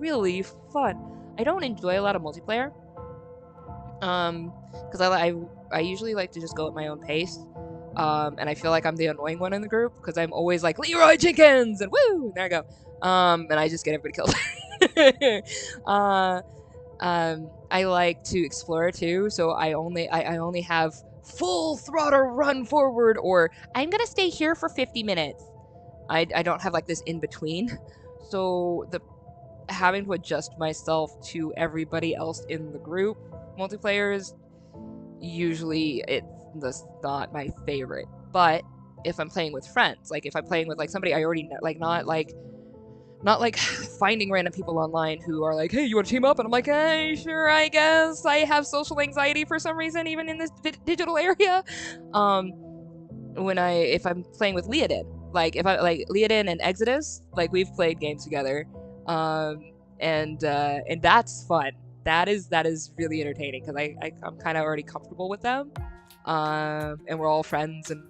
really fun. I don't enjoy a lot of multiplayer. Because I usually like to just go at my own pace. And I feel like I'm the annoying one in the group because I'm always like Leroy Jenkins and woo, and there I go. And I just get everybody killed. I like to explore too, so I only have full throttle run forward, or I'm gonna stay here for 50 minutes. I don't have like this in between, so the having to adjust myself to everybody else in the group multiplayers, usually it's just not my favorite. But if I'm playing with friends, like if I'm playing with like somebody I already know, like not like finding random people online who are like, hey, you want to team up? And I'm like, hey, sure, I guess. I have social anxiety for some reason, even in this digital area. If I'm playing with Leodin, like if I like Leodin and Exodus, like we've played games together, and that's fun. That is really entertaining because I'm kind of already comfortable with them, and we're all friends and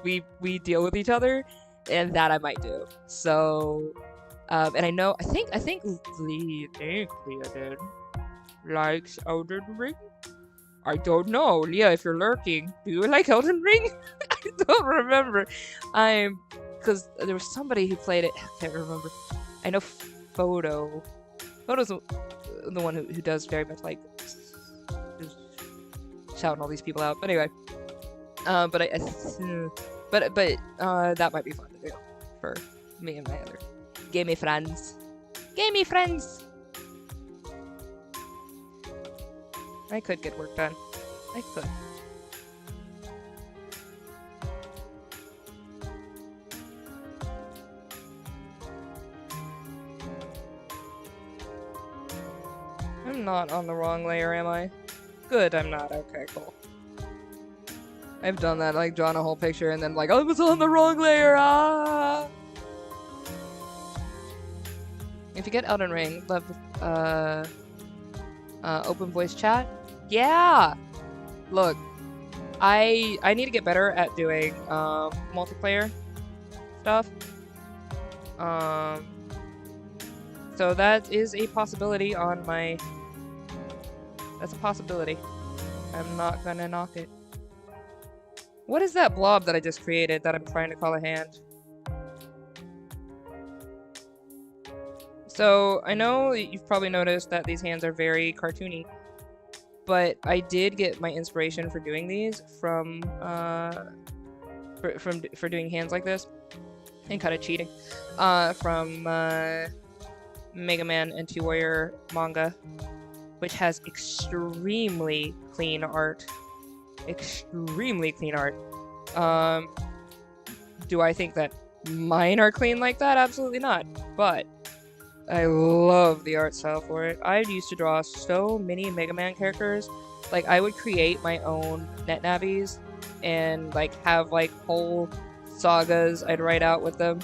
we deal with each other, and that I might do. So, and I think Leodin likes Elden Ring. I don't know, Leah, if you're lurking. Do you like Elden Ring? I don't remember. Because there was somebody who played it. I can't remember. I know Photo's the one who does very much like just shouting all these people out. But anyway, but that might be fun to do for me and my other gamey friends. Gamey friends. I could get work done. I could. I'm not on the wrong layer, am I? Good, I'm not. Okay, cool. I've done that, like drawn a whole picture and then like, I was on the wrong layer, ah! If you get Elden Ring, love open voice chat. Yeah! Look, I need to get better at doing multiplayer stuff. So that is a possibility on my... That's a possibility. I'm not gonna knock it. What is that blob that I just created that I'm trying to call a hand? So, I know you've probably noticed that these hands are very cartoony, but I did get my inspiration for doing these from for doing hands like this and kind of cheating. From Mega Man and Two Warrior manga, which has extremely clean art. Extremely clean art. Do I think that mine are clean like that? Absolutely not. But I love the art style for it. I used to draw so many Mega Man characters. Like, I would create my own netnavies and, like, have, like, whole sagas I'd write out with them.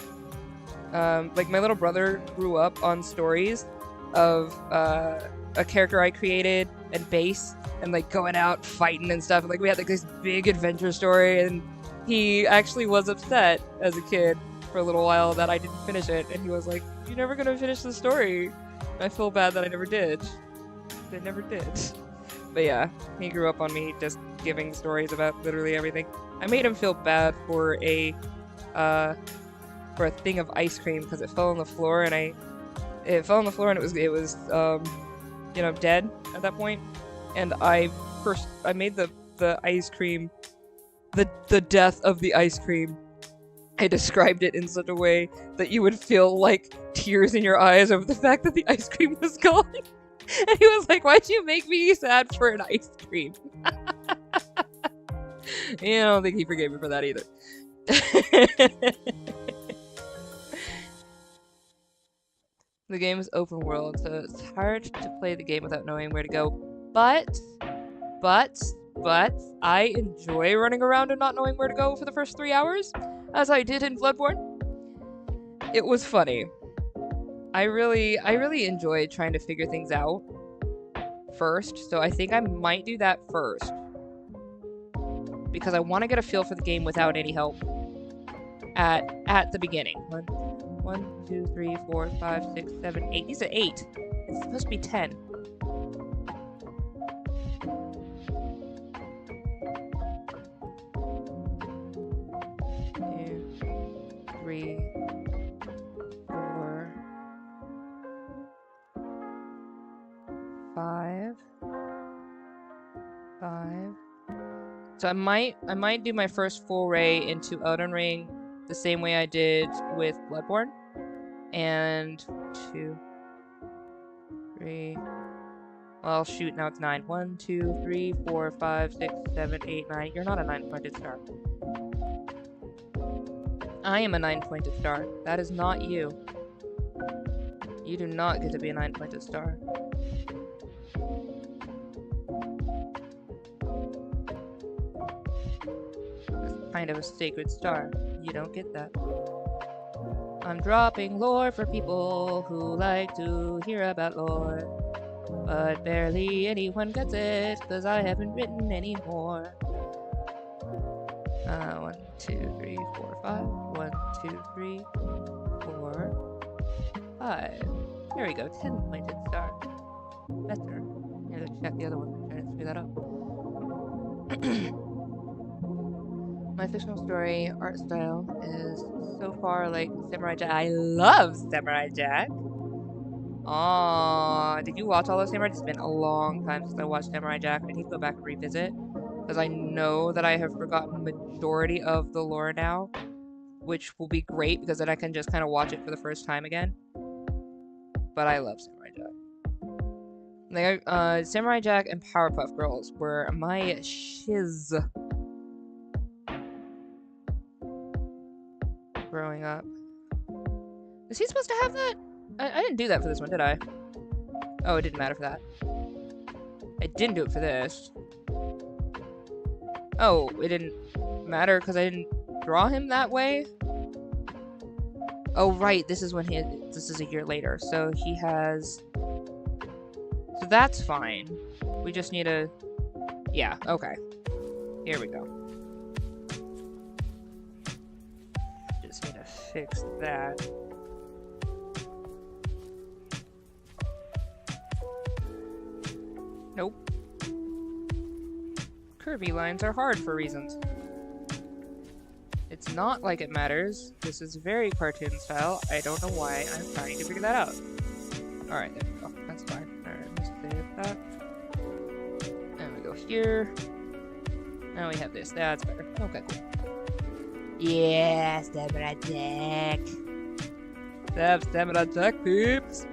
Like, my little brother grew up on stories of a character I created and base and, like, going out fighting and stuff. And, like, we had, like, this big adventure story, and he actually was upset as a kid for a little while that I didn't finish it. And he was like, "You're never gonna finish the story." And I feel bad that I never did. I never did. But yeah, he grew up on me just giving stories about literally everything. I made him feel bad for a thing of ice cream because it fell on the floor, and it fell on the floor, and it was you know, dead at that point. And I made the ice cream, the death of the ice cream. I described it in such a way that you would feel like tears in your eyes over the fact that the ice cream was gone. And he was like, "Why'd you make me sad for an ice cream?" Yeah, I don't think he forgave me for that either. The game is open world, so it's hard to play the game without knowing where to go. But, I enjoy running around and not knowing where to go for the first 3 hours, as I did in Bloodborne. It was funny. I really enjoyed trying to figure things out first, so I think I might do that first. Because I want to get a feel for the game without any help at the beginning. 1, 2, 3, 4, 5, 6, 7, 8. These are 8. It's supposed to be 10. 2, 3, 4, 5. So I might do my first foray into Elden Ring the same way I did with Bloodborne. And 2, 3. Well, shoot, now it's 9. 1, 2, 3, 4, 5, 6, 7, 8, 9. You're not a 9-pointed star. I am a 9-pointed star. That is not you. You do not get to be a 9-pointed star. That's kind of a sacred star. You don't get that. I'm dropping lore for people who like to hear about lore. But barely anyone gets it, cause I haven't written any more. 1, 2, 3, 4, 5. 1, 2, 3, 4, 5. There we go, 10-pointed star. Better. Yeah, let's check the other one. Trying to screw that up. My fictional story art style is so far like Samurai Jack. I love Samurai Jack. Aww, did you watch all those Samurai? It's been a long time since I watched Samurai Jack. I need to go back and revisit, because I know that I have forgotten the majority of the lore now, which will be great because then I can just kind of watch it for the first time again. But I love Samurai Jack. Like, Samurai Jack and Powerpuff Girls were my shiz growing up. Is he supposed to have that? I didn't do that for this one, did I? Oh, it didn't matter for that. I didn't do it for this. Oh, it didn't matter because I didn't draw him that way? Oh, right, this is a year later, so he has... So that's fine. We just need a... Yeah, okay. Here we go. Just need to fix that. Nope. Curvy lines are hard for reasons. It's not like it matters. This is very cartoon style. I don't know why. I'm trying to figure that out. Alright, there we go. That's fine. Alright, let's save that. And we go here. Now we have this. That's better. Okay, cool. Yeah, stamina attack. Stamina attack, peeps.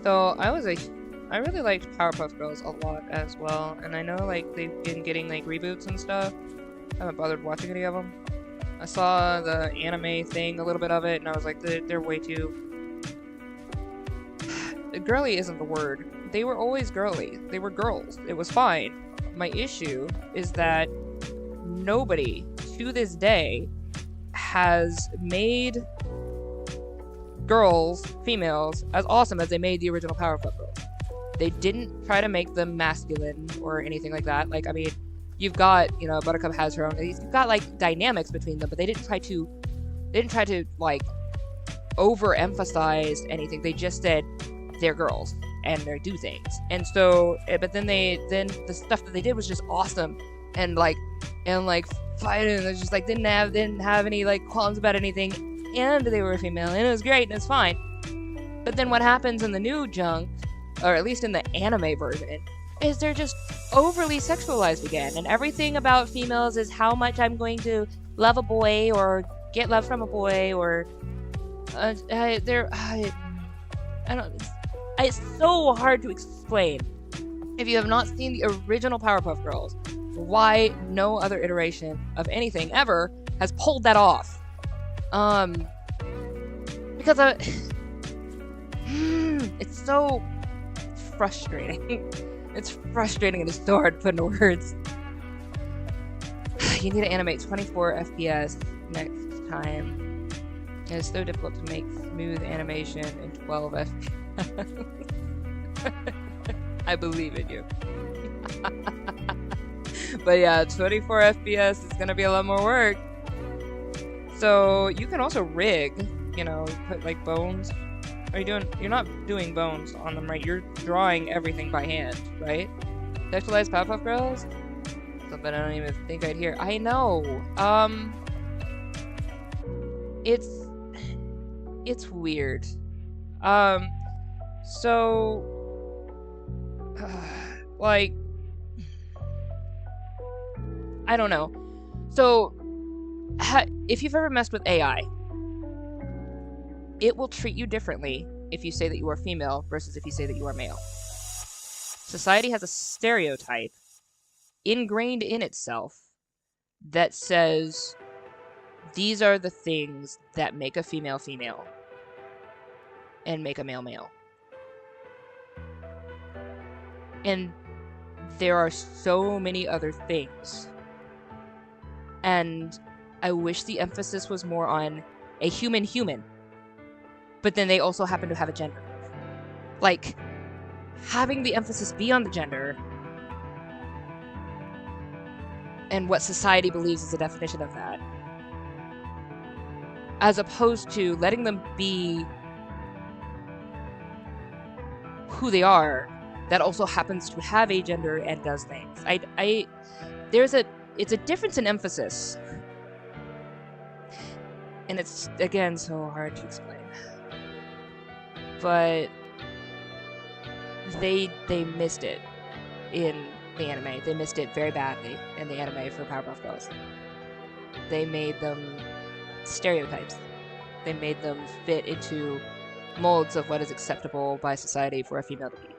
So I really liked Powerpuff Girls a lot as well, and I know like they've been getting like reboots and stuff. I haven't bothered watching any of them. I saw the anime thing, a little bit of it, and I was like, they're way too girly isn't the word. They were always girly. They were girls. It was fine. My issue is that nobody to this day has made girls, females, as awesome as they made the original Powerpuff Girls. They didn't try to make them masculine or anything like that. Like, I mean, you've got, you know, Buttercup has her own. You've got like dynamics between them, but they didn't try to like overemphasize anything. They just said they're girls and they do things. And so, but then the stuff that they did was just awesome and fighting. It's just like didn't have any like qualms about anything, and they were female, and it was great and it's fine. But then what happens in the new junk, or at least in the anime version, is they're just overly sexualized again, and everything about females is how much I'm going to love a boy or get love from a boy, or I don't. It's so hard to explain if you have not seen the original Powerpuff Girls why no other iteration of anything ever has pulled that off. Because it's so frustrating. It's frustrating and it's so hard to put into words. You need to animate 24 FPS next time. And it's so difficult to make smooth animation in 12 FPS. I believe in you. But yeah, 24 FPS is gonna be a lot more work. So you can also rig, you know, put like bones. You're not doing bones on them, right? You're drawing everything by hand, right? Sexualized Powerpuff Girls? Something I don't even think I'd hear. I know. It's weird. So, like, I don't know. So, if you've ever messed with AI, it will treat you differently if you say that you are female versus if you say that you are male. Society has a stereotype ingrained in itself that says these are the things that make a female female and make a male male. And there are so many other things. And I wish the emphasis was more on a human human. But then they also happen to have a gender. Like, having the emphasis be on the gender and what society believes is the definition of that, as opposed to letting them be who they are, that also happens to have a gender and does things. It's a difference in emphasis. And it's, again, so hard to explain. But they missed it in the anime. They missed it very badly in the anime for Powerpuff Girls. They made them stereotypes. They made them fit into molds of what is acceptable by society for a female to be.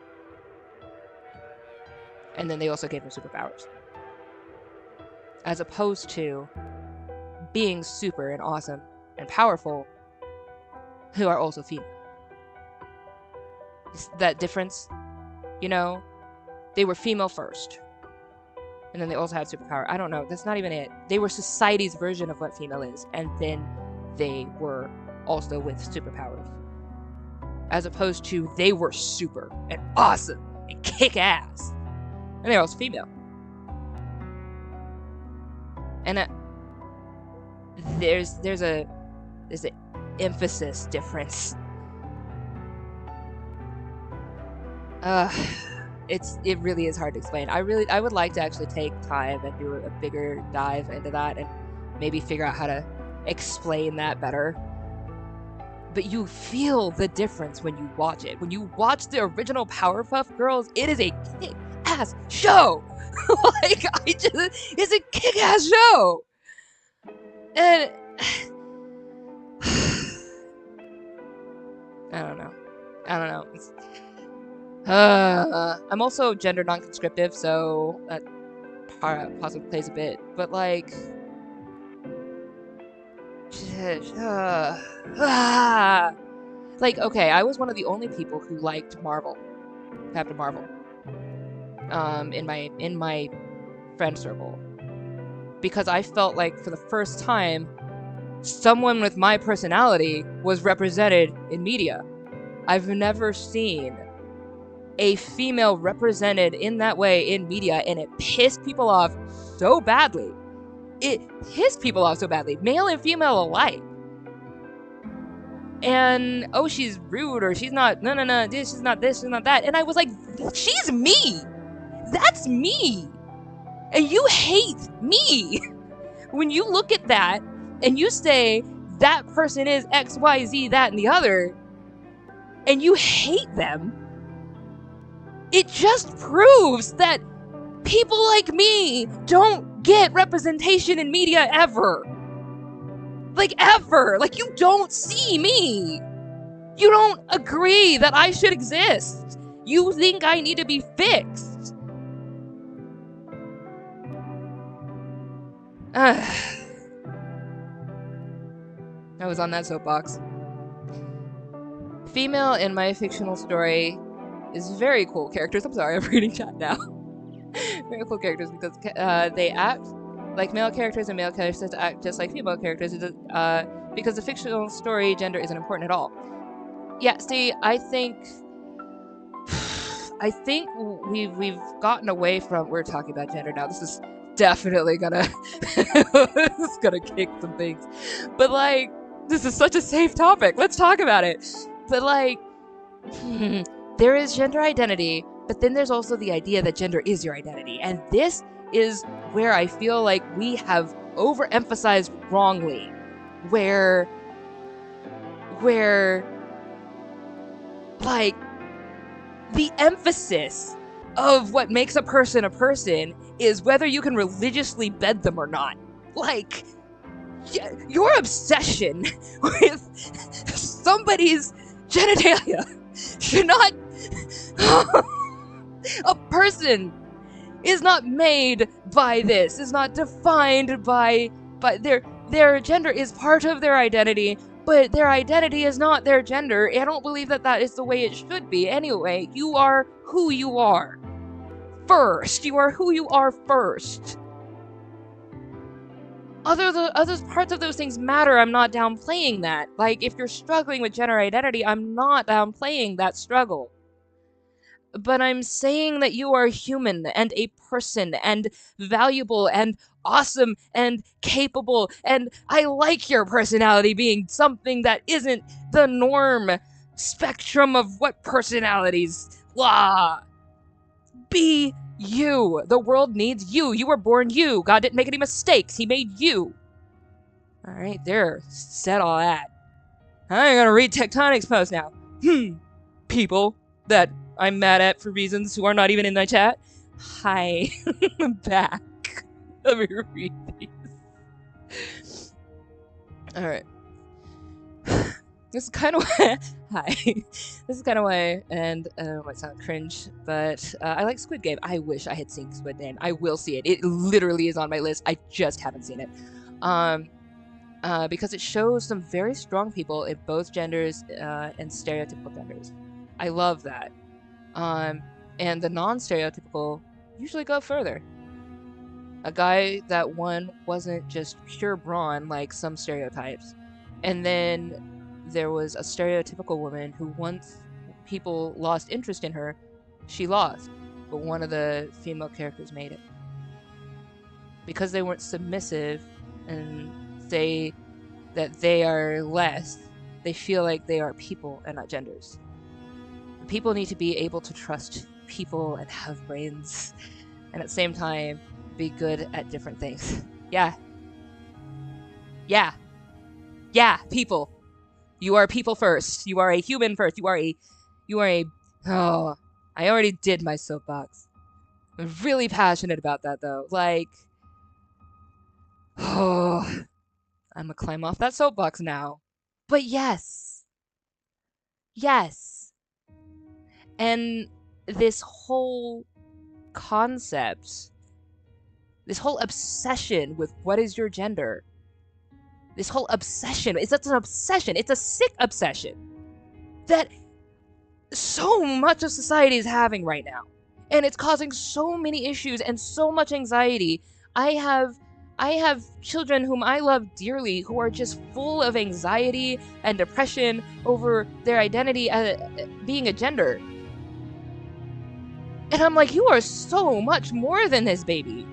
And then they also gave them superpowers. As opposed to being super and awesome and powerful, who are also female. That difference, you know, they were female first, and then they also had superpower. I don't know, that's not even it. They were society's version of what female is, and then they were also with superpowers, as opposed to they were super and awesome and kick ass, and they're also female. And there's an emphasis difference. It really is hard to explain. I would like to actually take time and do a bigger dive into that and maybe figure out how to explain that better. But you feel the difference when you watch it. When you watch the original Powerpuff Girls, it is a kick. ass show. Like, it's a kick ass show. And I don't know. I'm also gender non-conscriptive, so that possibly plays a bit. But like, like, okay, I was one of the only people who liked Marvel, Captain Marvel, in my friend circle, because I felt like for the first time, someone with my personality was represented in media. I've never seen a female represented in that way in media, and it pissed people off so badly. Male and female alike. And, oh, she's rude, or she's not, no, she's not this, she's not that. And I was like, she's me! That's me! And you hate me! When you look at that, and you say, that person is X, Y, Z, that, and the other, and you hate them, it just proves that people like me don't get representation in media ever. Like, ever. Like, you don't see me. You don't agree that I should exist. You think I need to be fixed. I was on that soapbox. Female in my fictional story is very cool characters. I'm sorry, I'm reading chat now. Very cool characters because they act like male characters and male characters act just like female characters. Because the fictional story gender isn't important at all. Yeah, see, I think we've gotten away from, we're talking about gender now. This is definitely gonna this is gonna kick some things. But like, this is such a safe topic. Let's talk about it. But like, there is gender identity, but then there's also the idea that gender is your identity. And this is where I feel like we have overemphasized wrongly. Where like, the emphasis of what makes a person is whether you can religiously bed them or not. Like, your obsession with somebody's genitalia should not... A person is not made by this, is not defined by their gender is part of their identity, but their identity is not their gender. I don't believe that is the way it should be. Anyway, you are who you are. First. You are who you are first. Other parts of those things matter. I'm not downplaying that. Like, if you're struggling with gender identity, I'm not downplaying that struggle. But I'm saying that you are human and a person and valuable and awesome and capable, and I like your personality being something that isn't the norm spectrum of what personalities. Blah. Be you. The world needs you. You were born you. God didn't make any mistakes. He made you. Alright, there. Said all that. I ain't gonna read Tectonic's post now. People that I'm mad at for reasons who are not even in my chat. Hi. I'm back. Let me read these. Alright. This is kind of why... Hi. This is kind of why, and it might sound cringe, but I like Squid Game. I wish I had seen Squid Game. I will see it. It literally is on my list. I just haven't seen it. Because it shows some very strong people in both genders and stereotypical genders. I love that. And the non-stereotypical usually go further. A guy that wasn't just pure brawn like some stereotypes. And then there was a stereotypical woman who, once people lost interest in her, she lost. But one of the female characters made it. Because they weren't submissive and say that they are less, they feel like they are people and not genders. People need to be able to trust people and have brains, and at the same time be good at different things. Yeah, people. You are people first. You are a human first. You are a oh, I already did my soapbox. I'm really passionate about that though. Like, oh, I'm gonna climb off that soapbox now. But yes, yes. And this whole concept, this whole obsession with what is your gender, this whole obsession, it's an obsession, it's a sick obsession that so much of society is having right now. And it's causing so many issues and so much anxiety. I have I have children whom I love dearly who are just full of anxiety and depression over their identity being a gender. And I'm like, you are so much more than this, baby.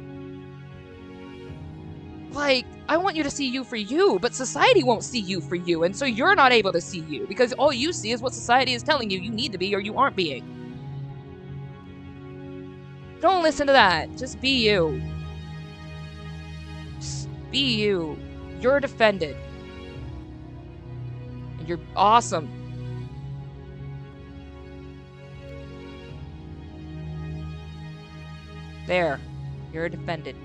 Like, I want you to see you for you, but society won't see you for you, and so you're not able to see you because all you see is what society is telling you need to be or you aren't being. Don't listen to that. Just be you. Just be you. You're defended. And you're awesome. There. You're defended.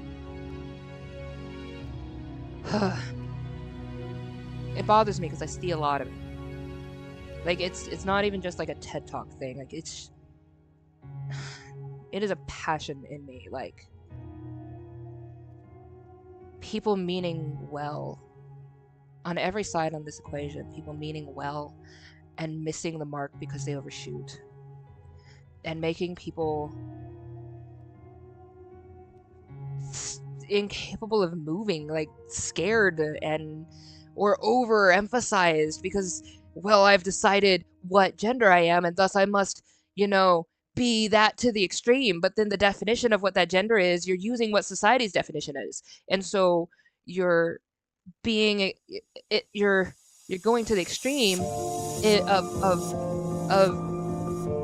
It bothers me because I see a lot of it. Like, it's not even just like a TED Talk thing. Like, it is a passion in me. Like, people meaning well on every side on this equation. People meaning well and missing the mark because they overshoot. And making people incapable of moving, like scared and or overemphasized because, well, I've decided what gender I am and thus I must, be that to the extreme. But then the definition of what that gender is, you're using what society's definition is. And so you're being you're going to the extreme of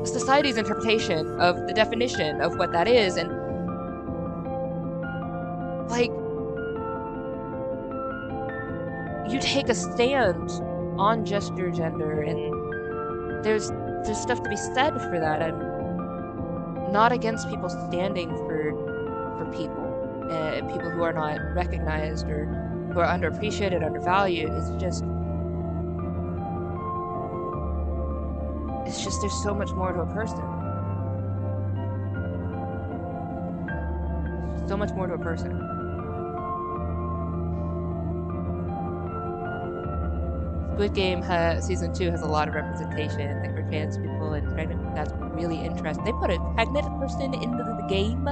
society's interpretation of the definition of what that is. And like, you take a stand on just your gender, and there's stuff to be said for that. I'm not against people standing for people who are not recognized or who are underappreciated, undervalued. It's just there's so much more to a person. So much more to a person. Squid Game season 2 has a lot of representation, like for trans people and pregnant people. That's really interesting. They put a pregnant person into the game,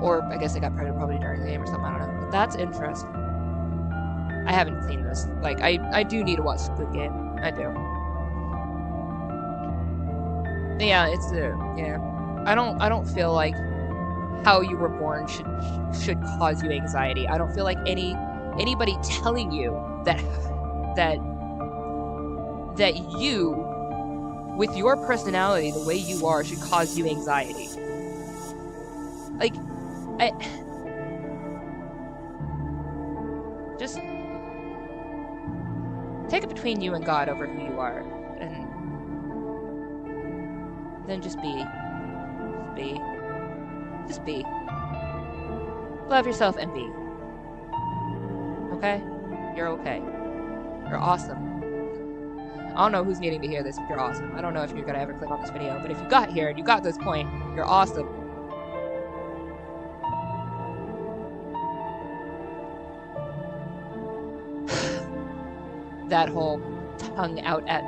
or I guess they got pregnant probably during the game or something. I don't know, but that's interesting. I haven't seen this. Like, I do need to watch Squid Game. I do. Yeah, yeah. I don't feel like how you were born should cause you anxiety. I don't feel like anybody telling you that you, with your personality the way you are, should cause you anxiety. Like, I just take it between you and God over who you are, and then just be. Love yourself and be. Okay? You're okay. You're awesome. I don't know who's needing to hear this, but you're awesome. I don't know if you're gonna ever click on this video, but if you got here and you got this point, you're awesome. That whole tongue out at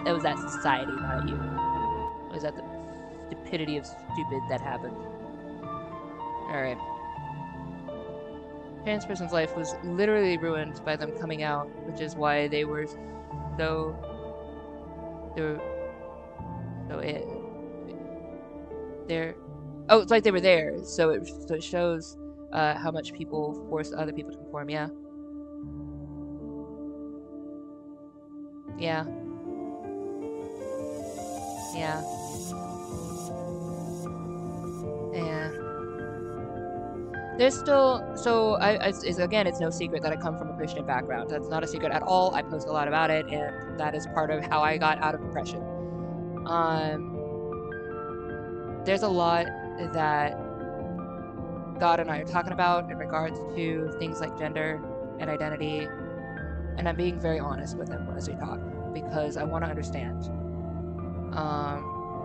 it was that society, not at you. It was at the stupidity of stupid that happened. Alright. Trans person's life was literally ruined by them coming out, which is why they were so it's like they were there, so it shows how much people force other people to conform. Yeah. There's still, it's no secret that I come from a Christian background. That's not a secret at all. I post a lot about it, and that is part of how I got out of depression. there's a lot that God and I are talking about in regards to things like gender and identity, and I'm being very honest with him as we talk because I want to understand.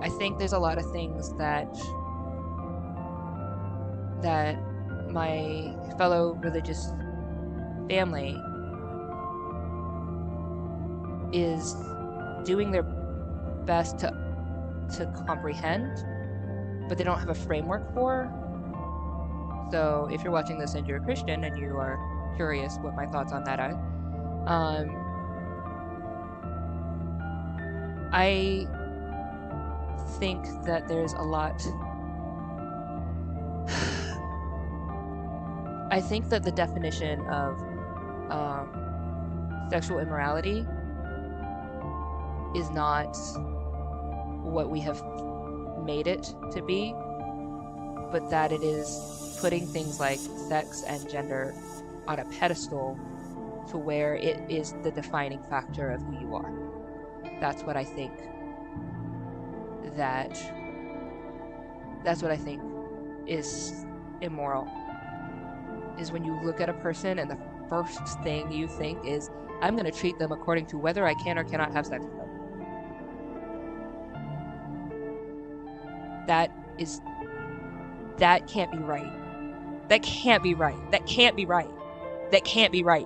I think there's a lot of things that my fellow religious family is doing their best to comprehend, but they don't have a framework for. So if you're watching this and you're a Christian and you are curious what my thoughts on that are, um, I think that there's a lot. I think that the definition of um, sexual immorality is not what we have made it to be, but that it is putting things like sex and gender on a pedestal to where it is the defining factor of who you are. That's what I think that that's what I think is immoral. Is when you look at a person and the first thing you think is, I'm going to treat them according to whether I can or cannot have sex with them. That is that can't be right. That can't be right. That can't be right. That can't be right.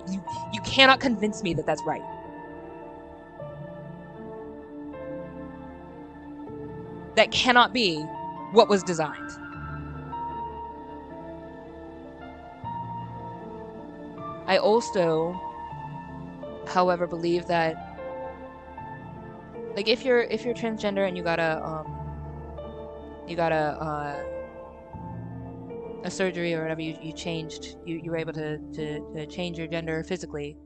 You cannot convince me that that's right. That cannot be what was designed. I also, however, believe that like if you're transgender and you got a surgery or whatever, you changed, you were able to change your gender physically.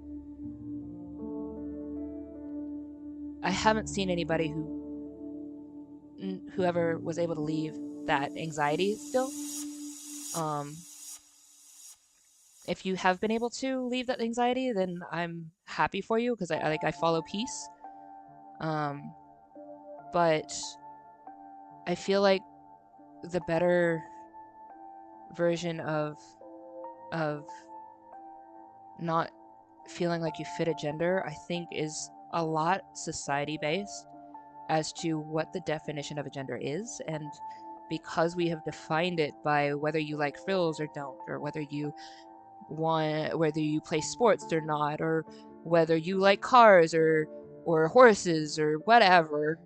I haven't seen anybody whoever was able to leave that anxiety still. Um, if you have been able to leave that anxiety, then I'm happy for you because I follow peace. Um, but I feel like the better version of not feeling like you fit a gender, I think is a lot society based as to what the definition of a gender is. And because we have defined it by whether you like frills or don't, or whether you play sports or not, or whether you like cars or horses or whatever,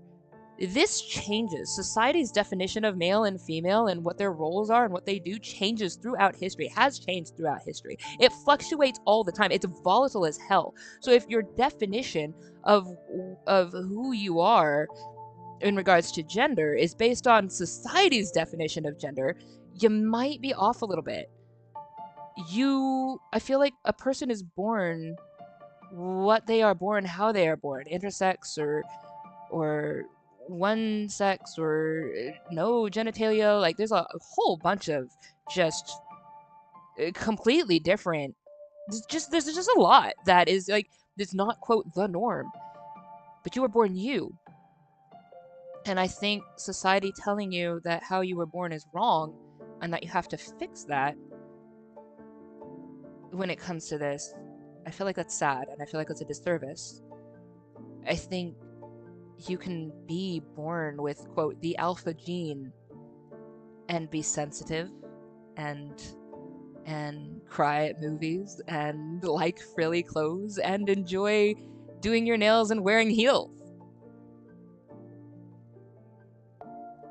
this changes. Society's definition of male and female and what their roles are and what they do changes throughout history, has changed throughout history. It fluctuates all the time. It's volatile as hell. So if your definition of who you are in regards to gender is based on society's definition of gender, you might be off a little bit. I feel like a person is born what they are born, how they are born, intersex or one sex or no genitalia. Like there's a whole bunch of just completely different. There's just a lot that is like it's not quote the norm, but you were born you. And I think society telling you that how you were born is wrong and that you have to fix that when it comes to this, I feel like that's sad and I feel like it's a disservice. I think you can be born with, quote, the alpha gene and be sensitive and cry at movies and like frilly clothes and enjoy doing your nails and wearing heels.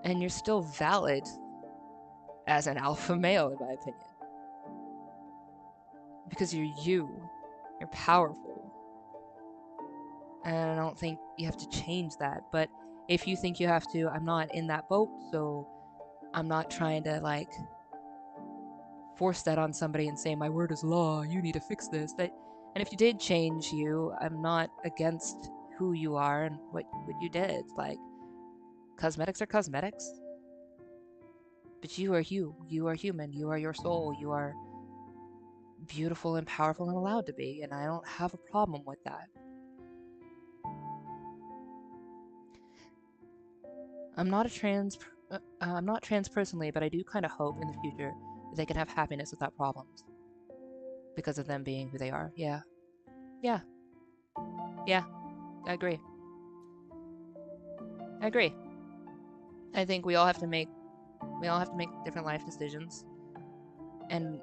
And you're still valid as an alpha male, in my opinion. Because you're you. You're powerful. And I don't think you have to change that. But if you think you have to, I'm not in that boat, so I'm not trying to like force that on somebody and say my word is law, you need to fix this. And if you did change you, I'm not against who you are and what you did. Like cosmetics are cosmetics. But you are you. You are human. You are your soul. You are beautiful and powerful and allowed to be, and I don't have a problem with that. I'm not a trans I'm not trans personally, but I do kind of hope in the future that they can have happiness without problems because of them being who they are. Yeah, yeah, yeah. I agree. I agree. I think we all have to make different life decisions, and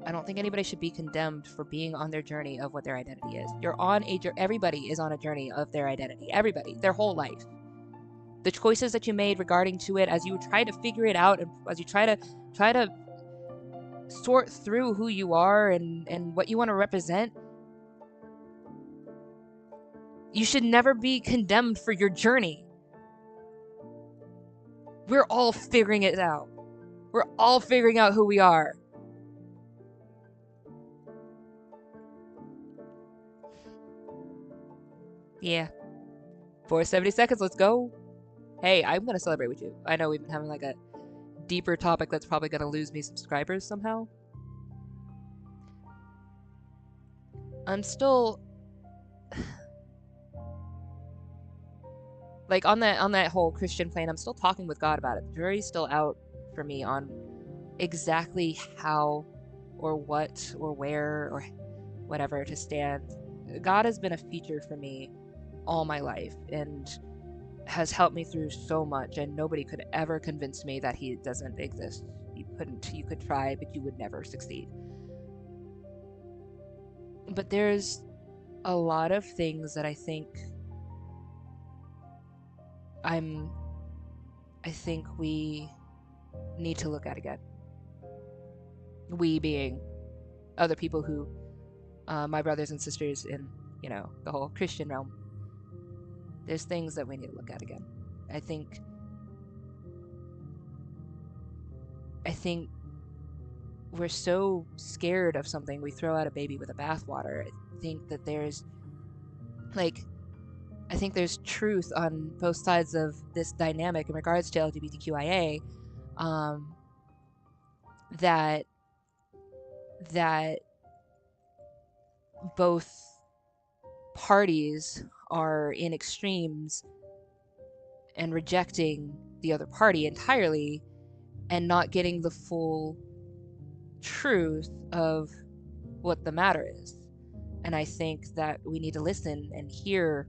I don't think anybody should be condemned for being on their journey of what their identity is. Everybody is on a journey of their identity. Everybody, their whole life. The choices that you made regarding to it as you try to figure it out and as you try to sort through who you are and what you want to represent, you should never be condemned for your journey. We're all figuring it out. We're all figuring out who we are. Yeah. For 70 seconds, let's go. Hey, I'm gonna celebrate with you. I know we've been having like a deeper topic that's probably gonna lose me subscribers somehow. I'm still like on that whole Christian plane, I'm still talking with God about it. The jury's still out for me on exactly how or what or where or whatever to stand. God has been a feature for me all my life and has helped me through so much, and nobody could ever convince me that he doesn't exist. You could try, but you would never succeed. But there's a lot of things that I'm I think we need to look at again. We being other people who, my brothers and sisters in, the whole Christian realm. There's things that we need to look at again. I think I think we're so scared of something we throw out a baby with a bathwater. I think that like I think there's truth on both sides of this dynamic in regards to LGBTQIA. Um, that that both parties are in extremes and rejecting the other party entirely and not getting the full truth of what the matter is. And I think that we need to listen and hear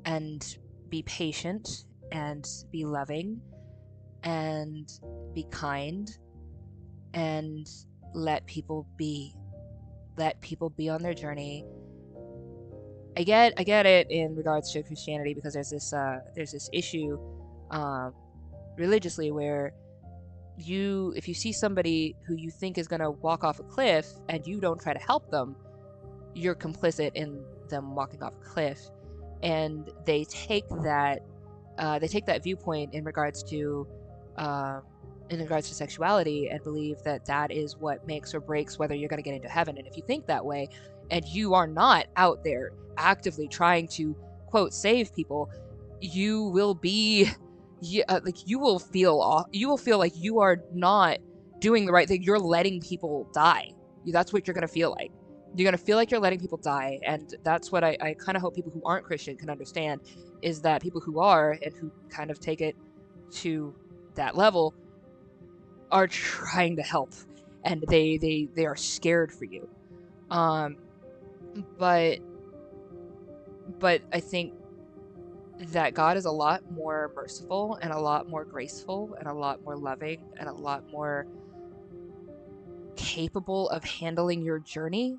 and be patient and be loving and be kind and let people be. Let people be on their journey. I get it in regards to Christianity because there's this issue religiously where if you see somebody who you think is going to walk off a cliff and you don't try to help them, you're complicit in them walking off a cliff. And they take that viewpoint in regards to sexuality and believe that that is what makes or breaks whether you're going to get into heaven. And if you think that way and you are not out there actively trying to quote save people, you will be you will feel like you are not doing the right thing. You're letting people die. That's what you're going to feel like. You're going to feel like you're letting people die. And that's what I kind of hope people who aren't Christian can understand, is that people who are and who kind of take it to that level are trying to help, and they are scared for you. But I think that God is a lot more merciful and a lot more graceful and a lot more loving and a lot more capable of handling your journey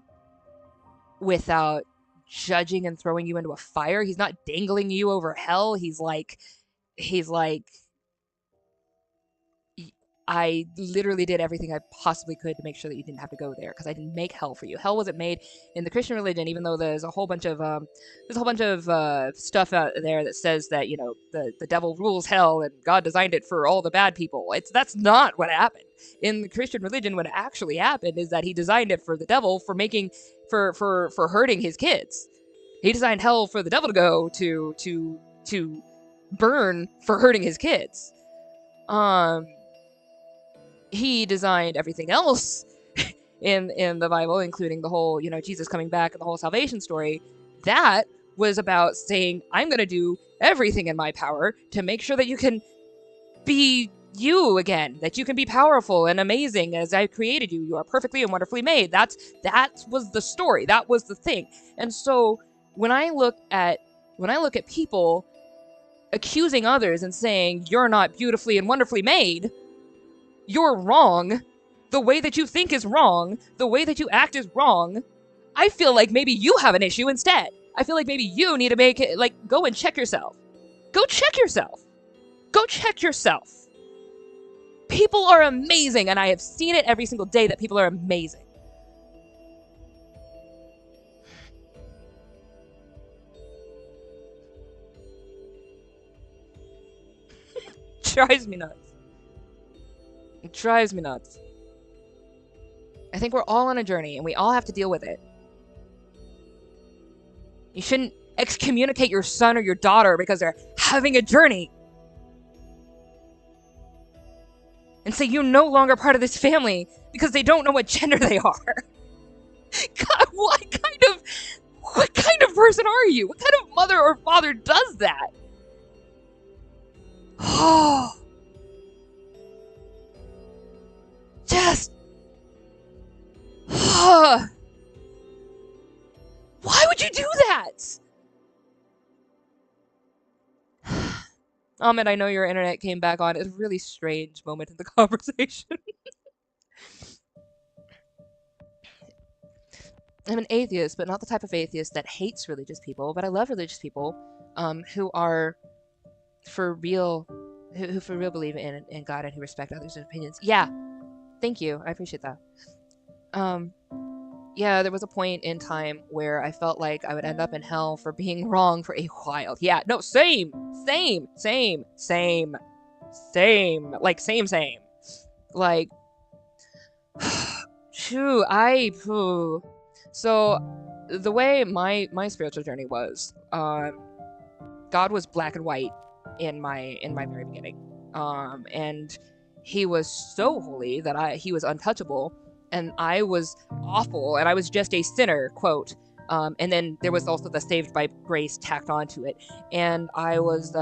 without judging and throwing you into a fire. He's not dangling you over hell. He's like I literally did everything I possibly could to make sure that you didn't have to go there, because I didn't make hell for you. Hell wasn't made in the Christian religion, even though there's a whole bunch of stuff out there that says that the devil rules hell and God designed it for all the bad people. That's not what happened in the Christian religion. What actually happened is that he designed it for the devil for hurting his kids. He designed hell for the devil to go to burn for hurting his kids. He designed everything else in the Bible, including the whole, Jesus coming back and the whole salvation story. That was about saying, I'm going to do everything in my power to make sure that you can be you again, that you can be powerful and amazing as I created you. You are perfectly and wonderfully made. That was the story. That was the thing. And so when I look at people accusing others and saying you're not beautifully and wonderfully made, you're wrong. The way that you think is wrong. The way that you act is wrong. I feel like maybe you have an issue instead. I feel like maybe you need to make it, like, go and check yourself. Go check yourself. Go check yourself. People are amazing, and I have seen it every single day that people are amazing. Drives me nuts. It drives me nuts. I think we're all on a journey, and we all have to deal with it. You shouldn't excommunicate your son or your daughter because they're having a journey. And say you're no longer part of this family because they don't know what gender they are. God, what kind of person are you? What kind of mother or father does that? Oh. Just. Why would you do that? Ahmed, I know your internet came back on. It's a really strange moment in the conversation. I'm an atheist, but not the type of atheist that hates religious people, but I love religious people who are for real, who for real believe in God and who respect others' opinions. Yeah, thank you. I appreciate that. Yeah, there was a point in time where I felt like I would end up in hell for being wrong for a while. Yeah, no, same. Like, same. Like, So, the way my spiritual journey was, God was black and white in my very beginning. And he was so holy that he was untouchable, and I was awful, and I was just a sinner, quote. And then there was also the saved by grace tacked onto it, and I was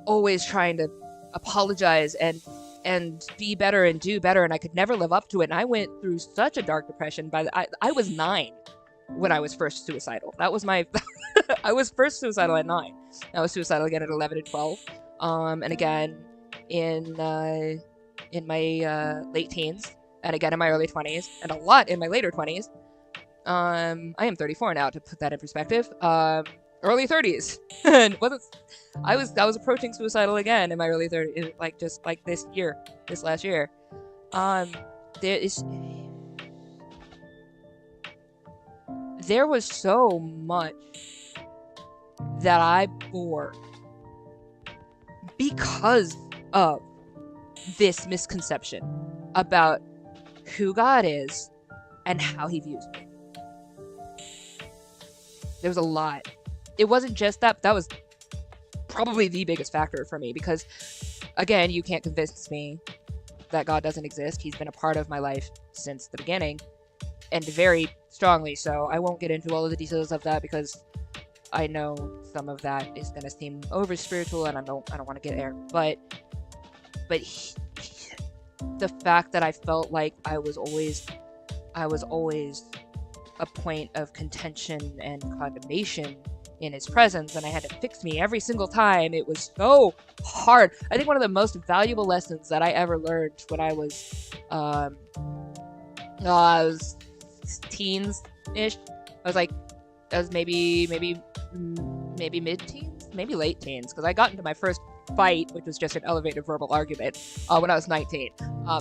always trying to apologize and be better and do better, and I could never live up to it. And I went through such a dark depression. I was 9 when I was first suicidal. That was my I was first suicidal at 9. I was suicidal again at 11 and 12, and again in my late teens, and again in my early 20s, and a lot in my later 20s. I am 34 now, to put that in perspective. Early 30s. And I was approaching suicidal again in my early 30s, like just like this last year. There was so much that I bore because of this misconception about who God is and how he views me. There was a lot. It wasn't just that was probably the biggest factor for me, because again, you can't convince me that God doesn't exist. He's been a part of my life since the beginning, and very strongly so. I won't get into all of the details of that because I know some of that is going to seem over spiritual, and I don't want to get there. But the fact that I felt like I was always a point of contention and condemnation in his presence, and I had to fix me every single time. It was so hard. I think one of the most valuable lessons that I ever learned when I was teens-ish. I was maybe mid-teens, maybe late teens, because I got into my first fight, which was just an elevated verbal argument, when I was 19.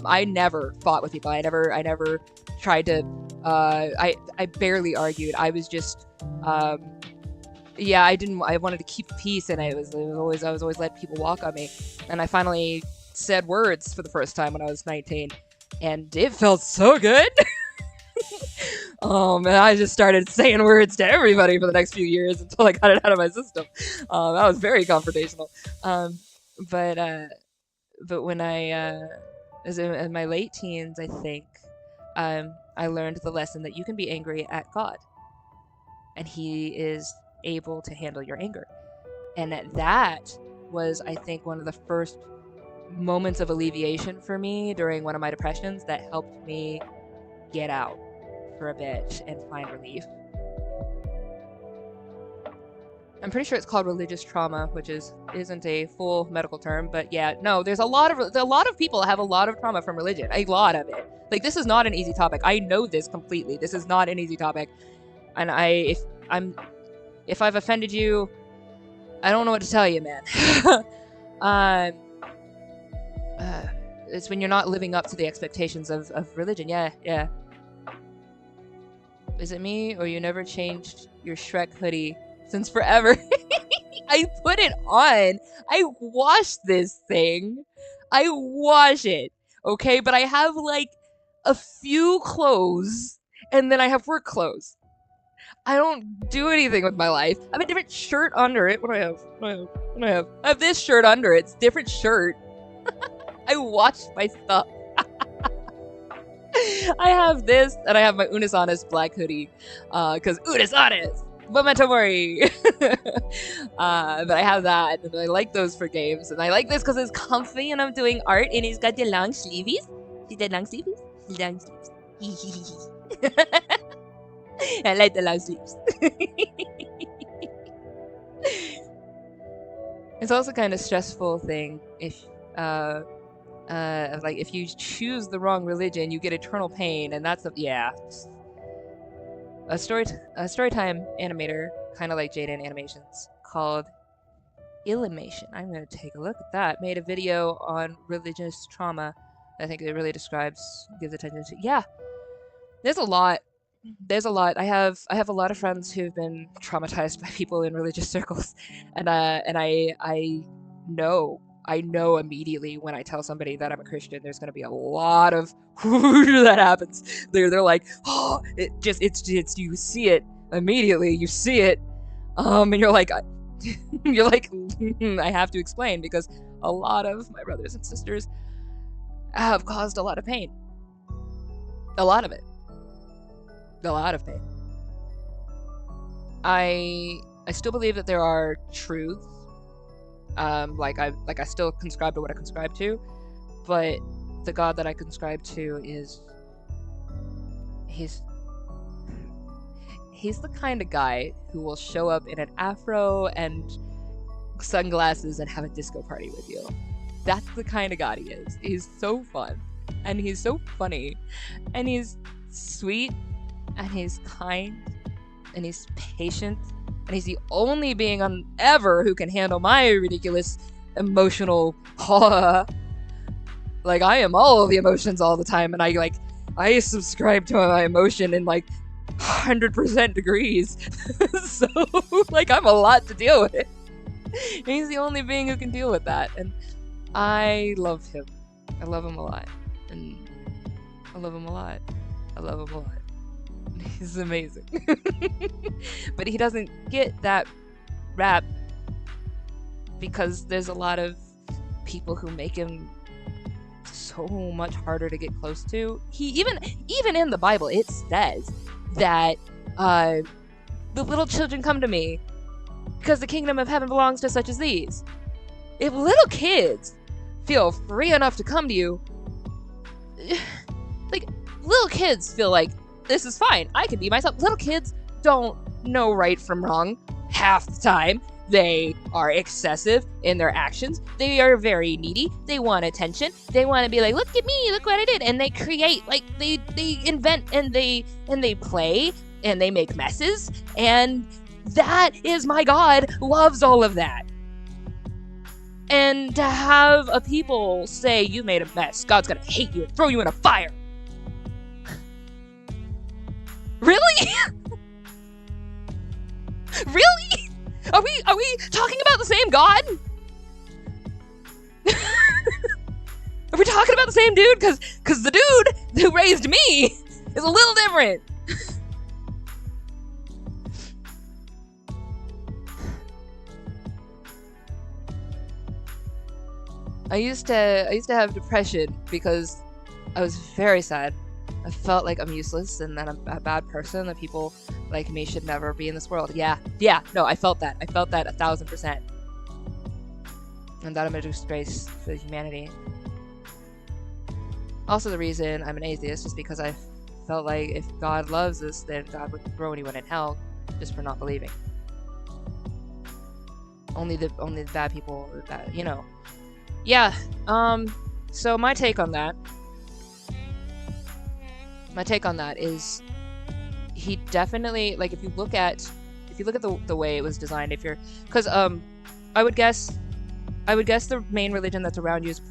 I never fought with people. I never tried to. I barely argued. I was just. I wanted to keep the peace, and I was always letting people walk on me. And I finally said words for the first time when I was 19, and it felt so good. And I just started saying words to everybody for the next few years until I got it out of my system. That was very confrontational. But when I was in my late teens, I think, I learned the lesson that you can be angry at God, and he is able to handle your anger. And that was, I think, one of the first moments of alleviation for me during one of my depressions that helped me get out for a bit and find relief. I'm pretty sure it's called religious trauma, which isn't a full medical term, but yeah, no, there's a lot of people have a lot of trauma from religion, a lot of it. Like, this is not an easy topic. I know this completely. This is not an easy topic, and if I've offended you, I don't know what to tell you, man. It's when you're not living up to the expectations of religion. Yeah. Is it me, or you never changed your Shrek hoodie since forever? I put it on. I wash this thing. I wash it. Okay, but I have like a few clothes, and then I have work clothes. I don't do anything with my life. I have a different shirt under it. What do I have? I have this shirt under it. It's a different shirt. I wash my stuff. I have this, and I have my Unis Honest black hoodie, because Unis Honest, memento mori. But I have that, and I like those for games, and I like this because it's comfy, and I'm doing art, and it's got the long sleeves. See the long sleeves? Long sleeves. I like the long sleeves. It's also kind of stressful thing if like if you choose the wrong religion, you get eternal pain, and that's a storytime animator, kind of like Jaden Animations, called Illimation. I'm gonna take a look at that. Made a video on religious trauma. I think it really gives attention to. Yeah, there's a lot. I have a lot of friends who've been traumatized by people in religious circles, and I know immediately when I tell somebody that I'm a Christian, there's gonna be a lot of that happens. They're like, oh, it's you see it immediately, you see it, and you're like, I have to explain, because a lot of my brothers and sisters have caused a lot of pain, a lot of pain. I still believe that there are truths. Like I still conscribe to what I conscribe to, but the God that I conscribe to he's the kind of guy who will show up in an afro and sunglasses and have a disco party with you. That's the kind of God he is. He's so fun, and he's so funny, and he's sweet, and he's kind, and he's patient, and he's the only being on ever who can handle my ridiculous emotional like, I am all of the emotions all the time, and I subscribe to my emotion in like 100% degrees. So like, I'm a lot to deal with. He's the only being who can deal with that, and I love him. I love him a lot, and I love him a lot. He's amazing. But he doesn't get that rap because there's a lot of people who make him so much harder to get close to. He even in the Bible, it says that the little children come to me because the kingdom of heaven belongs to such as these. If little kids feel free enough to come to you, like, little kids feel like, this is fine, I can be myself. Little kids don't know right from wrong half the time. They are excessive in their actions. They are very needy. They want attention. They want to be like, look at me, look what I did. And they create, like, they invent, and they play, and they make messes. And that is my God loves all of that. And to have a people say, you made a mess, God's gonna hate you and throw you in a fire. Really? Really? Are we talking about the same God? Are we talking about the same dude? Cause the dude who raised me is a little different. I used to have depression because I was very sad. I felt like I'm useless and that I'm a bad person, that people like me should never be in this world. Yeah, no, I felt that 1,000%. and that I'm a disgrace to humanity. Also, the reason I'm an atheist is because I felt like if God loves us, then God wouldn't throw anyone in hell just for not believing. Only the bad people, that, you know. Yeah. So my take on that is he definitely, like, if you look at the way it was designed, because I would guess the main religion that's around you is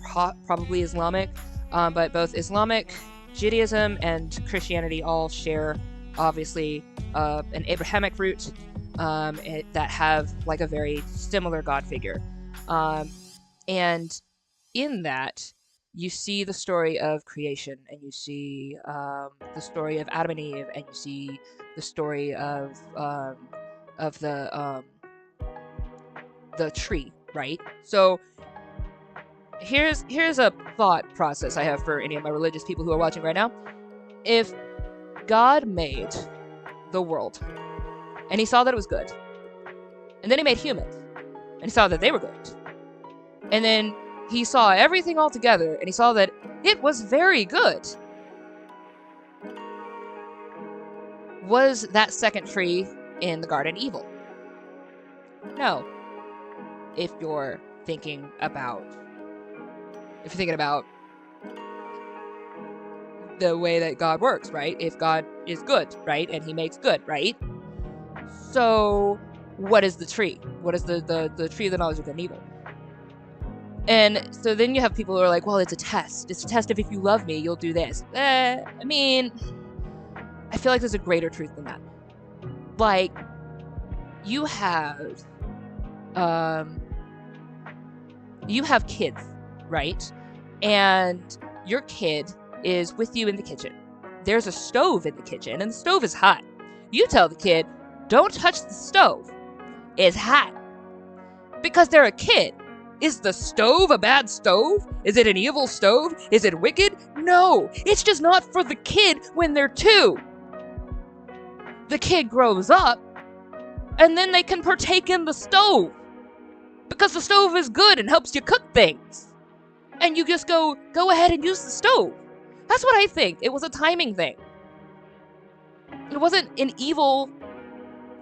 probably Islamic, but both Islamic, Judaism, and Christianity all share, obviously, an Abrahamic root, that have like a very similar God figure, and in that you see the story of creation, and you see the story of Adam and Eve, and you see the story of the tree, right? So here's a thought process I have for any of my religious people who are watching right now. If God made the world and he saw that it was good, and then he made humans and he saw that they were good, and then he saw everything all together and he saw that it was very good, was that second tree in the garden evil? No. If you're thinking about the way that God works, right? If God is good, right? And he makes good, right? So what is the tree? What is the tree of the knowledge of good and evil? And so then you have people who are like, well, it's a test. It's a test if you love me, you'll do this. I mean, I feel like there's a greater truth than that. Like, you have kids, right? And your kid is with you in the kitchen. There's a stove in the kitchen, and the stove is hot. You tell the kid, don't touch the stove. It's hot. Because they're a kid. Is the stove a bad stove? Is it an evil stove? Is it wicked? No, it's just not for the kid when they're 2. The kid grows up, and then they can partake in the stove. Because the stove is good and helps you cook things. And you just go ahead and use the stove. That's what I think. It was a timing thing. It wasn't an evil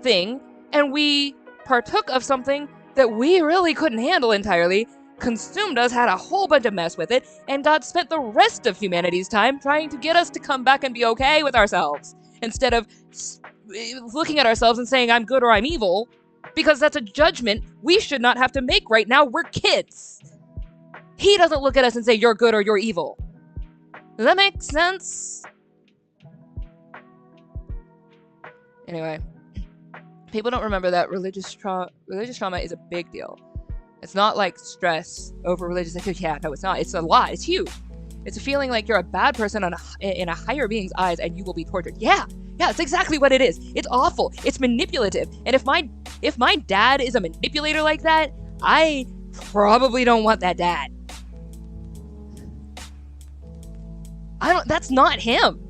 thing, and we partook of something that we really couldn't handle entirely, consumed us, had a whole bunch of mess with it, and God spent the rest of humanity's time trying to get us to come back and be okay with ourselves, instead of looking at ourselves and saying, I'm good or I'm evil, because that's a judgment we should not have to make right now. We're kids. He doesn't look at us and say, you're good or you're evil. Does that make sense? Anyway, people don't remember that religious trauma is a big deal. It's not like stress over religious. Yeah, no, it's not. It's a lot. It's huge. It's a feeling like you're a bad person in a higher being's eyes and you will be tortured. Yeah, that's exactly what it is. It's awful. It's manipulative. And if my dad is a manipulator like that, I probably don't want that dad. That's not him.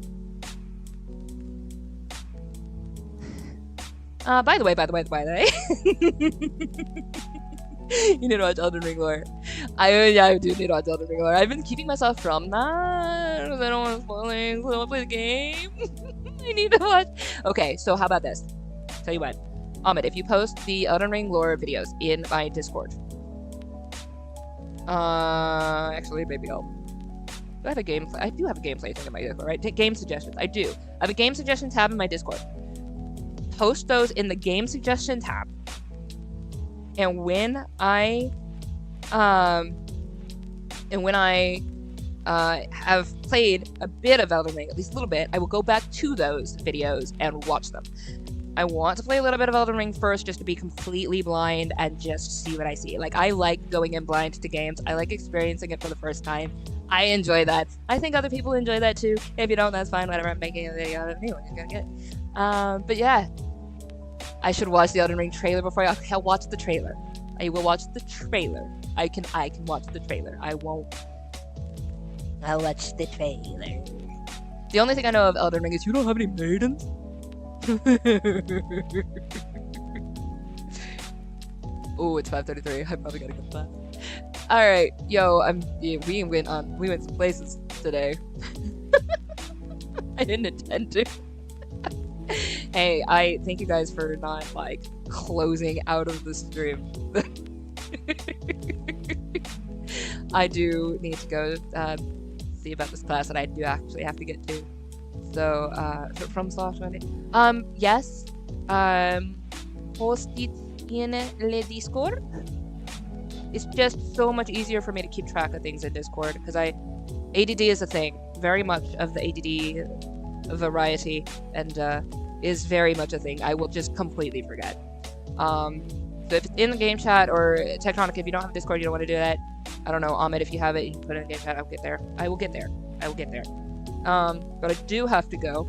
By the way. You need to watch Elden Ring lore. I do need to watch Elden Ring lore. I've been keeping myself from that because I don't want to spoil things. I want to play the game. I need to watch. Okay, so how about this? Tell you what, Ahmed, if you post the Elden Ring lore videos in my Discord, actually, maybe I'll. Do I have a gameplay? I do have a gameplay thing in my Discord, right? Game suggestions. I do. I have a game suggestion tab in my Discord. Post those in the game suggestion tab. And when I have played a bit of Elden Ring, at least a little bit, I will go back to those videos and watch them. I want to play a little bit of Elden Ring first, just to be completely blind and just see what I see. Like, I like going in blind to games. I like experiencing it for the first time. I enjoy that. I think other people enjoy that too. If you don't, that's fine. Whatever. I'm making a video on it anyway. You're gonna get. But yeah, I should watch the Elden Ring trailer before I'll watch the trailer. I will watch the trailer. I can watch the trailer. I won't. I'll watch the trailer. The only thing I know of Elden Ring is you don't have any maidens. Oh, it's 5:33. I probably gotta go to that. All right, yo, we went some places today. I didn't intend to. Hey, I thank you guys for not like closing out of the stream. I do need to go see about this class that I do actually have to get to. So, from software. Yes. Post it in le Discord. It's just so much easier for me to keep track of things in Discord because ADD is a thing. Very much of the ADD variety and is very much a thing. I will just completely forget. So if it's in the game chat or Tectonic, if you don't have Discord, you don't want to do that. I don't know, Ahmed, if you have it, you can put it in the game chat. I'll get there. I will get there. I will get there. But I do have to go.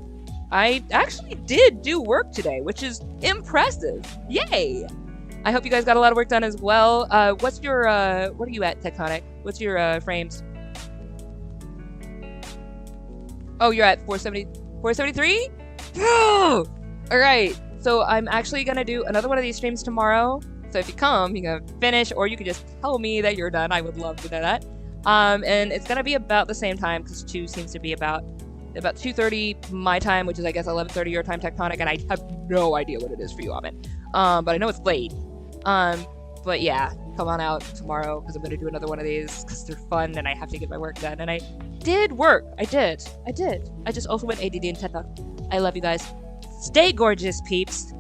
I actually did do work today, which is impressive. Yay! I hope you guys got a lot of work done as well. What's your, what are you at, Tectonic? What's your frames? Oh, you're at 470, 473? Oh! Alright, so I'm actually gonna do another one of these streams tomorrow. So if you come, you can finish, or you can just tell me that you're done. I would love to know that. And it's gonna be about the same time, because 2 seems to be about 2:30 my time, which is I guess 11:30 your time, Tectonic, and I have no idea what it is for you, Ahmed. But I know it's late. But yeah, come on out tomorrow, because I'm gonna do another one of these, because they're fun, and I have to get my work done. And I did work. I did. I just also went ADD and TED Talk. I love you guys. Stay gorgeous, peeps.